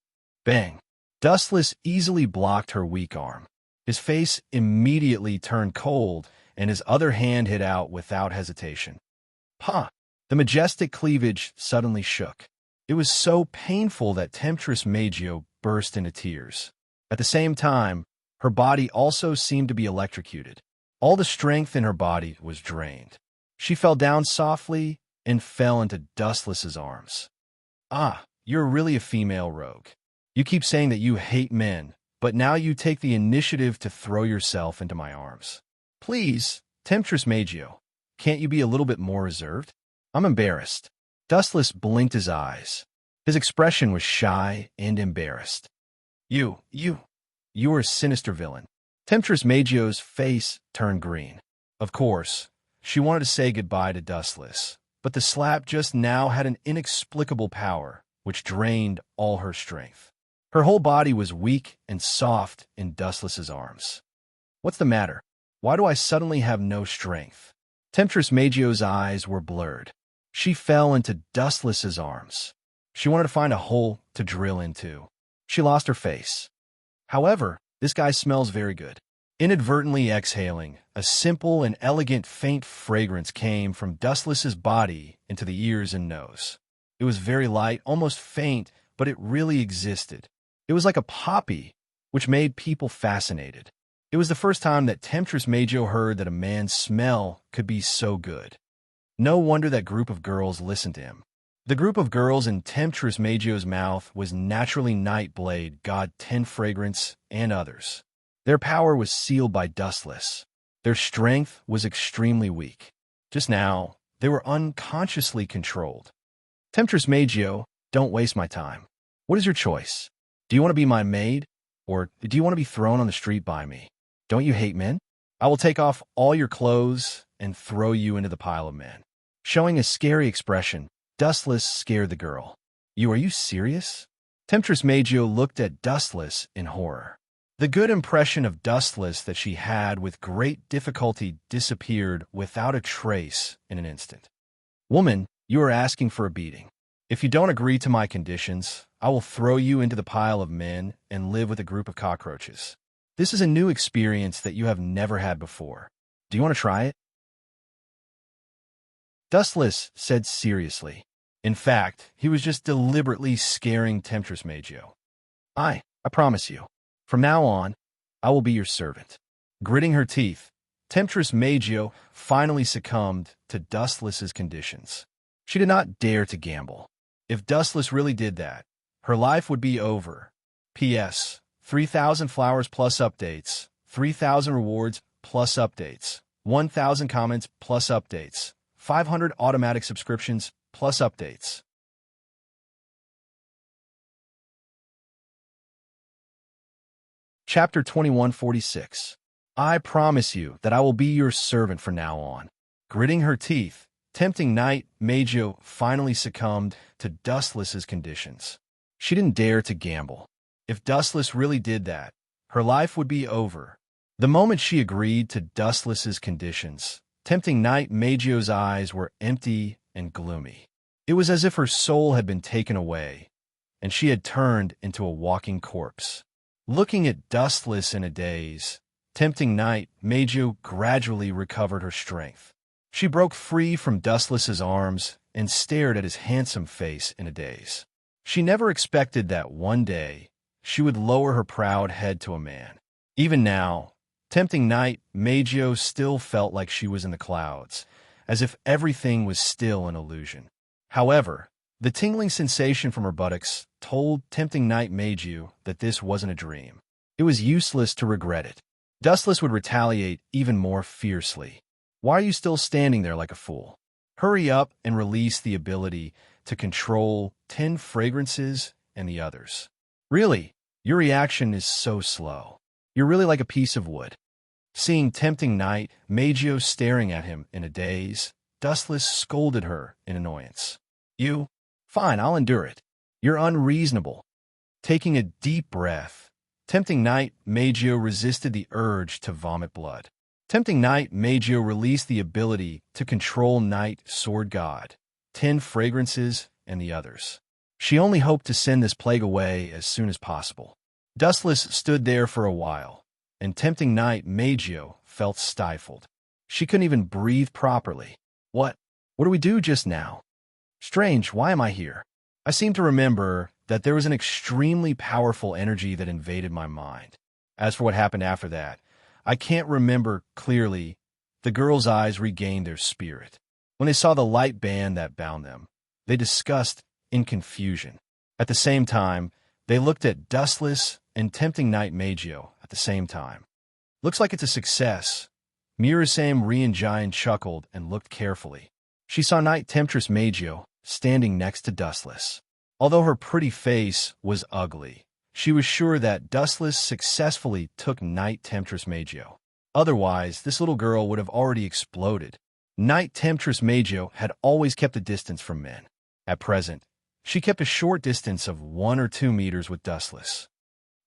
Bang! Dustless easily blocked her weak arm. His face immediately turned cold, and his other hand hit out without hesitation. Pa! The majestic cleavage suddenly shook. It was so painful that Temptress Magio burst into tears. At the same time, Her body also seemed to be electrocuted. All the strength in her body was drained. She fell down softly and fell into Dustless's arms. Ah, you're really a female rogue. You keep saying that you hate men, but now you take the initiative to throw yourself into my arms. Please, Temptress Magio, can't you be a little bit more reserved? I'm embarrassed. Dustless blinked his eyes. His expression was shy and embarrassed. You are a sinister villain. Temptress Magio's face turned green. Of course, she wanted to say goodbye to Dustless, but the slap just now had an inexplicable power which drained all her strength. Her whole body was weak and soft in Dustless's arms. What's the matter? Why do I suddenly have no strength? Temptress Magio's eyes were blurred. She fell into Dustless's arms. She wanted to find a hole to drill into. She lost her face. However, this guy smells very good. Inadvertently exhaling, a simple and elegant faint fragrance came from Dustless's body into the ears and nose. It was very light, almost faint, but it really existed. It was like a poppy, which made people fascinated. It was the first time that Temptress Magio heard that a man's smell could be so good. No wonder that group of girls listened to him. The group of girls in Temptress Magio's mouth was naturally Nightblade, God 10 Fragrance, and others. Their power was sealed by Dustless. Their strength was extremely weak. Just now, they were unconsciously controlled. Temptress Magio, don't waste my time. What is your choice? Do you want to be my maid, or do you want to be thrown on the street by me? Don't you hate men? I will take off all your clothes and throw you into the pile of men. Showing a scary expression, Dustless scared the girl. Are you serious? Temptress Magio looked at Dustless in horror. The good impression of Dustless that she had with great difficulty disappeared without a trace in an instant. Woman, you are asking for a beating. If you don't agree to my conditions, I will throw you into the pile of men and live with a group of cockroaches. This is a new experience that you have never had before. Do you want to try it? Dustless said seriously. In fact, he was just deliberately scaring Temptress Magio. I promise you, from now on, I will be your servant. Gritting her teeth, Temptress Magio finally succumbed to Dustless's conditions. She did not dare to gamble. If Dustless really did that, her life would be over. P.S. 3,000 flowers plus updates, 3,000 rewards plus updates, 1,000 comments plus updates, 500 automatic subscriptions plus updates. Chapter 2146. I promise you that I will be your servant from now on. Gritting her teeth, tempting Knight Magio finally succumbed to Dustless's conditions. She didn't dare to gamble. If Dustless really did that, her life would be over. The moment she agreed to Dustless's conditions, tempting Knight Magio's eyes were empty and gloomy. It was as if her soul had been taken away, and she had turned into a walking corpse. Looking at Dustless in a daze, tempting Knight Magio gradually recovered her strength. She broke free from Dustless's arms and stared at his handsome face in a daze. She never expected that one day she would lower her proud head to a man. Even now, tempting Knight Magio still felt like she was in the clouds, as if everything was still an illusion. However, the tingling sensation from her buttocks told tempting Knight Magio that this wasn't a dream. It was useless to regret it. Dustless would retaliate even more fiercely. Why are you still standing there like a fool? Hurry up and release the ability to control 10 fragrances and the others. Really, your reaction is so slow. You're really like a piece of wood. Seeing tempting Knight Magio staring at him in a daze, Dustless scolded her in annoyance. Fine, I'll endure it. You're unreasonable. Taking a deep breath, tempting Knight Magio resisted the urge to vomit blood. Tempting Knight Magio released the ability to control Knight Sword God, 10 fragrances, and the others. She only hoped to send this plague away as soon as possible. Dustless stood there for a while, and tempting Knight Magio felt stifled. She couldn't even breathe properly. What do we do just now? Strange, why am I here? I seem to remember that there was an extremely powerful energy that invaded my mind. As for what happened after that, I can't remember clearly. The girls' eyes regained their spirit. When they saw the light band that bound them, they discussed in confusion. At the same time, they looked at dustless and tempting Knight Magio at the same time. Looks like it's a success. Mirasame Rianjian chuckled and looked carefully. She saw Knight Temptress Magio standing next to Dustless. Although her pretty face was ugly, she was sure that Dustless successfully took Knight Temptress Magio. Otherwise, this little girl would have already exploded. Knight Temptress Magio had always kept a distance from men. At present, she kept a short distance of 1 or 2 meters with Dustless.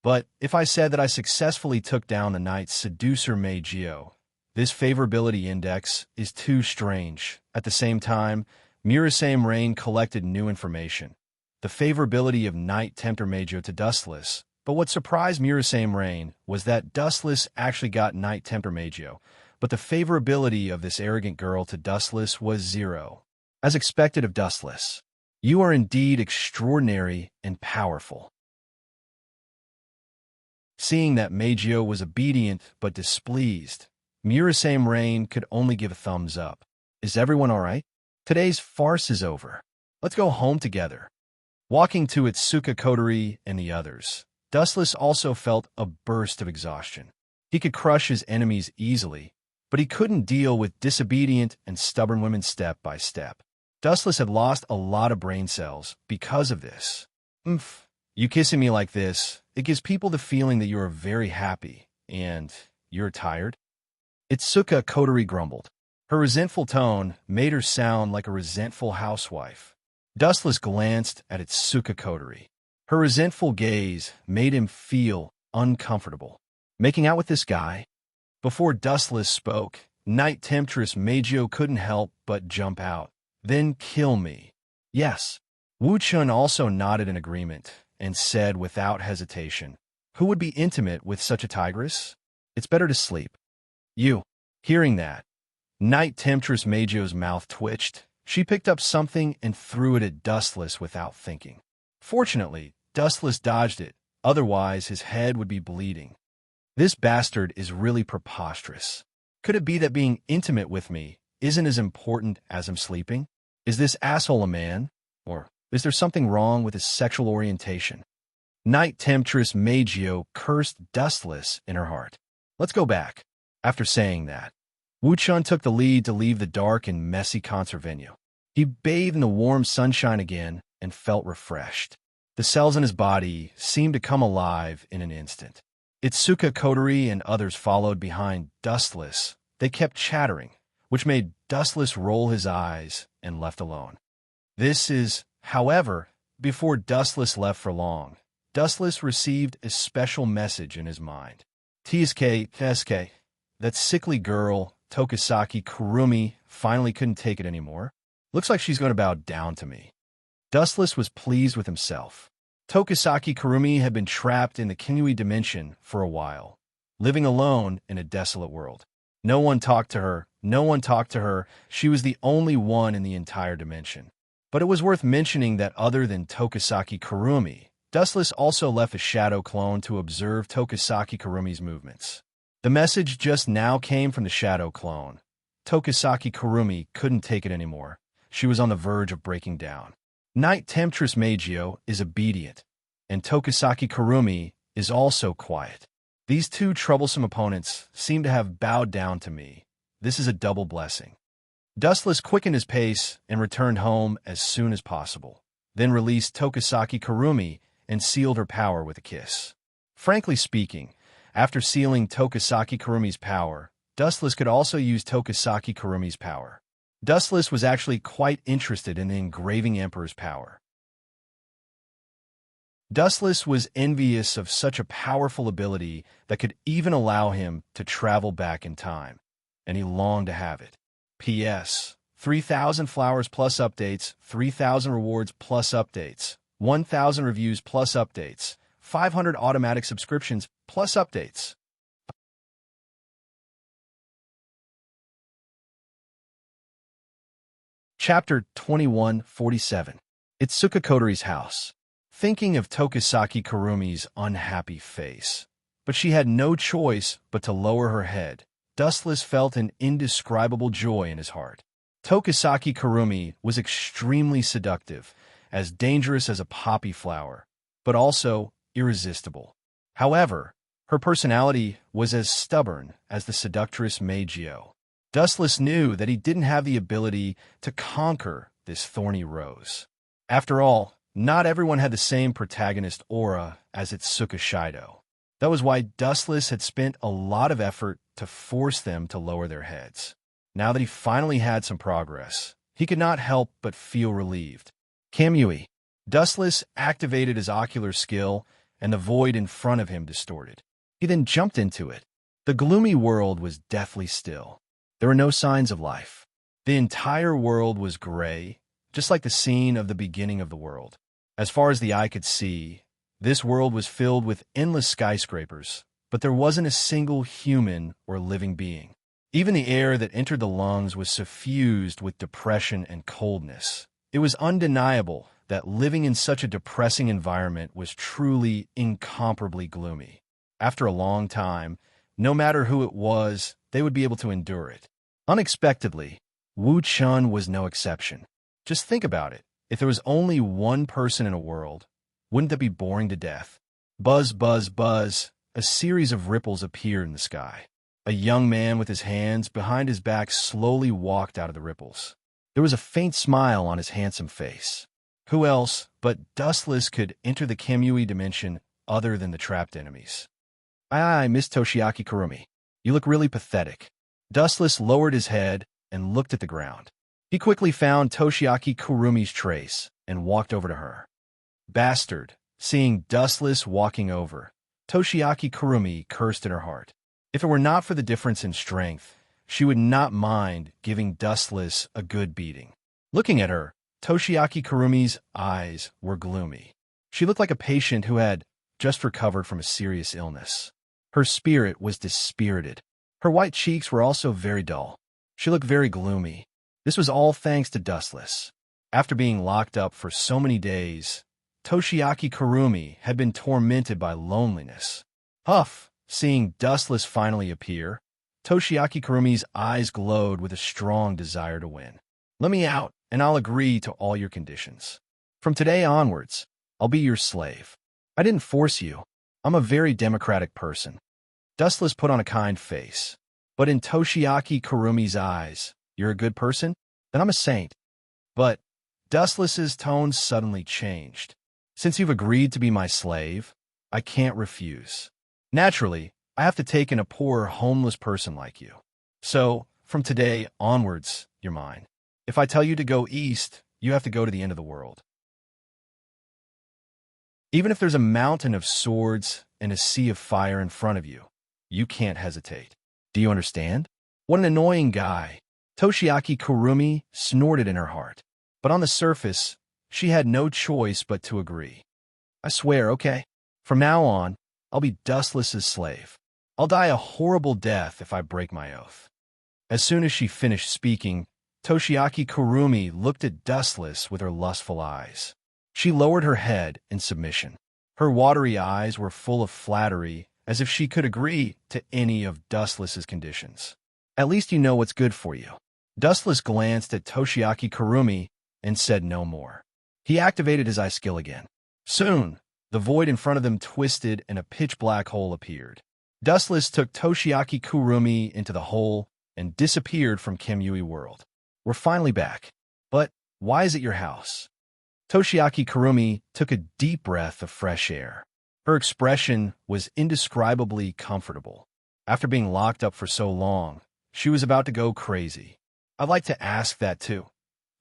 But if I said that I successfully took down the Knight Seducer Magio, this favorability index is too strange. At the same time, Mirasame Rain collected new information. The favorability of Knight Tempter Magio to Dustless. But what surprised Mirasame Rain was that Dustless actually got Knight Tempter Magio, but the favorability of this arrogant girl to Dustless was 0. As expected of Dustless, you are indeed extraordinary and powerful. Seeing that Magio was obedient but displeased, Mirasame Rain could only give a thumbs up. Is everyone all right? Today's farce is over. Let's go home together. Walking to Itsuka Kotori and the others, Dustless also felt a burst of exhaustion. He could crush his enemies easily, but he couldn't deal with disobedient and stubborn women step by step. Dustless had lost a lot of brain cells because of this. You kissing me like this, it gives people the feeling that you are very happy, and you're tired. Itsuka Kotori grumbled. Her resentful tone made her sound like a resentful housewife. Dustless glanced at Itsuka Kotori. Her resentful gaze made him feel uncomfortable. Making out with this guy? Before Dustless spoke, Knight Temptress Magio couldn't help but jump out. Then kill me. Yes. Wu Chun also nodded in agreement and said without hesitation, who would be intimate with such a tigress? It's better to sleep. You. Hearing that, Knight Temptress Magio's mouth twitched. She picked up something and threw it at Dustless without thinking. Fortunately, Dustless dodged it, otherwise his head would be bleeding. This bastard is really preposterous. Could it be that being intimate with me isn't as important as him sleeping? Is this asshole a man? Or is there something wrong with his sexual orientation? Knight Temptress Magio cursed Dustless in her heart. Let's go back. After saying that, Wu Chun took the lead to leave the dark and messy concert venue. He bathed in the warm sunshine again and felt refreshed. The cells in his body seemed to come alive in an instant. Itsuka Kotori and others followed behind Dustless. They kept chattering, which made Dustless roll his eyes and left alone. This is, however, before Dustless left for long, Dustless received a special message in his mind. TSK, that sickly girl, Tokisaki Kurumi, finally couldn't take it anymore. Looks like she's going to bow down to me. Dustless was pleased with himself. Tokisaki Kurumi had been trapped in the Kinui dimension for a while, living alone in a desolate world. No one talked to her. She was the only one in the entire dimension. But it was worth mentioning that other than Tokisaki Kurumi, Dustless also left a shadow clone to observe Tokisaki Kurumi's movements. The message just now came from the shadow clone. Tokisaki Kurumi couldn't take it anymore. She was on the verge of breaking down. Knight Temptress Magio is obedient, and Tokisaki Kurumi is also quiet. These two troublesome opponents seem to have bowed down to me. This is a double blessing. Dustless quickened his pace and returned home as soon as possible, then released Tokisaki Kurumi and sealed her power with a kiss. Frankly speaking, after sealing Tokisaki Kurumi's power, Dustless could also use Tokisaki Kurumi's power. Dustless was actually quite interested in the Engraving Emperor's power. Dustless was envious of such a powerful ability that could even allow him to travel back in time, and he longed to have it. P.S. 3,000 flowers plus updates, 3,000 rewards plus updates, 1,000 reviews plus updates, 500 automatic subscriptions plus updates. Chapter 2147. Itsuka Kotori's house. Thinking of Tokisaki Kurumi's unhappy face, but she had no choice but to lower her head. Dustless felt an indescribable joy in his heart. Tokisaki Kurumi was extremely seductive, as dangerous as a poppy flower, but also irresistible. However, her personality was as stubborn as the seductress Meijio. Dustless knew that he didn't have the ability to conquer this thorny rose. After all, not everyone had the same protagonist aura as Itsuka Shido. That was why Dustless had spent a lot of effort to force them to lower their heads. Now that he finally had some progress, he could not help but feel relieved. Kamui. Dustless activated his ocular skill, and the void in front of him distorted. He then jumped into it. The gloomy world was deathly still. There were no signs of life. The entire world was gray, just like the scene of the beginning of the world. As far as the eye could see, this world was filled with endless skyscrapers, but there wasn't a single human or living being. Even the air that entered the lungs was suffused with depression and coldness. It was undeniable that living in such a depressing environment was truly incomparably gloomy. After a long time, no matter who it was, they would be able to endure it. Unexpectedly, Wu Chun was no exception. Just think about it. If there was only one person in a world, wouldn't that be boring to death? Buzz, buzz, buzz. A series of ripples appeared in the sky. A young man with his hands behind his back slowly walked out of the ripples. There was a faint smile on his handsome face. Who else but Dustless could enter the Kamui dimension other than the trapped enemies? Aye, Miss Toshiaki Kurumi. You look really pathetic. Dustless lowered his head and looked at the ground. He quickly found Toshiaki Kurumi's trace and walked over to her. Bastard. Seeing Dustless walking over, Toshiaki Kurumi cursed in her heart. If it were not for the difference in strength, she would not mind giving Dustless a good beating. Looking at her, Toshiaki Kurumi's eyes were gloomy. She looked like a patient who had just recovered from a serious illness. Her spirit was dispirited. Her white cheeks were also very dull. She looked very gloomy. This was all thanks to Dustless. After being locked up for so many days, Toshiaki Kurumi had been tormented by loneliness. Huff! Seeing Dustless finally appear, Toshiaki Kurumi's eyes glowed with a strong desire to win. Let me out, and I'll agree to all your conditions. From today onwards, I'll be your slave. I didn't force you. I'm a very democratic person. Dustless put on a kind face. But in Toshiaki Kurumi's eyes, you're a good person? Then I'm a saint. But Dustless's tone suddenly changed. Since you've agreed to be my slave, I can't refuse. Naturally, I have to take in a poor, homeless person like you. So, from today onwards, you're mine. If I tell you to go east, you have to go to the end of the world. Even if there's a mountain of swords and a sea of fire in front of you, you can't hesitate. Do you understand? What an annoying guy. Toshiaki Kurumi snorted in her heart. But on the surface, she had no choice but to agree. I swear, okay? From now on, I'll be Dustless's slave. I'll die a horrible death if I break my oath. As soon as she finished speaking, Toshiaki Kurumi looked at Dustless with her lustful eyes. She lowered her head in submission. Her watery eyes were full of flattery, as if she could agree to any of Dustless's conditions. At least you know what's good for you. Dustless glanced at Toshiaki Kurumi and said no more. He activated his eye skill again. Soon, the void in front of them twisted and a pitch-black hole appeared. Dustless took Toshiaki Kurumi into the hole and disappeared from Kamui World. We're finally back. But why is it your house? Toshiaki Kurumi took a deep breath of fresh air. Her expression was indescribably comfortable. After being locked up for so long, she was about to go crazy. I'd like to ask that too.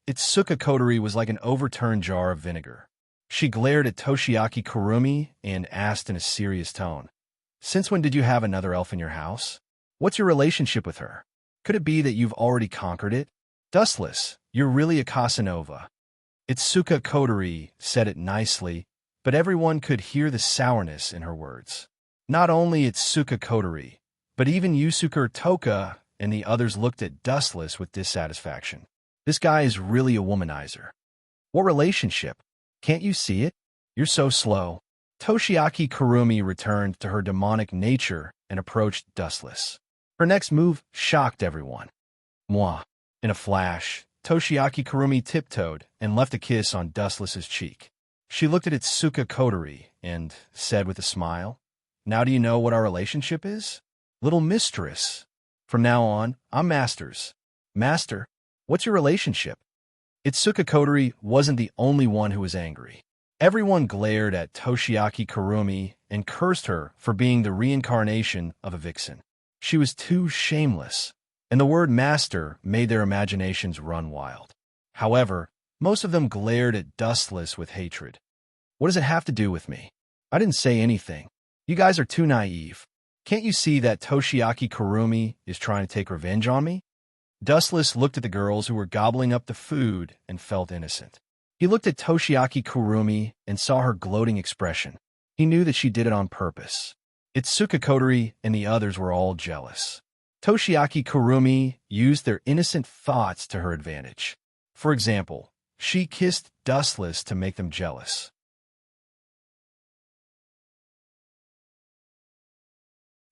Itsuka Kotori was like an overturned jar of vinegar. She glared at Toshiaki Kurumi and asked in a serious tone, "Since when did you have another elf in your house? What's your relationship with her? Could it be that you've already conquered it? Dustless, you're really a Casanova." Itsuka Kotori said it nicely, but everyone could hear the sourness in her words. Not only Itsuka Kotori, but even Yusuke Toka and the others looked at Dustless with dissatisfaction. This guy is really a womanizer. What relationship? Can't you see it? You're so slow. Toshiaki Kurumi returned to her demonic nature and approached Dustless. Her next move shocked everyone. Mwah. In a flash, Toshiaki Kurumi tiptoed and left a kiss on Dustless's cheek. She looked at Itsuka Kotori and said with a smile, "Now do you know what our relationship is? Little mistress. From now on, I'm Masters." "Master, what's your relationship?" Itsuka Kotori wasn't the only one who was angry. Everyone glared at Toshiaki Kurumi and cursed her for being the reincarnation of a vixen. She was too shameless, and the word master made their imaginations run wild. However, most of them glared at Dustless with hatred. "What does it have to do with me? I didn't say anything. You guys are too naive. Can't you see that Toshiaki Kurumi is trying to take revenge on me?" Dustless looked at the girls who were gobbling up the food and felt innocent. He looked at Toshiaki Kurumi and saw her gloating expression. He knew that she did it on purpose. Itsuka Kotori and the others were all jealous. Toshiaki Kurumi used their innocent thoughts to her advantage. For example, she kissed Dustless to make them jealous.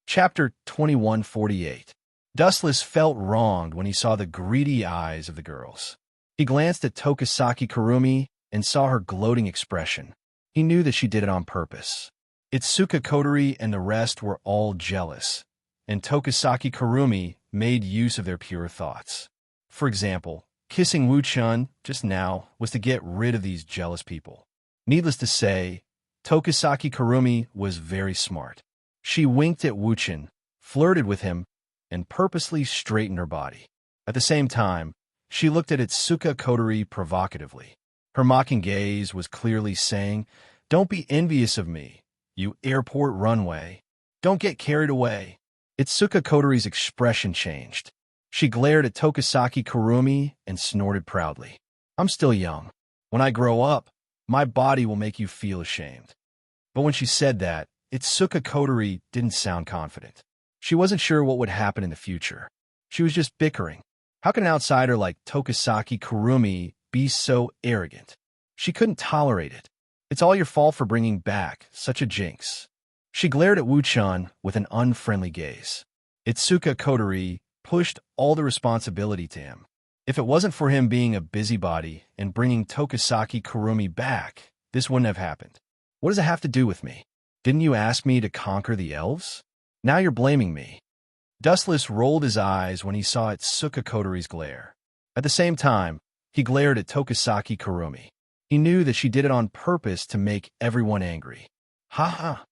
Chapter 2148. Dustless felt wronged when he saw the greedy eyes of the girls. He glanced at Tokisaki Kurumi and saw her gloating expression. He knew that she did it on purpose. Itsuka Kotori and the rest were all jealous, and Tokisaki Kurumi made use of their pure thoughts. For example, kissing Wu-chun just now was to get rid of these jealous people. Needless to say, Tokisaki Kurumi was very smart. She winked at Wu-chun, flirted with him, and purposely straightened her body. At the same time, she looked at Itsuka Kotori provocatively. Her mocking gaze was clearly saying, "Don't be envious of me, you airport runway. Don't get carried away." Itsuka Kotori's expression changed. She glared at Tokisaki Kurumi and snorted proudly. "I'm still young. When I grow up, my body will make you feel ashamed." But when she said that, Itsuka Kotori didn't sound confident. She wasn't sure what would happen in the future. She was just bickering. How can an outsider like Tokisaki Kurumi be so arrogant? She couldn't tolerate it. "It's all your fault for bringing back such a jinx." She glared at Wu-chun with an unfriendly gaze. Itsuka Kotori pushed all the responsibility to him. If it wasn't for him being a busybody and bringing Tokisaki Kurumi back, this wouldn't have happened. "What does it have to do with me? Didn't you ask me to conquer the elves? Now you're blaming me." Dustless rolled his eyes when he saw Itsuka Kotori's glare. At the same time, he glared at Tokisaki Kurumi. He knew that she did it on purpose to make everyone angry. "Ha ha!"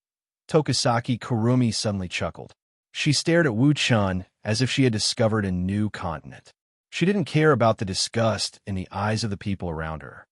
Tokisaki Kurumi suddenly chuckled. She stared at Wu-chun as if she had discovered a new continent. She didn't care about the disgust in the eyes of the people around her.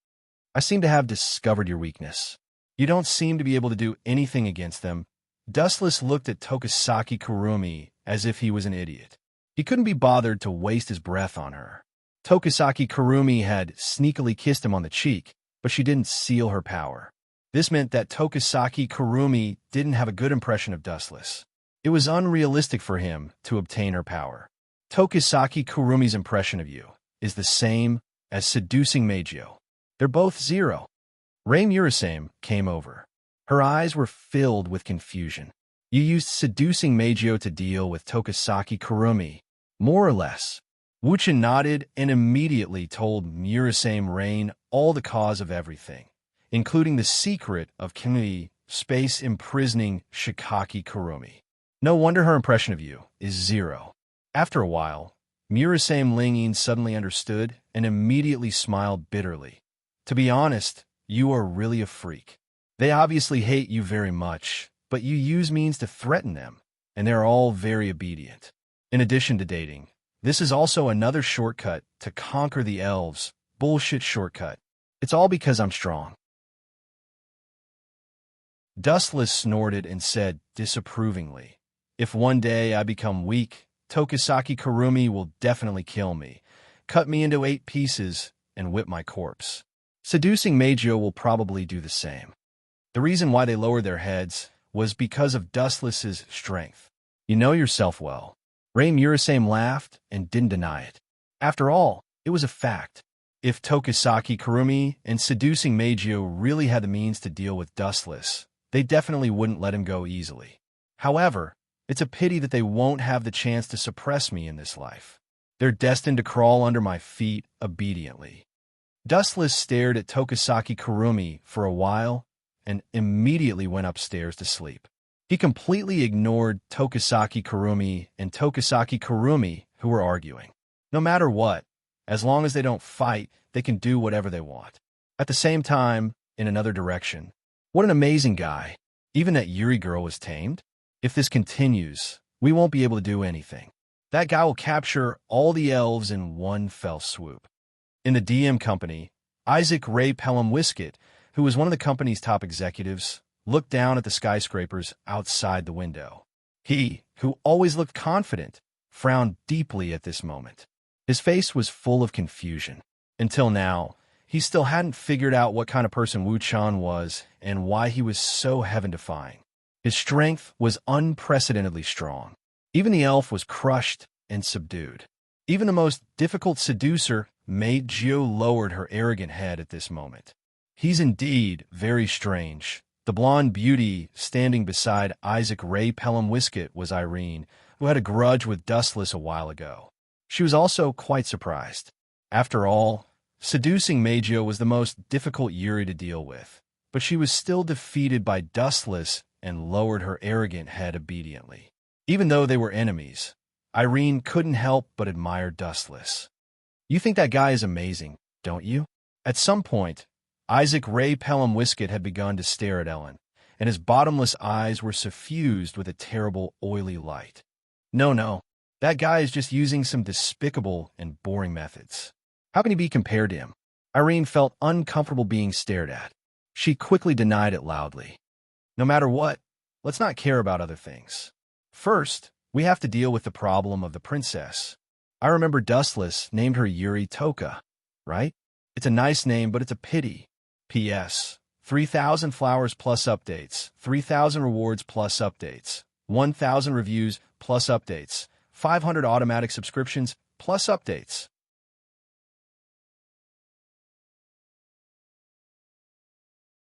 "I seem to have discovered your weakness. You don't seem to be able to do anything against them." Dustless looked at Tokisaki Kurumi as if he was an idiot. He couldn't be bothered to waste his breath on her. Tokisaki Kurumi had sneakily kissed him on the cheek, but she didn't seal her power. This meant that Tokisaki Kurumi didn't have a good impression of Dustless. It was unrealistic for him to obtain her power. Tokisaki Kurumi's impression of you is the same as seducing Meijio. They're both 0. Rei Murasame came over. Her eyes were filled with confusion. "You used seducing Meijio to deal with Tokisaki Kurumi, more or less." Wu-chun nodded and immediately told Murasame Rain all the cause of everything, including the secret of Kimi space imprisoning Shikaki Kurumi. "No wonder her impression of you is 0. After a while, Murasame Linging suddenly understood and immediately smiled bitterly. "To be honest, you are really a freak. They obviously hate you very much, but you use means to threaten them, and they're all very obedient. In addition to dating, this is also another shortcut to conquer the elves. Bullshit shortcut. It's all because I'm strong." Dustless snorted and said disapprovingly, "If one day I become weak, Tokisaki Kurumi will definitely kill me, cut me into 8 pieces, and whip my corpse. Seducing Meijio will probably do the same." The reason why they lowered their heads was because of Dustless's strength. "You know yourself well." Rei Murasame laughed and didn't deny it. After all, it was a fact. If Tokisaki Kurumi and seducing Meijio really had the means to deal with Dustless, they definitely wouldn't let him go easily. However, it's a pity that they won't have the chance to suppress me in this life. They're destined to crawl under my feet obediently. Dustless stared at Tokisaki Kurumi for a while and immediately went upstairs to sleep. He completely ignored Tokisaki Kurumi and Tokisaki Kurumi, who were arguing. No matter what, as long as they don't fight, they can do whatever they want. At the same time, in another direction, what an amazing guy. Even that Yuri girl was tamed? If this continues, we won't be able to do anything. That guy will capture all the elves in one fell swoop. In the DM company, Isaac Ray Pelham Wiskett, who was one of the company's top executives, looked down at the skyscrapers outside the window. He, who always looked confident, frowned deeply at this moment. His face was full of confusion. Until now, he still hadn't figured out what kind of person Wu Chan was and why he was so heaven-defying. His strength was unprecedentedly strong. Even the elf was crushed and subdued. Even the most difficult seducer, Mei Jiu, lowered her arrogant head at this moment. He's indeed very strange. The blonde beauty standing beside Isaac Ray Pelham Wiskett was Irene, who had a grudge with Dustless a while ago. She was also quite surprised. After all, seducing Meijio was the most difficult Yuri to deal with, but she was still defeated by Dustless and lowered her arrogant head obediently. Even though they were enemies, Irene couldn't help but admire Dustless. You think that guy is amazing, don't you? At some point, Isaac Ray Pelham Wiskett had begun to stare at Ellen, and his bottomless eyes were suffused with a terrible, oily light. No, that guy is just using some despicable and boring methods. How can he be compared to him? Irene felt uncomfortable being stared at. She quickly denied it loudly. No matter what, let's not care about other things. First, we have to deal with the problem of the princess. I remember Dustless named her Yuri Toka, right? It's a nice name, but it's a pity. P.S. 3,000 flowers plus updates, 3,000 rewards plus updates, 1,000 reviews plus updates, 500 automatic subscriptions plus updates.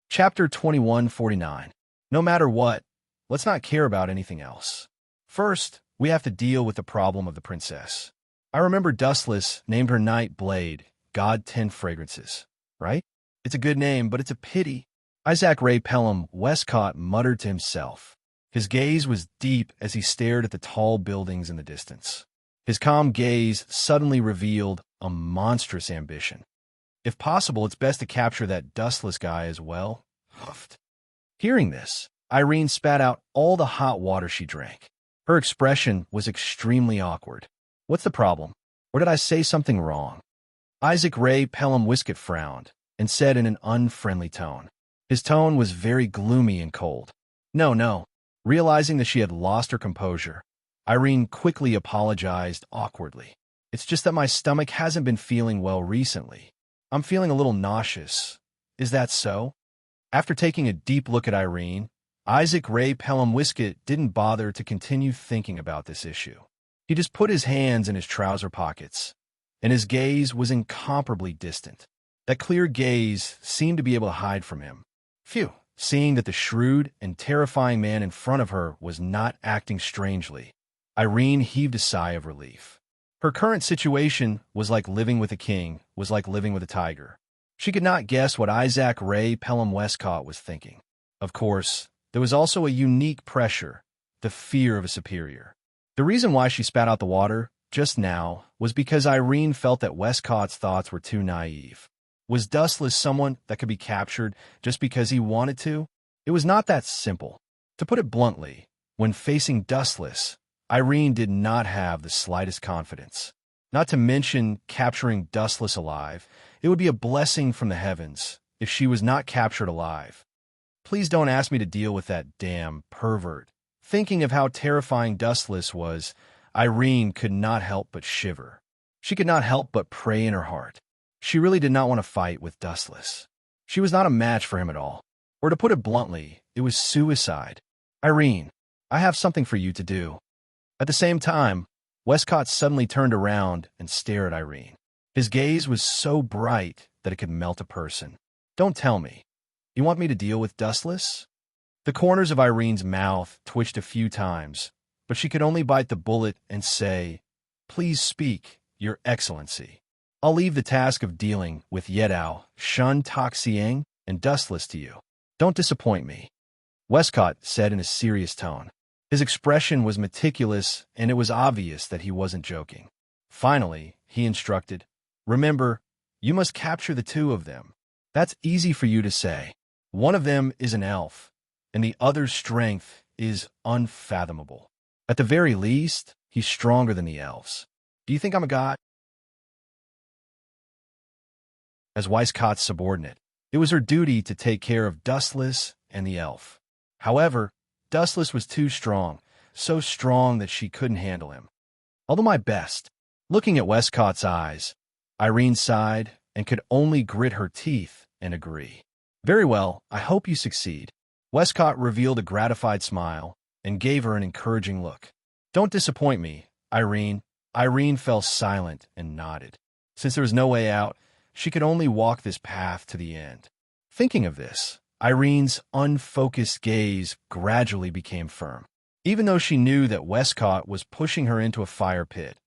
Chapter 2149. No matter what, let's not care about anything else. First, we have to deal with the problem of the princess. I remember Dustless named her Night Blade, God 10 Fragrances, right? It's a good name, but it's a pity. Isaac Ray Pelham Westcott muttered to himself. His gaze was deep as he stared at the tall buildings in the distance. His calm gaze suddenly revealed a monstrous ambition. If possible, it's best to capture that Dustless guy as well. Huffed. Hearing this, Irene spat out all the hot water she drank. Her expression was extremely awkward. What's the problem? Or did I say something wrong? Isaac Ray Pelham Wiskett frowned and said in an unfriendly tone. His tone was very gloomy and cold. No. Realizing that she had lost her composure, Irene quickly apologized awkwardly. It's just that my stomach hasn't been feeling well recently. I'm feeling a little nauseous. Is that so? After taking a deep look at Irene, Isaac Ray Pelham Wiskett didn't bother to continue thinking about this issue. He just put his hands in his trouser pockets, and his gaze was incomparably distant. That clear gaze seemed to be able to hide from him. Phew! Seeing that the shrewd and terrifying man in front of her was not acting strangely, Irene heaved a sigh of relief. Her current situation was like living with a king, was like living with a tiger. She could not guess what Isaac Ray Pelham Westcott was thinking. Of course, there was also a unique pressure, the fear of a superior. The reason why she spat out the water just now was because Irene felt that Westcott's thoughts were too naive. Was Dustless someone that could be captured just because he wanted to? It was not that simple. To put it bluntly, when facing Dustless, Irene did not have the slightest confidence. Not to mention capturing Dustless alive, it would be a blessing from the heavens if she was not captured alive. Please don't ask me to deal with that damn pervert. Thinking of how terrifying Dustless was, Irene could not help but shiver. She could not help but pray in her heart. She really did not want to fight with Dustless. She was not a match for him at all. Or to put it bluntly, it was suicide. Irene, I have something for you to do. At the same time, Westcott suddenly turned around and stared at Irene. His gaze was so bright that it could melt a person. Don't tell me. You want me to deal with Dustless? The corners of Irene's mouth twitched a few times, but she could only bite the bullet and say, "Please speak, Your Excellency. I'll leave the task of dealing with Yedao, Shun Toxiang, and Dustless to you. Don't disappoint me," Westcott said in a serious tone. His expression was meticulous, and it was obvious that he wasn't joking. Finally, he instructed, "Remember, you must capture the two of them. That's easy for you to say. One of them is an elf, and the other's strength is unfathomable. At the very least, he's stronger than the elves. Do you think I'm a god?" As Weiscott's subordinate, it was her duty to take care of Dustless and the elf. However, Dustless was too strong, so strong that she couldn't handle him. "I'll do my best." Looking at Westcott's eyes, Irene sighed and could only grit her teeth and agree. "Very well, I hope you succeed." Westcott revealed a gratified smile and gave her an encouraging look. "Don't disappoint me, Irene." Irene fell silent and nodded. Since there was no way out, she could only walk this path to the end. Thinking of this, Irene's unfocused gaze gradually became firm. Even though she knew that Westcott was pushing her into a fire pit,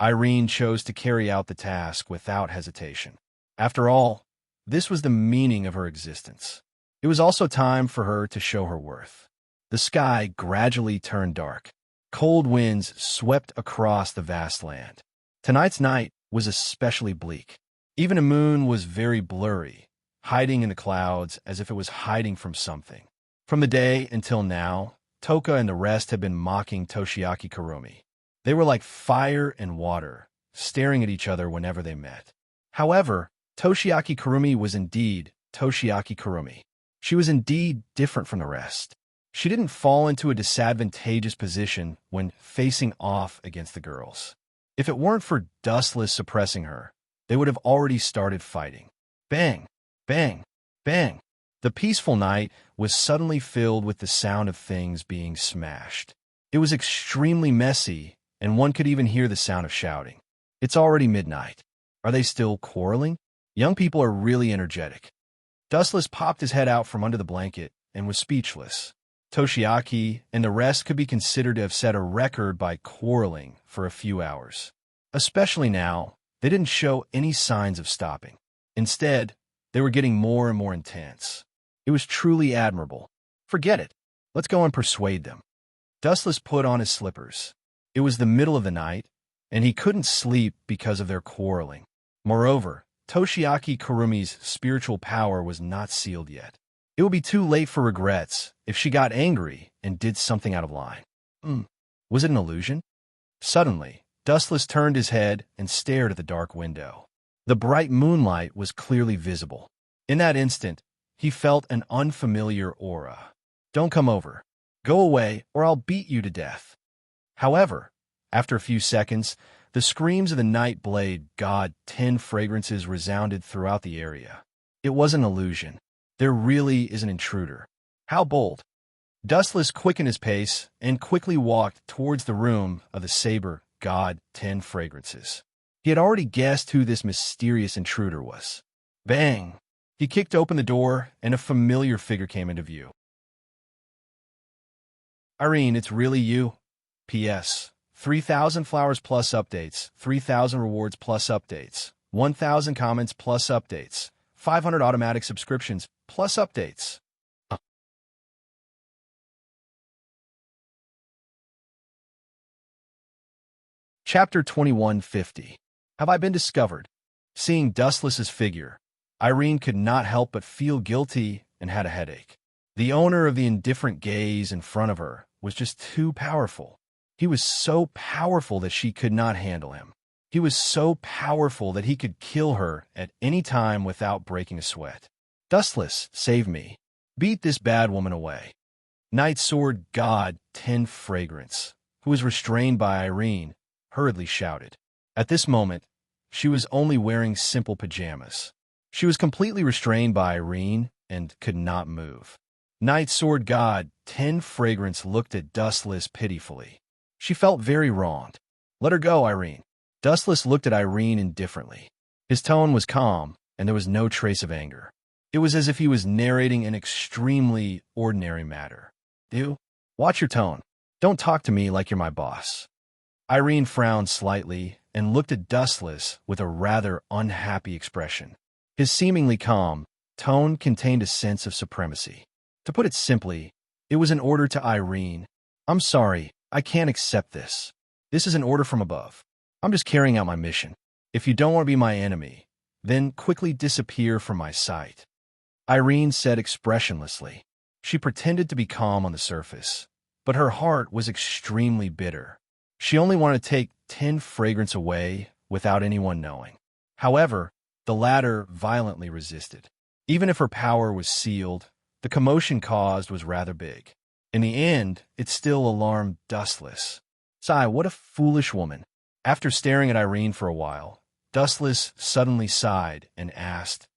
Irene chose to carry out the task without hesitation. After all, this was the meaning of her existence. It was also time for her to show her worth. The sky gradually turned dark. Cold winds swept across the vast land. Tonight's night was especially bleak. Even a moon was very blurry, hiding in the clouds as if it was hiding from something. From the day until now, Toka and the rest had been mocking Toshiaki Kurumi. They were like fire and water, staring at each other whenever they met. However, Toshiaki Kurumi was indeed Toshiaki Kurumi. She was indeed different from the rest. She didn't fall into a disadvantageous position when facing off against the girls. If it weren't for Dustless suppressing her, they would have already started fighting. Bang, bang, bang. The peaceful night was suddenly filled with the sound of things being smashed. It was extremely messy, and one could even hear the sound of shouting. It's already midnight. Are they still quarreling? Young people are really energetic. Dustless popped his head out from under the blanket and was speechless. Toshiaki and the rest could be considered to have set a record by quarreling for a few hours. Especially now, they didn't show any signs of stopping. Instead, they were getting more and more intense. It was truly admirable. "Forget it. Let's go and persuade them." Dustless put on his slippers. It was the middle of the night, and he couldn't sleep because of their quarreling. Moreover, Toshiaki Kurumi's spiritual power was not sealed yet. It would be too late for regrets if she got angry and did something out of line. Was it an illusion? Suddenly, Dustless turned his head and stared at the dark window. The bright moonlight was clearly visible. In that instant, he felt an unfamiliar aura. "Don't come over. Go away, or I'll beat you to death." However, after a few seconds, the screams of the night blade god 10 fragrances resounded throughout the area. It was an illusion. There really is an intruder. How bold. Dustless quickened his pace and quickly walked towards the room of the saber god 10 fragrances. He had already guessed who this mysterious intruder was. Bang! He kicked open the door, and a familiar figure came into view. "Irene, it's really you? P.S. 3,000 flowers plus updates, 3,000 rewards plus updates, 1,000 comments plus updates, 500 automatic subscriptions plus updates." Chapter 2150. Have I been discovered? Seeing Dustless's figure, Irene could not help but feel guilty and had a headache. The owner of the indifferent gaze in front of her was just too powerful. He was so powerful that she could not handle him. He was so powerful that he could kill her at any time without breaking a sweat. "Dustless, save me. Beat this bad woman away." Night Sword God 10 Fragrance, who was restrained by Irene, hurriedly shouted. At this moment, she was only wearing simple pajamas. She was completely restrained by Irene and could not move. Night Sword God 10 Fragrance looked at Dustless pitifully. She felt very wronged. "Let her go, Irene." Dustless looked at Irene indifferently. His tone was calm, and there was no trace of anger. It was as if he was narrating an extremely ordinary matter. "You, watch your tone. Don't talk to me like you're my boss." Irene frowned slightly and looked at Dustless with a rather unhappy expression. His seemingly calm tone contained a sense of supremacy. To put it simply, it was an order to Irene. "I'm sorry, I can't accept this. This is an order from above. I'm just carrying out my mission. If you don't want to be my enemy, then quickly disappear from my sight." Irene said expressionlessly. She pretended to be calm on the surface, but her heart was extremely bitter. She only wanted to take 10 fragrance away without anyone knowing. However, the latter violently resisted. Even if her power was sealed, the commotion caused was rather big. In the end, it still alarmed Dustless. Sigh, what a foolish woman. After staring at Irene for a while, Dustless suddenly sighed and asked,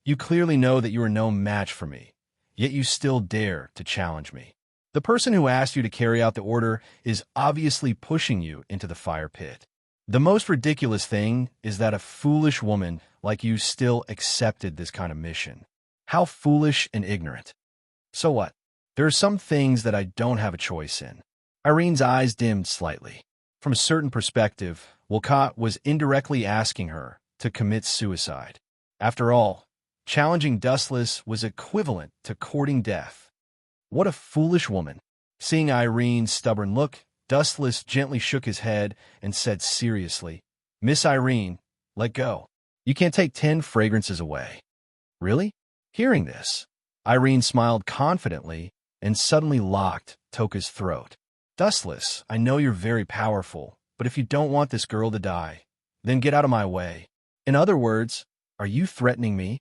"You clearly know that you are no match for me, yet you still dare to challenge me. The person who asked you to carry out the order is obviously pushing you into the fire pit. The most ridiculous thing is that a foolish woman like you still accepted this kind of mission. How foolish and ignorant. So what? There are some things that I don't have a choice in." Irene's eyes dimmed slightly. From a certain perspective, Wolcott was indirectly asking her to commit suicide. After all, challenging Dustless was equivalent to courting death. What a foolish woman. Seeing Irene's stubborn look, Dustless gently shook his head and said seriously, "Miss Irene, let go. You can't take 10 fragrances away." "Really?" Hearing this, Irene smiled confidently and suddenly locked Toka's throat. "Dustless, I know you're very powerful, but if you don't want this girl to die, then get out of my way. In other words, are you threatening me?"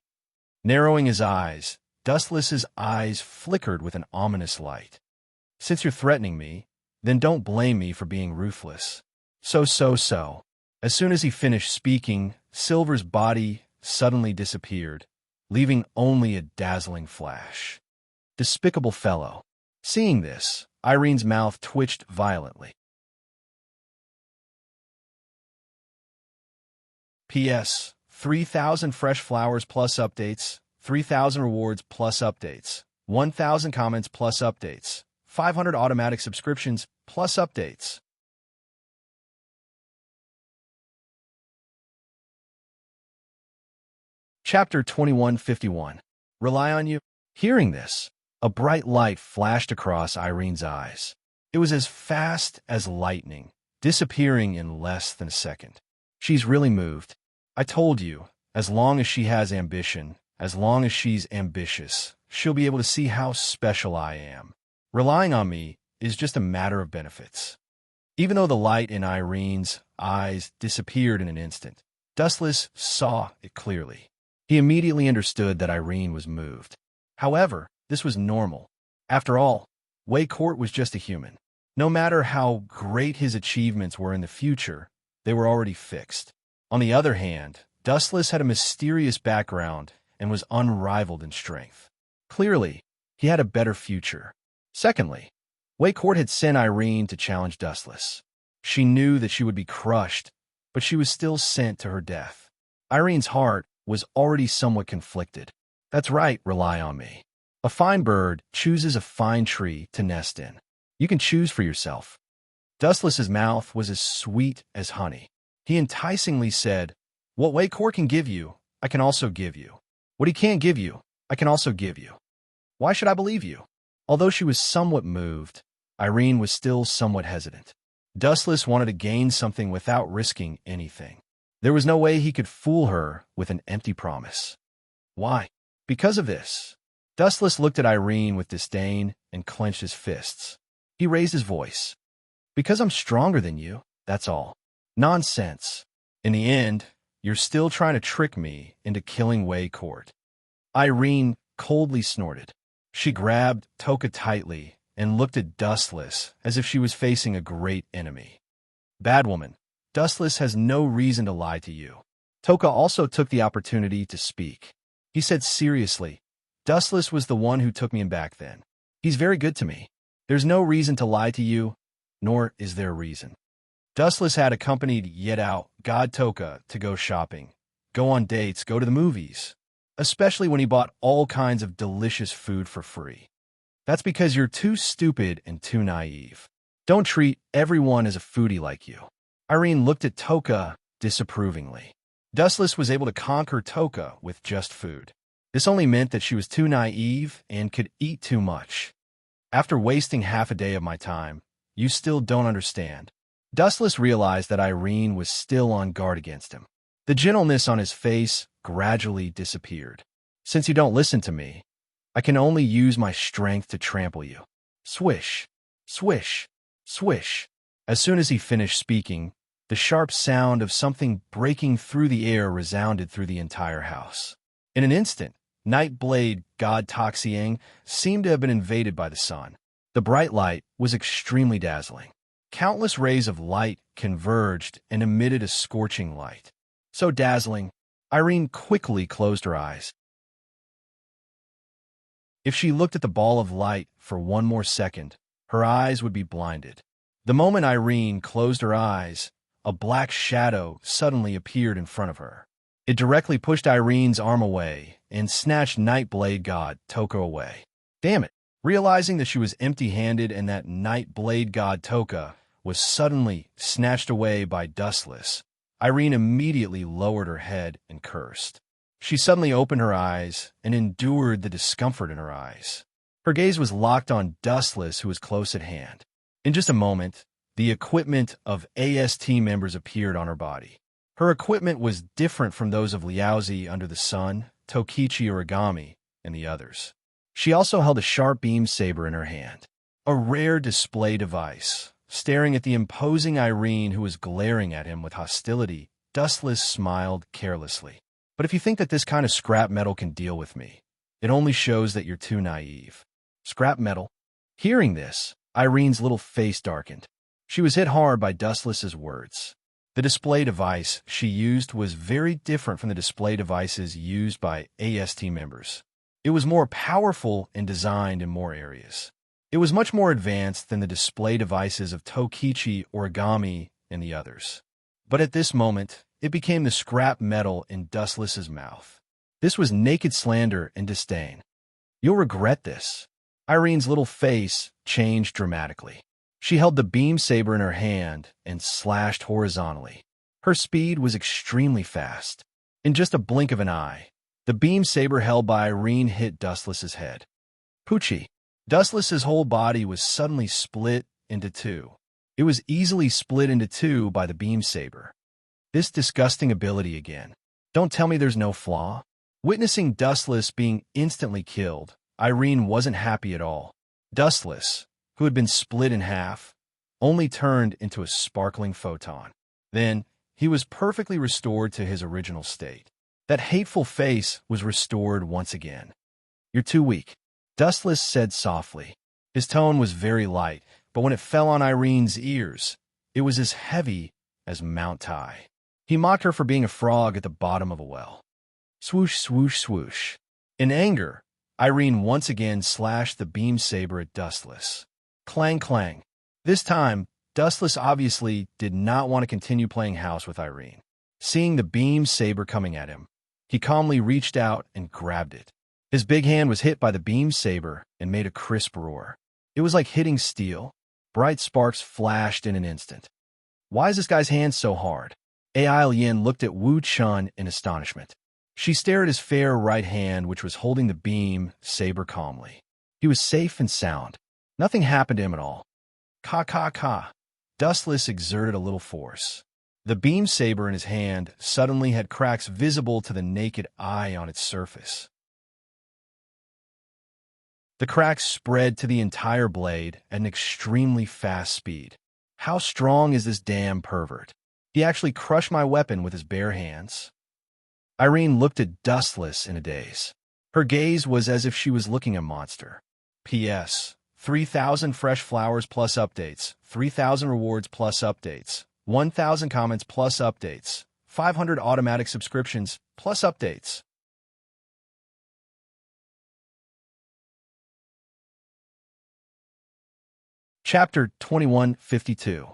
Narrowing his eyes, Dustless's eyes flickered with an ominous light. "Since you're threatening me, then don't blame me for being ruthless." So. As soon as he finished speaking, Silver's body suddenly disappeared, leaving only a dazzling flash. Despicable fellow. Seeing this, Irene's mouth twitched violently. P.S. 3,000 fresh flowers plus updates, 3,000 rewards plus updates, 1,000 comments plus updates, 500 automatic subscriptions plus updates. Chapter 2151. Rely on you? Hearing this, a bright light flashed across Irene's eyes. It was as fast as lightning, disappearing in less than a second. "She's really moved. I told you, as long as she has ambition, as long as she's ambitious, she'll be able to see how special I am. Relying on me is just a matter of benefits." Even though the light in Irene's eyes disappeared in an instant, Dustless saw it clearly. He immediately understood that Irene was moved. However, this was normal. After all, Wei Court was just a human. No matter how great his achievements were in the future, they were already fixed. On the other hand, Dustless had a mysterious background and was unrivaled in strength. Clearly, he had a better future. Secondly, Wei Court had sent Irene to challenge Dustless. She knew that she would be crushed, but she was still sent to her death. Irene's heart was already somewhat conflicted. That's right, rely on me. A fine bird chooses a fine tree to nest in. You can choose for yourself. Dustless's mouth was as sweet as honey. He enticingly said, "What Wei Court can give you, I can also give you. What he can't give you, I can also give you. Why should I believe you?" Although she was somewhat moved, Irene was still somewhat hesitant. Dustless wanted to gain something without risking anything. There was no way he could fool her with an empty promise. Why? Because of this. Dustless looked at Irene with disdain and clenched his fists. He raised his voice. "Because I'm stronger than you, that's all." Nonsense. In the end, you're still trying to trick me into killing Wei Court. Irene coldly snorted. She grabbed Toka tightly and looked at Dustless as if she was facing a great enemy. "Bad woman, Dustless has no reason to lie to you." Toka also took the opportunity to speak. He said seriously, "Dustless was the one who took me in back then. He's very good to me. There's no reason to lie to you, nor is there a reason." Dustless had accompanied Yedao, God Toka, to go shopping, go on dates, go to the movies. especially when he bought all kinds of delicious food for free. That's because you're too stupid and too naive. Don't treat everyone as a foodie like you. Irene looked at Toka disapprovingly. Dustless was able to conquer Toka with just food. This only meant that she was too naive and could eat too much. After wasting half a day of my time, you still don't understand. Dustless realized that Irene was still on guard against him. The gentleness on his face gradually disappeared. Since you don't listen to me, I can only use my strength to trample you. Swish, swish, swish. As soon as he finished speaking, the sharp sound of something breaking through the air resounded through the entire house. In an instant, Nightblade God Toxiang seemed to have been invaded by the sun. The bright light was extremely dazzling. Countless rays of light converged and emitted a scorching light. So dazzling, Irene quickly closed her eyes. If she looked at the ball of light for one more second, her eyes would be blinded. The moment Irene closed her eyes, a black shadow suddenly appeared in front of her. It directly pushed Irene's arm away and snatched Nightblade God Toka away. Damn it! Realizing that she was empty-handed and that Nightblade God Toka was suddenly snatched away by Dustless, Irene immediately lowered her head and cursed. She suddenly opened her eyes and endured the discomfort in her eyes. Her gaze was locked on Dustless, who was close at hand. In just a moment, the equipment of AST members appeared on her body. Her equipment was different from those of Liaozi Under the Sun, Tokichi Origami, and the others. She also held a sharp beam saber in her hand, a rare display device. Staring at the imposing Irene, who was glaring at him with hostility, Dustless smiled carelessly. But if you think that this kind of scrap metal can deal with me, it only shows that you're too naive. Scrap metal? Hearing this, Irene's little face darkened. She was hit hard by Dustless's words. The display device she used was very different from the display devices used by AST members. It was more powerful and designed in more areas. It was much more advanced than the display devices of Tokichi, Origami, and the others. But at this moment, it became the scrap metal in Dustless's mouth. This was naked slander and disdain. You'll regret this. Irene's little face changed dramatically. She held the beam saber in her hand and slashed horizontally. Her speed was extremely fast. In just a blink of an eye, the beam saber held by Irene hit Dustless's head. Poochie. Dustless's whole body was suddenly split into two. It was easily split into two by the beam saber. This disgusting ability again. Don't tell me there's no flaw. Witnessing Dustless being instantly killed, Irene wasn't happy at all. Dustless, who had been split in half, only turned into a sparkling photon. Then, he was perfectly restored to his original state. That hateful face was restored once again. You're too weak, Dustless said softly. His tone was very light, but when it fell on Irene's ears, it was as heavy as Mount Tai. He mocked her for being a frog at the bottom of a well. Swoosh, swoosh, swoosh. In anger, Irene once again slashed the beam saber at Dustless. Clang, clang. This time, Dustless obviously did not want to continue playing house with Irene. Seeing the beam saber coming at him, he calmly reached out and grabbed it. His big hand was hit by the beam saber and made a crisp roar. It was like hitting steel. Bright sparks flashed in an instant. Why is this guy's hand so hard? Ai Lien looked at Wu Chun in astonishment. She stared at his fair right hand, which was holding the beam saber calmly. He was safe and sound. Nothing happened to him at all. Ka ka ka. Dustless exerted a little force. The beam saber in his hand suddenly had cracks visible to the naked eye on its surface. The cracks spread to the entire blade at an extremely fast speed. How strong is this damn pervert? He actually crushed my weapon with his bare hands. Irene looked at Dustless in a daze. Her gaze was as if she was looking at a monster. P.S. 3,000 fresh flowers plus updates, 3,000 rewards plus updates, 1,000 comments plus updates, 500 automatic subscriptions plus updates. Chapter 2152.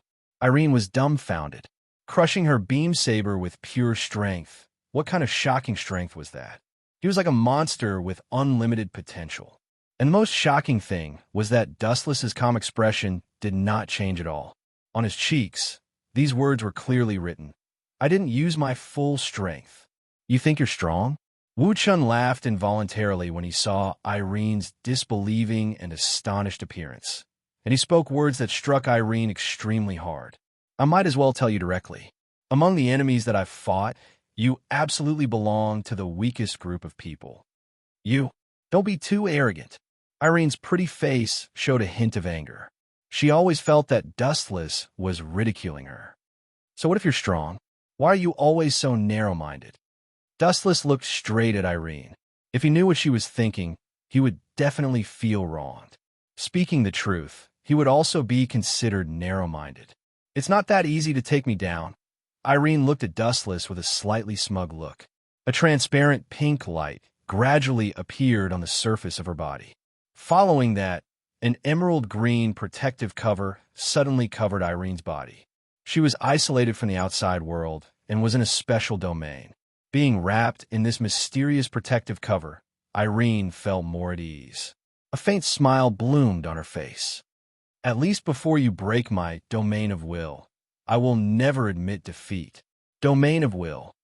Irene was dumbfounded, crushing her beam saber with pure strength. What kind of shocking strength was that? He was like a monster with unlimited potential. And the most shocking thing was that Dustless's calm expression did not change at all. On his cheeks, these words were clearly written. I didn't use my full strength. You think you're strong? Wu Chun laughed involuntarily when he saw Irene's disbelieving and astonished appearance, and he spoke words that struck Irene extremely hard. I might as well tell you directly. Among the enemies that I've fought, you absolutely belong to the weakest group of people. You, don't be too arrogant. Irene's pretty face showed a hint of anger. She always felt that Dustless was ridiculing her. So what if you're strong? Why are you always so narrow-minded? Dustless looked straight at Irene. If he knew what she was thinking, he would definitely feel wronged. Speaking the truth, he would also be considered narrow-minded. It's not that easy to take me down. Irene looked at Dustless with a slightly smug look. A transparent pink light gradually appeared on the surface of her body. Following that, an emerald green protective cover suddenly covered Irene's body. She was isolated from the outside world and was in a special domain. Being wrapped in this mysterious protective cover, Irene felt more at ease. A faint smile bloomed on her face. At least before you break my domain of will, I will never admit defeat. Domain of will.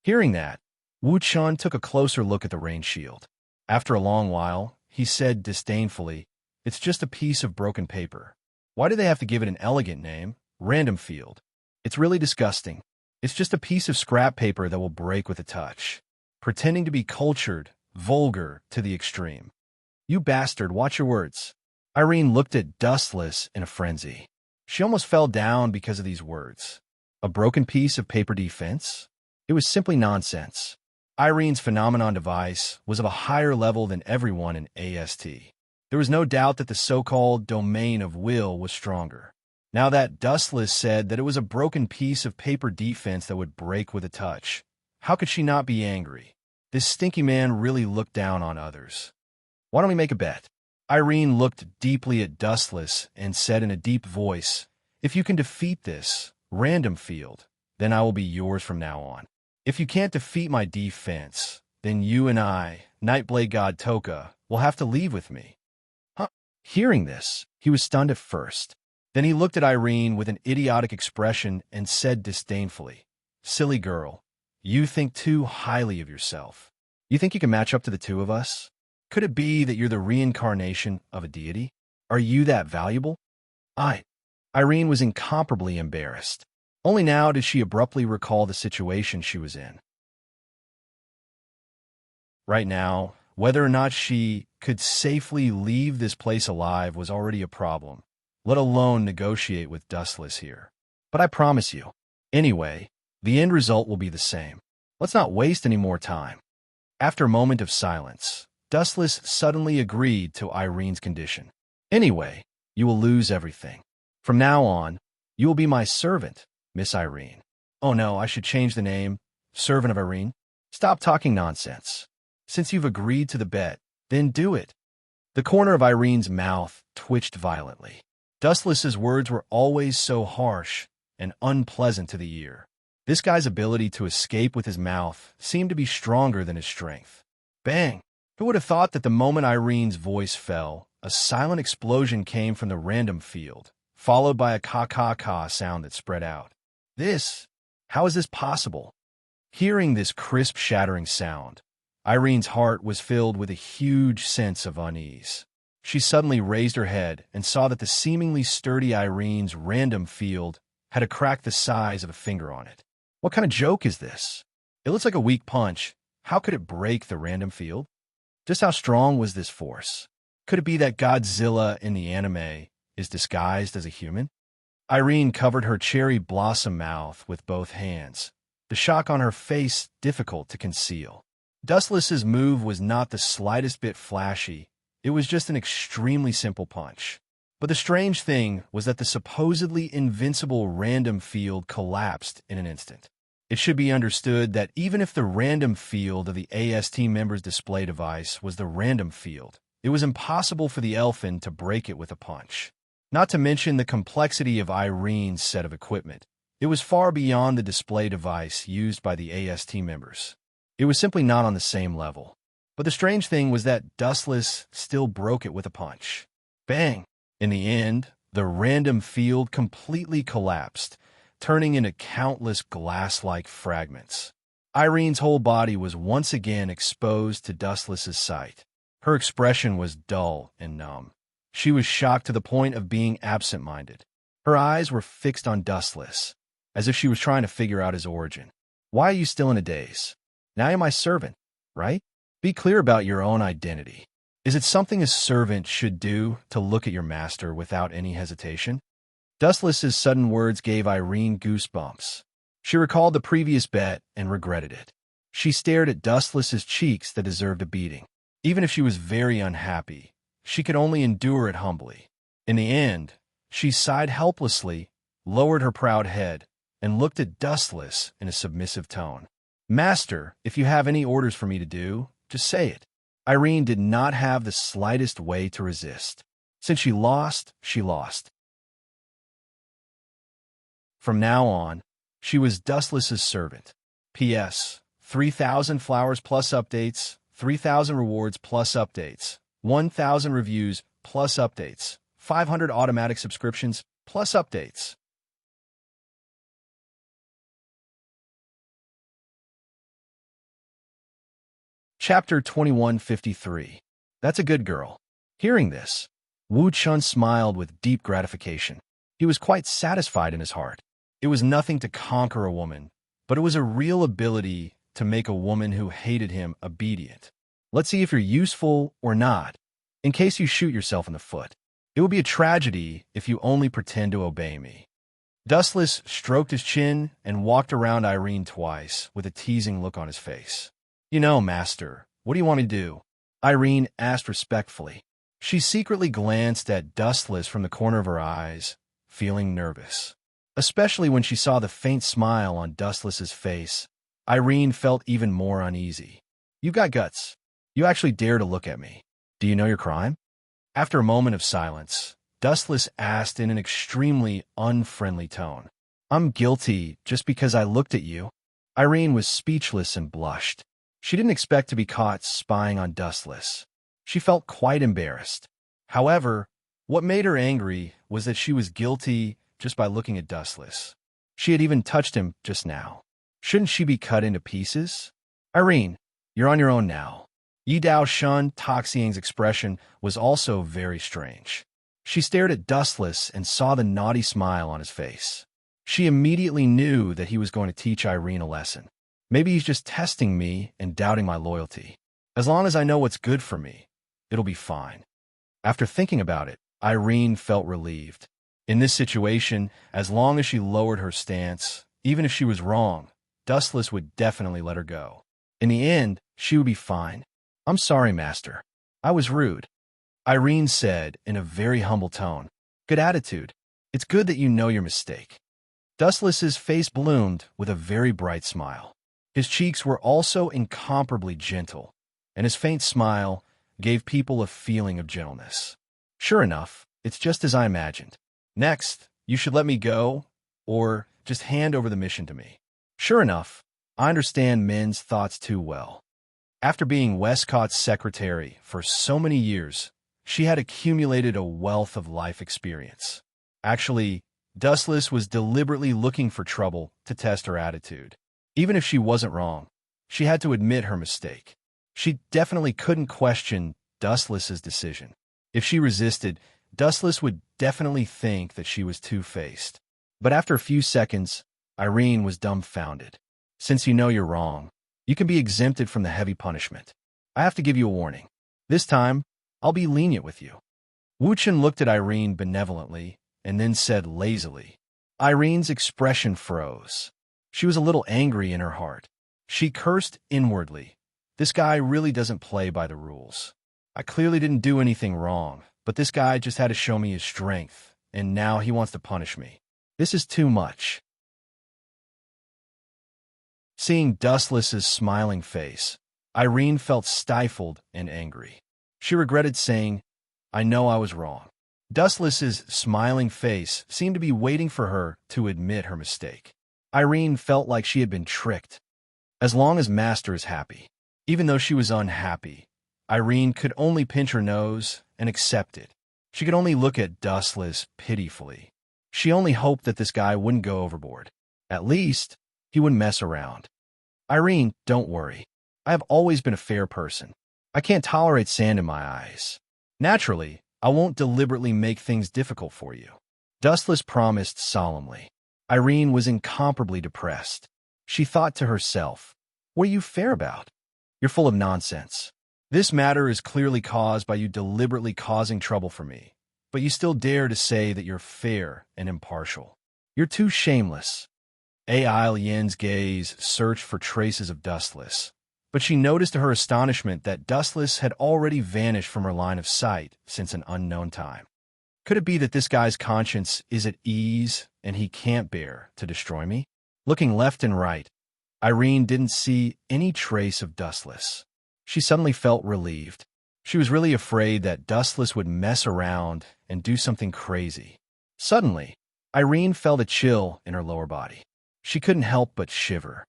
Hearing that, Wu Chun took a closer look at the rain shield. After a long while, he said disdainfully, It's just a piece of broken paper. Why do they have to give it an elegant name? Random field. It's really disgusting. It's just a piece of scrap paper that will break with a touch. Pretending to be cultured, vulgar to the extreme. You bastard, watch your words. Irene looked at Dustless in a frenzy. She almost fell down because of these words. A broken piece of paper defense? It was simply nonsense. Irene's phenomenon device was of a higher level than everyone in AST. There was no doubt that the so-called domain of will was stronger. Now that Dustless said that it was a broken piece of paper defense that would break with a touch, how could she not be angry? This stinky man really looked down on others. Why don't we make a bet? Irene looked deeply at Dustless and said in a deep voice, If you can defeat this random field, then I will be yours from now on. If you can't defeat my defense, then you and I, Nightblade God Toka, will have to leave with me. Huh? Hearing this, he was stunned at first. Then he looked at Irene with an idiotic expression and said disdainfully, Silly girl, you think too highly of yourself. You think you can match up to the two of us? Could it be that you're the reincarnation of a deity? Are you that valuable? Irene was incomparably embarrassed. Only now did she abruptly recall the situation she was in. Right now, whether or not she could safely leave this place alive was already a problem, let alone negotiate with Dustless here. But I promise you, anyway, the end result will be the same. Let's not waste any more time. After a moment of silence, Dustless suddenly agreed to Irene's condition. Anyway, you will lose everything. From now on, you will be my servant, Miss Irene. Oh no, I should change the name. Servant of Irene? Stop talking nonsense. Since you've agreed to the bet, then do it. The corner of Irene's mouth twitched violently. Dustless's words were always so harsh and unpleasant to the ear. This guy's ability to escape with his mouth seemed to be stronger than his strength. Bang! Who would have thought that the moment Irene's voice fell, a silent explosion came from the random field, followed by a ka-ka-ka sound that spread out. How is this possible? Hearing this crisp, shattering sound, Irene's heart was filled with a huge sense of unease. She suddenly raised her head and saw that the seemingly sturdy Irene's random field had a crack the size of a finger on it. What kind of joke is this? It looks like a weak punch. How could it break the random field? Just how strong was this force? Could it be that Godzilla in the anime is disguised as a human? Irene covered her cherry blossom mouth with both hands, the shock on her face difficult to conceal. Dustless's move was not the slightest bit flashy. It was just an extremely simple punch. But the strange thing was that the supposedly invincible random field collapsed in an instant. It should be understood that even if the random field of the AST member's display device was the random field, it was impossible for the elfin to break it with a punch. Not to mention the complexity of Irene's set of equipment. It was far beyond the display device used by the AST members. It was simply not on the same level. But the strange thing was that Dustless still broke it with a punch. Bang! In the end, the random field completely collapsed, turning into countless glass-like fragments. Irene's whole body was once again exposed to Dustless's sight. Her expression was dull and numb. She was shocked to the point of being absent-minded. Her eyes were fixed on Dustless, as if she was trying to figure out his origin. Why are you still in a daze? Now you're my servant, right? Be clear about your own identity. Is it something a servant should do to look at your master without any hesitation? Dustless's sudden words gave Irene goosebumps. She recalled the previous bet and regretted it. She stared at Dustless's cheeks that deserved a beating. Even if she was very unhappy, she could only endure it humbly. In the end, she sighed helplessly, lowered her proud head, and looked at Dustless in a submissive tone. Master, if you have any orders for me to do, just say it. Irene did not have the slightest way to resist. Since she lost, she lost. From now on, she was Dustless's servant. P.S. 3,000 flowers plus updates, 3,000 rewards plus updates, 1,000 reviews plus updates, 500 automatic subscriptions plus updates. Chapter 2153. That's a good girl. Hearing this, Wu Chun smiled with deep gratification. He was quite satisfied in his heart. It was nothing to conquer a woman, but it was a real ability to make a woman who hated him obedient. Let's see if you're useful or not, in case you shoot yourself in the foot. It would be a tragedy if you only pretend to obey me. Dustless stroked his chin and walked around Irene twice with a teasing look on his face. You know, Master, what do you want me to do? Irene asked respectfully. She secretly glanced at Dustless from the corner of her eyes, feeling nervous. Especially when she saw the faint smile on Dustless's face, Irene felt even more uneasy. You've got guts. You actually dare to look at me. Do you know your crime? After a moment of silence, Dustless asked in an extremely unfriendly tone. I'm guilty just because I looked at you. Irene was speechless and blushed. She didn't expect to be caught spying on Dustless. She felt quite embarrassed. However, what made her angry was that she was guilty just by looking at Dustless. She had even touched him just now. Shouldn't she be cut into pieces? Irene, you're on your own now. Yi Dao Shun Toxiang's expression was also very strange. She stared at Dustless and saw the naughty smile on his face. She immediately knew that he was going to teach Irene a lesson. Maybe he's just testing me and doubting my loyalty. As long as I know what's good for me, it'll be fine. After thinking about it, Irene felt relieved. In this situation, as long as she lowered her stance, even if she was wrong, Dustless would definitely let her go. In the end, she would be fine. I'm sorry, Master. I was rude. Irene said in a very humble tone. Good attitude. It's good that you know your mistake. Dustless's face bloomed with a very bright smile. His cheeks were also incomparably gentle, and his faint smile gave people a feeling of gentleness. Sure enough, it's just as I imagined. Next, you should let me go, or just hand over the mission to me. Sure enough, I understand men's thoughts too well. After being Westcott's secretary for so many years, she had accumulated a wealth of life experience. Actually, Dustless was deliberately looking for trouble to test her attitude. Even if she wasn't wrong, she had to admit her mistake. She definitely couldn't question Dustless's decision. If she resisted, Dustless would definitely think that she was two-faced. But after a few seconds, Irene was dumbfounded. Since you know you're wrong, you can be exempted from the heavy punishment. I have to give you a warning. This time, I'll be lenient with you. Wu Chen looked at Irene benevolently and then said lazily. Irene's expression froze. She was a little angry in her heart. She cursed inwardly. This guy really doesn't play by the rules. I clearly didn't do anything wrong, but this guy just had to show me his strength, and now he wants to punish me. This is too much. Seeing Dustless's smiling face, Irene felt stifled and angry. She regretted saying, I know I was wrong. Dustless's smiling face seemed to be waiting for her to admit her mistake. Irene felt like she had been tricked. As long as Master is happy. Even though she was unhappy, Irene could only pinch her nose and accept it. She could only look at Dustless pitifully. She only hoped that this guy wouldn't go overboard. At least, he wouldn't mess around. Irene, don't worry. I have always been a fair person. I can't tolerate sand in my eyes. Naturally, I won't deliberately make things difficult for you. Dustless promised solemnly. Irene was incomparably depressed. She thought to herself, what are you fair about? You're full of nonsense. This matter is clearly caused by you deliberately causing trouble for me, but you still dare to say that you're fair and impartial. You're too shameless. Yin's gaze searched for traces of Dustless, but she noticed to her astonishment that Dustless had already vanished from her line of sight since an unknown time. Could it be that this guy's conscience is at ease and he can't bear to destroy me? Looking left and right, Irene didn't see any trace of Dustless. She suddenly felt relieved. She was really afraid that Dustless would mess around and do something crazy. Suddenly, Irene felt a chill in her lower body. She couldn't help but shiver.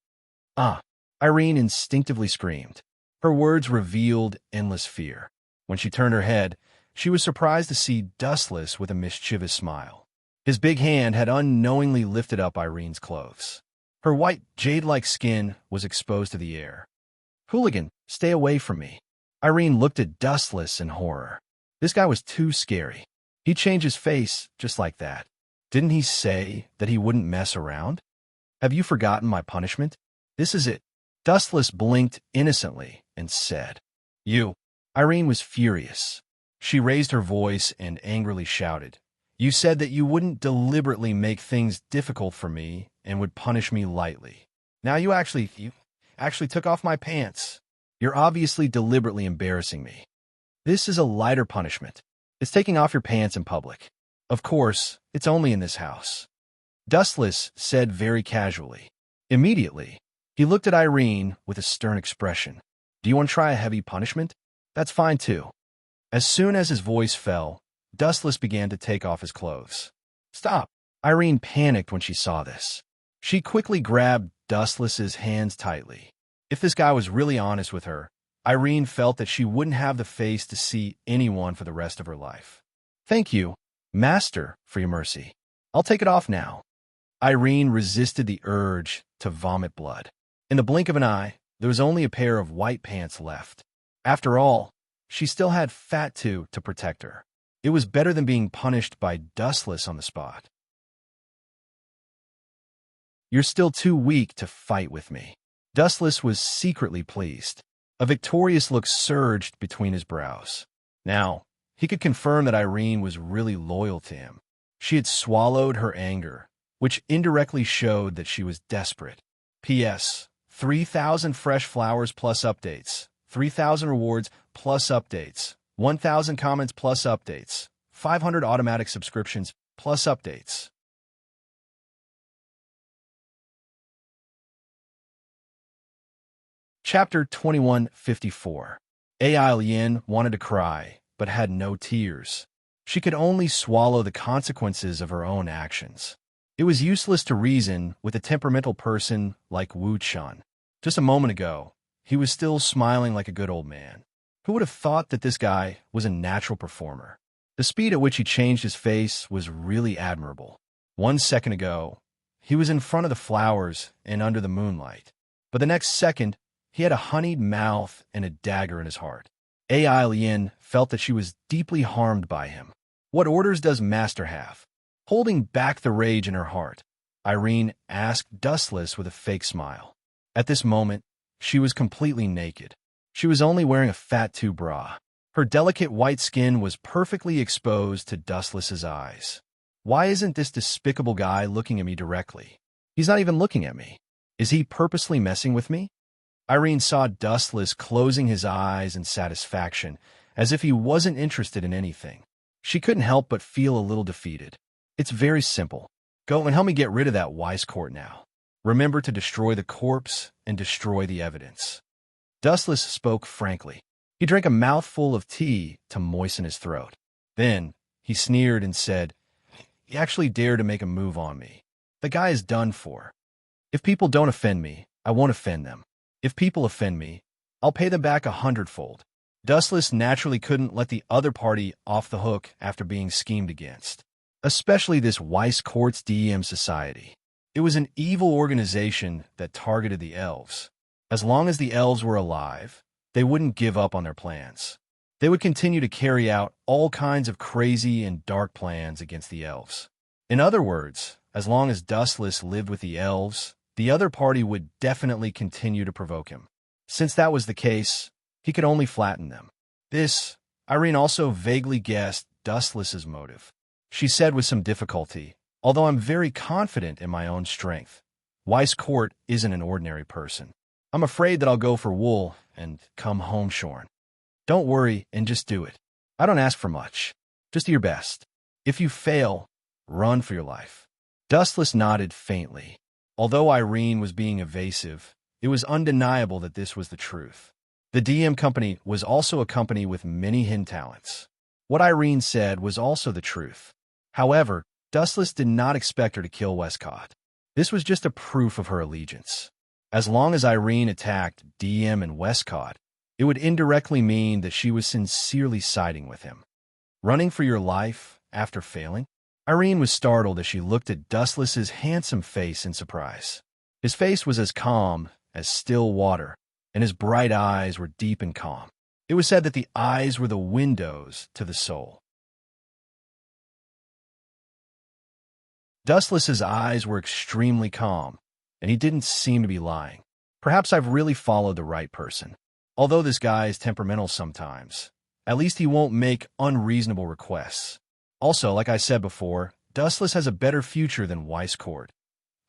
Ah! Irene instinctively screamed. Her words revealed endless fear. When she turned her head, she was surprised to see Dustless with a mischievous smile. His big hand had unknowingly lifted up Irene's clothes. Her white, jade-like skin was exposed to the air. Hooligan, stay away from me. Irene looked at Dustless in horror. This guy was too scary. He changed his face just like that. Didn't he say that he wouldn't mess around? Have you forgotten my punishment? This is it. Dustless blinked innocently and said, You. Irene was furious. She raised her voice and angrily shouted, You said that you wouldn't deliberately make things difficult for me and would punish me lightly. Now you actually took off my pants. You're obviously deliberately embarrassing me. This is a lighter punishment. It's taking off your pants in public. Of course, it's only in this house. Dustless said very casually. Immediately, he looked at Irene with a stern expression. Do you want to try a heavy punishment? That's fine too. As soon as his voice fell, Dustless began to take off his clothes. Stop! Irene panicked when she saw this. She quickly grabbed Dustless's hands tightly. If this guy was really honest with her, Irene felt that she wouldn't have the face to see anyone for the rest of her life. Thank you, Master, for your mercy. I'll take it off now. Irene resisted the urge to vomit blood. In the blink of an eye, there was only a pair of white pants left. After all, she still had Fatu to protect her. It was better than being punished by Dustless on the spot. You're still too weak to fight with me. Dustless was secretly pleased. A victorious look surged between his brows. Now, he could confirm that Irene was really loyal to him. She had swallowed her anger, which indirectly showed that she was desperate. P.S. 3,000 fresh flowers plus updates, 3,000 rewards plus updates, 1,000 comments plus updates, 500 automatic subscriptions plus updates. Chapter 2154. Yin wanted to cry, but had no tears. She could only swallow the consequences of her own actions. It was useless to reason with a temperamental person like Wu Chun. Just a moment ago, he was still smiling like a good old man. Who would have thought that this guy was a natural performer? The speed at which he changed his face was really admirable. 1 second ago, he was in front of the flowers and under the moonlight. But the next second, he had a honeyed mouth and a dagger in his heart. Yin felt that she was deeply harmed by him. What orders does Master have? Holding back the rage in her heart, Irene asked Dustless with a fake smile. At this moment, she was completely naked. She was only wearing a Fatu bra. Her delicate white skin was perfectly exposed to Dustless's eyes. Why isn't this despicable guy looking at me directly? He's not even looking at me. Is he purposely messing with me? Irene saw Dustless closing his eyes in satisfaction, as if he wasn't interested in anything. She couldn't help but feel a little defeated. It's very simple. Go and help me get rid of that wise court now. Remember to destroy the corpse and destroy the evidence. Dustless spoke frankly. He drank a mouthful of tea to moisten his throat. Then, he sneered and said, He actually dared to make a move on me. The guy is done for. If people don't offend me, I won't offend them. If people offend me, I'll pay them back 100-fold. Dustless naturally couldn't let the other party off the hook after being schemed against, especially this Weiss Court's DEM society. It was an evil organization that targeted the elves. As long as the elves were alive, they wouldn't give up on their plans. They would continue to carry out all kinds of crazy and dark plans against the elves. In other words, as long as Dustless lived with the elves, the other party would definitely continue to provoke him. Since that was the case, he could only flatten them. This, Irene also vaguely guessed Dustless's motive. She said with some difficulty, "Although I'm very confident in my own strength, Weiss Court isn't an ordinary person. I'm afraid that I'll go for wool and come home shorn. Don't worry and just do it. I don't ask for much. Just do your best. If you fail, run for your life." Dustless nodded faintly. Although Irene was being evasive, it was undeniable that this was the truth. The DM company was also a company with many hidden talents. What Irene said was also the truth. However, Dustless did not expect her to kill Westcott. This was just a proof of her allegiance. As long as Irene attacked DM and Westcott, it would indirectly mean that she was sincerely siding with him. Running for your life after failing? Irene was startled as she looked at Dustless's handsome face in surprise. His face was as calm as still water, and his bright eyes were deep and calm. It was said that the eyes were the windows to the soul. Dustless's eyes were extremely calm, and he didn't seem to be lying. Perhaps I've really followed the right person. Although this guy is temperamental sometimes, at least he won't make unreasonable requests. Also, like I said before, Dustless has a better future than Weiss Court.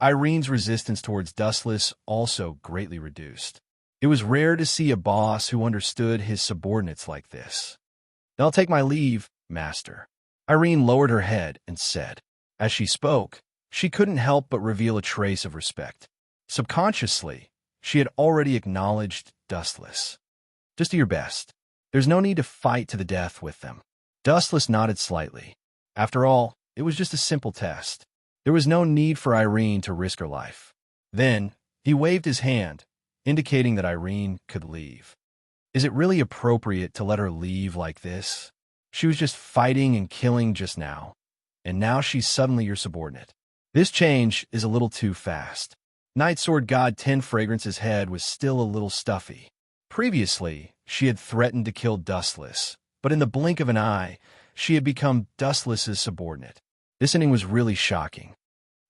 Irene's resistance towards Dustless also greatly reduced. It was rare to see a boss who understood his subordinates like this. "Then I'll take my leave, master." Irene lowered her head and said. As she spoke, she couldn't help but reveal a trace of respect. Subconsciously, she had already acknowledged Dustless. "Just do your best. There's no need to fight to the death with them." Dustless nodded slightly. After all, it was just a simple test. There was no need for Irene to risk her life. Then, he waved his hand, indicating that Irene could leave. Is it really appropriate to let her leave like this? She was just fighting and killing just now, and now she's suddenly your subordinate. This change is a little too fast. Night Sword God 10 Fragrance's head was still a little stuffy. Previously, she had threatened to kill Dustless, but in the blink of an eye, she had become Dustless's subordinate. This ending was really shocking.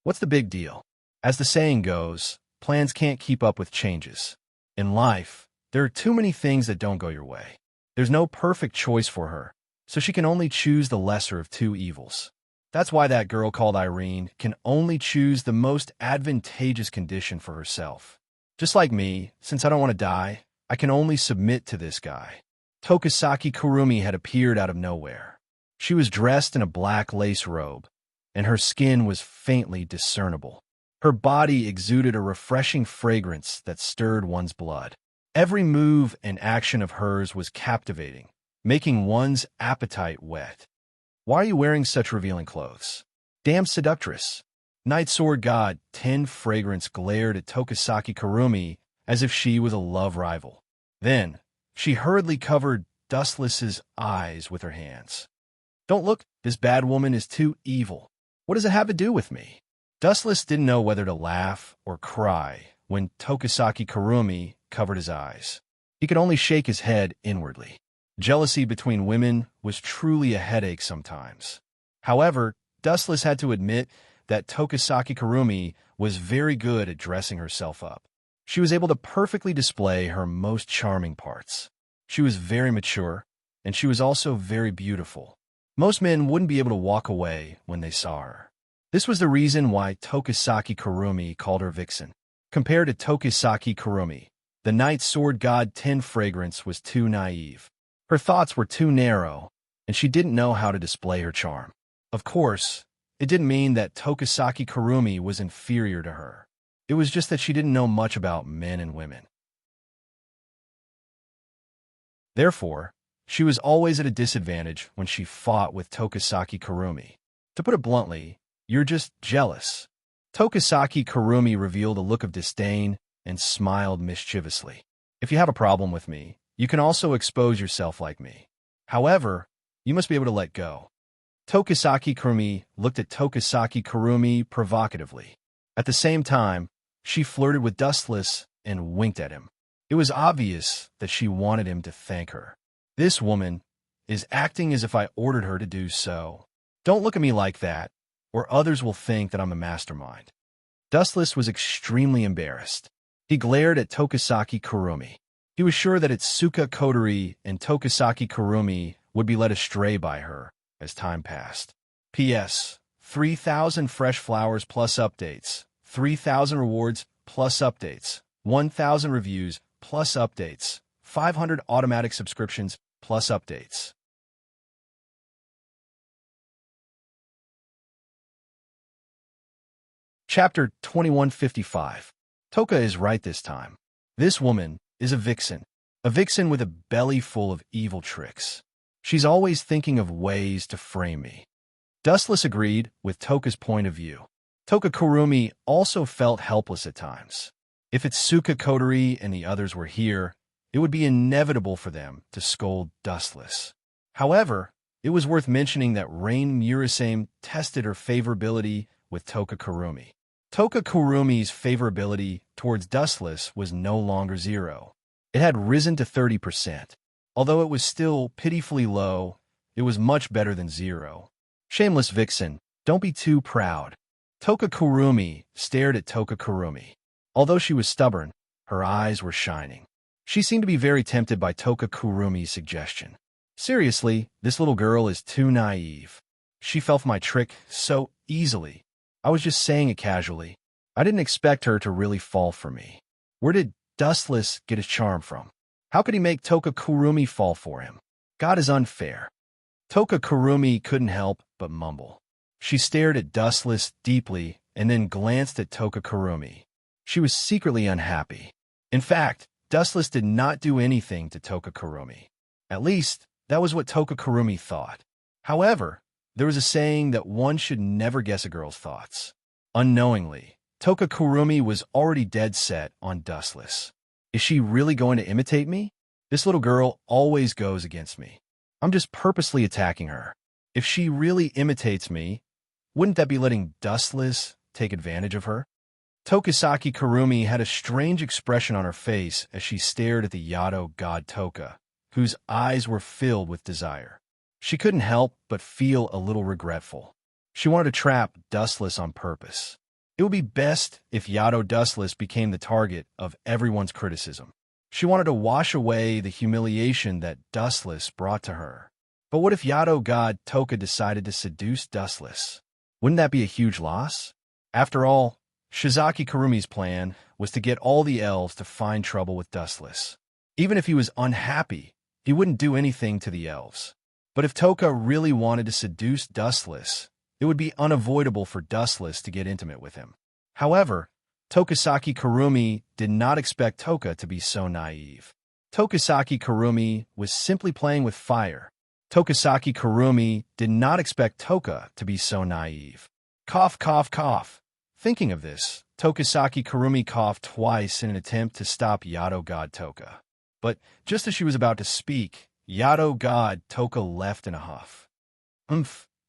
What's the big deal? As the saying goes, plans can't keep up with changes. In life, there are too many things that don't go your way. There's no perfect choice for her, so she can only choose the lesser of two evils. That's why that girl called Irene can only choose the most advantageous condition for herself. Just like me, since I don't want to die, I can only submit to this guy. Tokisaki Kurumi had appeared out of nowhere. She was dressed in a black lace robe, and her skin was faintly discernible. Her body exuded a refreshing fragrance that stirred one's blood. Every move and action of hers was captivating, making one's appetite wet. "Why are you wearing such revealing clothes? Damn seductress." Night Sword God 10 Fragrance glared at Tokisaki Kurumi as if she was a love rival. Then, she hurriedly covered Dustless's eyes with her hands. "Don't look, this bad woman is too evil. What does it have to do with me?" Dustless didn't know whether to laugh or cry when Tokisaki Kurumi covered his eyes. He could only shake his head inwardly. Jealousy between women was truly a headache sometimes. However, Dustless had to admit that Tokisaki Kurumi was very good at dressing herself up. She was able to perfectly display her most charming parts. She was very mature, and she was also very beautiful. Most men wouldn't be able to walk away when they saw her. This was the reason why Tokisaki Kurumi called her Vixen. Compared to Tokisaki Kurumi, the Night Sword God 10 Fragrance was too naive. Her thoughts were too narrow, and she didn't know how to display her charm. Of course, it didn't mean that Tokisaki Kurumi was inferior to her. It was just that she didn't know much about men and women. Therefore, she was always at a disadvantage when she fought with Tokisaki Kurumi. To put it bluntly, you're just jealous. Tokisaki Kurumi revealed a look of disdain and smiled mischievously. "If you have a problem with me, You can also expose yourself like me. However, you must be able to let go. Tokisaki Kurumi looked at Tokisaki Kurumi provocatively. At the same time, she flirted with Dustless and winked at him. It was obvious that she wanted him to thank her. This woman is acting as if I ordered her to do so. Don't look at me like that, or others will think that I'm a mastermind. Dustless was extremely embarrassed. He glared at Tokisaki Kurumi. He was sure that Itsuka Kotori and Tokisaki Kurumi would be led astray by her as time passed. P.S. 3,000 fresh flowers plus updates, 3,000 rewards plus updates, 1,000 reviews plus updates, 500 automatic subscriptions plus updates. Chapter 2155. Toka is right this time. This woman is a vixen with a belly full of evil tricks. She's always thinking of ways to frame me. Dustless agreed with Toka's point of view. Toka Kurumi also felt helpless at times. If Itsuka Kotori and the others were here, it would be inevitable for them to scold Dustless. However, it was worth mentioning that Rain Murasame tested her favorability with Toka Kurumi. Toka Kurumi's favorability towards Dustless was no longer 0. It had risen to 30%. Although it was still pitifully low, it was much better than 0. Shameless vixen, don't be too proud. Toka Kurumi stared at Toka Kurumi. Although she was stubborn, her eyes were shining. She seemed to be very tempted by Toka Kurumi's suggestion. Seriously, this little girl is too naive. She fell for my trick so easily. I was just saying it casually. I didn't expect her to really fall for me. Where did Dustless get his charm from? How could he make Toka Kurumi fall for him? God is unfair. Toka Kurumi couldn't help but mumble. She stared at Dustless deeply and then glanced at Toka Kurumi. She was secretly unhappy. In fact, Dustless did not do anything to Toka Kurumi. At least, that was what Toka Kurumi thought. However, there was a saying that one should never guess a girl's thoughts. Unknowingly, Toka Kurumi was already dead set on Dustless. Is she really going to imitate me? This little girl always goes against me. I'm just purposely attacking her. If she really imitates me, wouldn't that be letting Dustless take advantage of her? Tokisaki Kurumi had a strange expression on her face as she stared at the Yado god Toka, whose eyes were filled with desire. She couldn't help but feel a little regretful. She wanted to trap Dustless on purpose. It would be best if Yado Dustless became the target of everyone's criticism. She wanted to wash away the humiliation that Dustless brought to her. But what if Yado god Toka decided to seduce Dustless? Wouldn't that be a huge loss? After all, Shizaki Kurumi's plan was to get all the elves to find trouble with Dustless. Even if he was unhappy, he wouldn't do anything to the elves. But if Toka really wanted to seduce Dustless, it would be unavoidable for Dustless to get intimate with him. However, Tokisaki Kurumi did not expect Toka to be so naive. Tokisaki Kurumi was simply playing with fire. Tokisaki Kurumi did not expect Toka to be so naive. Cough, cough, cough. Thinking of this, Tokisaki Kurumi coughed twice in an attempt to stop Yado god Toka. But just as she was about to speak, Yado god Toka left in a huff.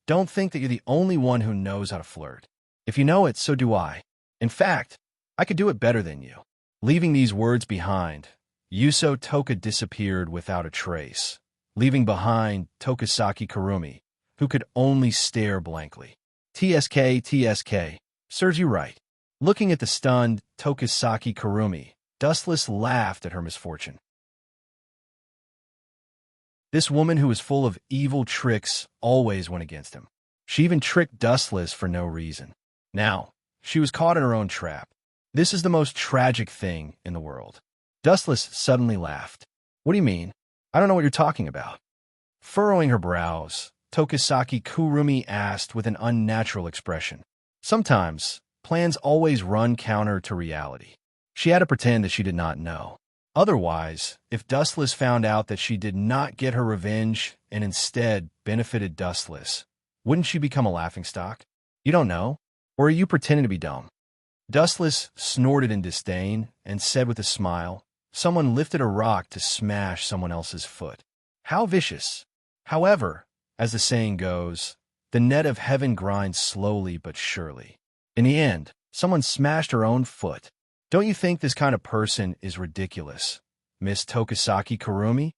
Don't think that you're the only one who knows how to flirt. If you know it, so do I. In fact, I could do it better than you. Leaving these words behind, Yuso Toka disappeared without a trace, leaving behind Tokisaki Kurumi, who could only stare blankly. TSK, serves you right. Looking at the stunned Tokisaki Kurumi, Dustless laughed at her misfortune. This woman who was full of evil tricks always went against him. She even tricked Dustless for no reason. Now, she was caught in her own trap. This is the most tragic thing in the world. Dustless suddenly laughed. What do you mean? I don't know what you're talking about. Furrowing her brows, Tokisaki Kurumi asked with an unnatural expression. Sometimes, plans always run counter to reality. She had to pretend that she did not know. Otherwise, if Dustless found out that she did not get her revenge and instead benefited Dustless, wouldn't she become a laughingstock? You don't know? Or are you pretending to be dumb? Dustless snorted in disdain and said with a smile, Someone lifted a rock to smash someone else's foot. How vicious. However, as the saying goes, the net of heaven grinds slowly but surely. In the end, someone smashed her own foot. Don't you think this kind of person is ridiculous, Miss Tokisaki Kurumi?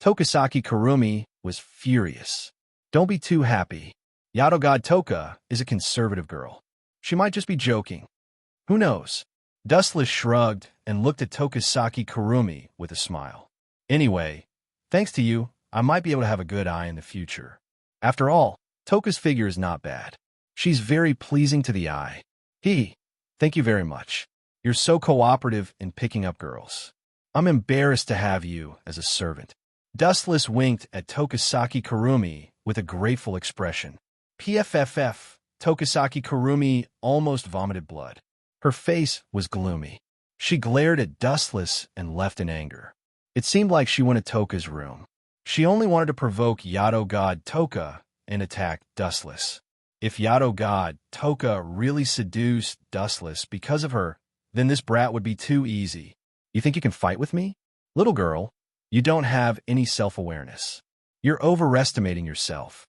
Tokisaki Kurumi was furious. Don't be too happy. Yato God Toka is a conservative girl. She might just be joking. Who knows? Dustless shrugged and looked at Tokisaki Kurumi with a smile. Anyway, thanks to you, I might be able to have a good eye in the future. After all, Toka's figure is not bad. She's very pleasing to the eye. Thank you very much. You're so cooperative in picking up girls. I'm embarrassed to have you as a servant. Dustless winked at Tokisaki Kurumi with a grateful expression. PFFF, Tokisaki Kurumi almost vomited blood. Her face was gloomy. She glared at Dustless and left in anger. It seemed like she went to Toka's room. She only wanted to provoke Yato God Toka and attack Dustless. If Yato God Toka really seduced Dustless because of her, then this brat would be too easy. You think you can fight with me? Little girl, you don't have any self-awareness. You're overestimating yourself.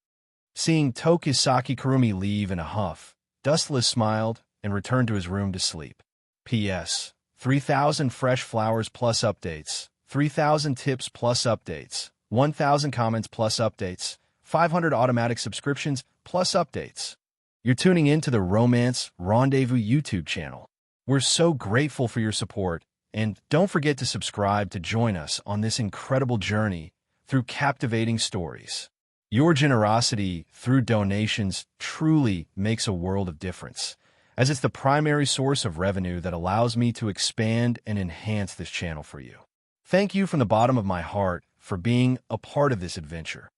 Seeing Tokisaki Kurumi leave in a huff, Dustless smiled and returned to his room to sleep. P.S. 3,000 fresh flowers plus updates, 3,000 tips plus updates, 1,000 comments plus updates, 500 automatic subscriptions plus updates. You're tuning in to the Romance Rendezvous YouTube channel. We're so grateful for your support, and don't forget to subscribe to join us on this incredible journey through captivating stories. Your generosity through donations truly makes a world of difference, as it's the primary source of revenue that allows me to expand and enhance this channel for you. Thank you from the bottom of my heart for being a part of this adventure.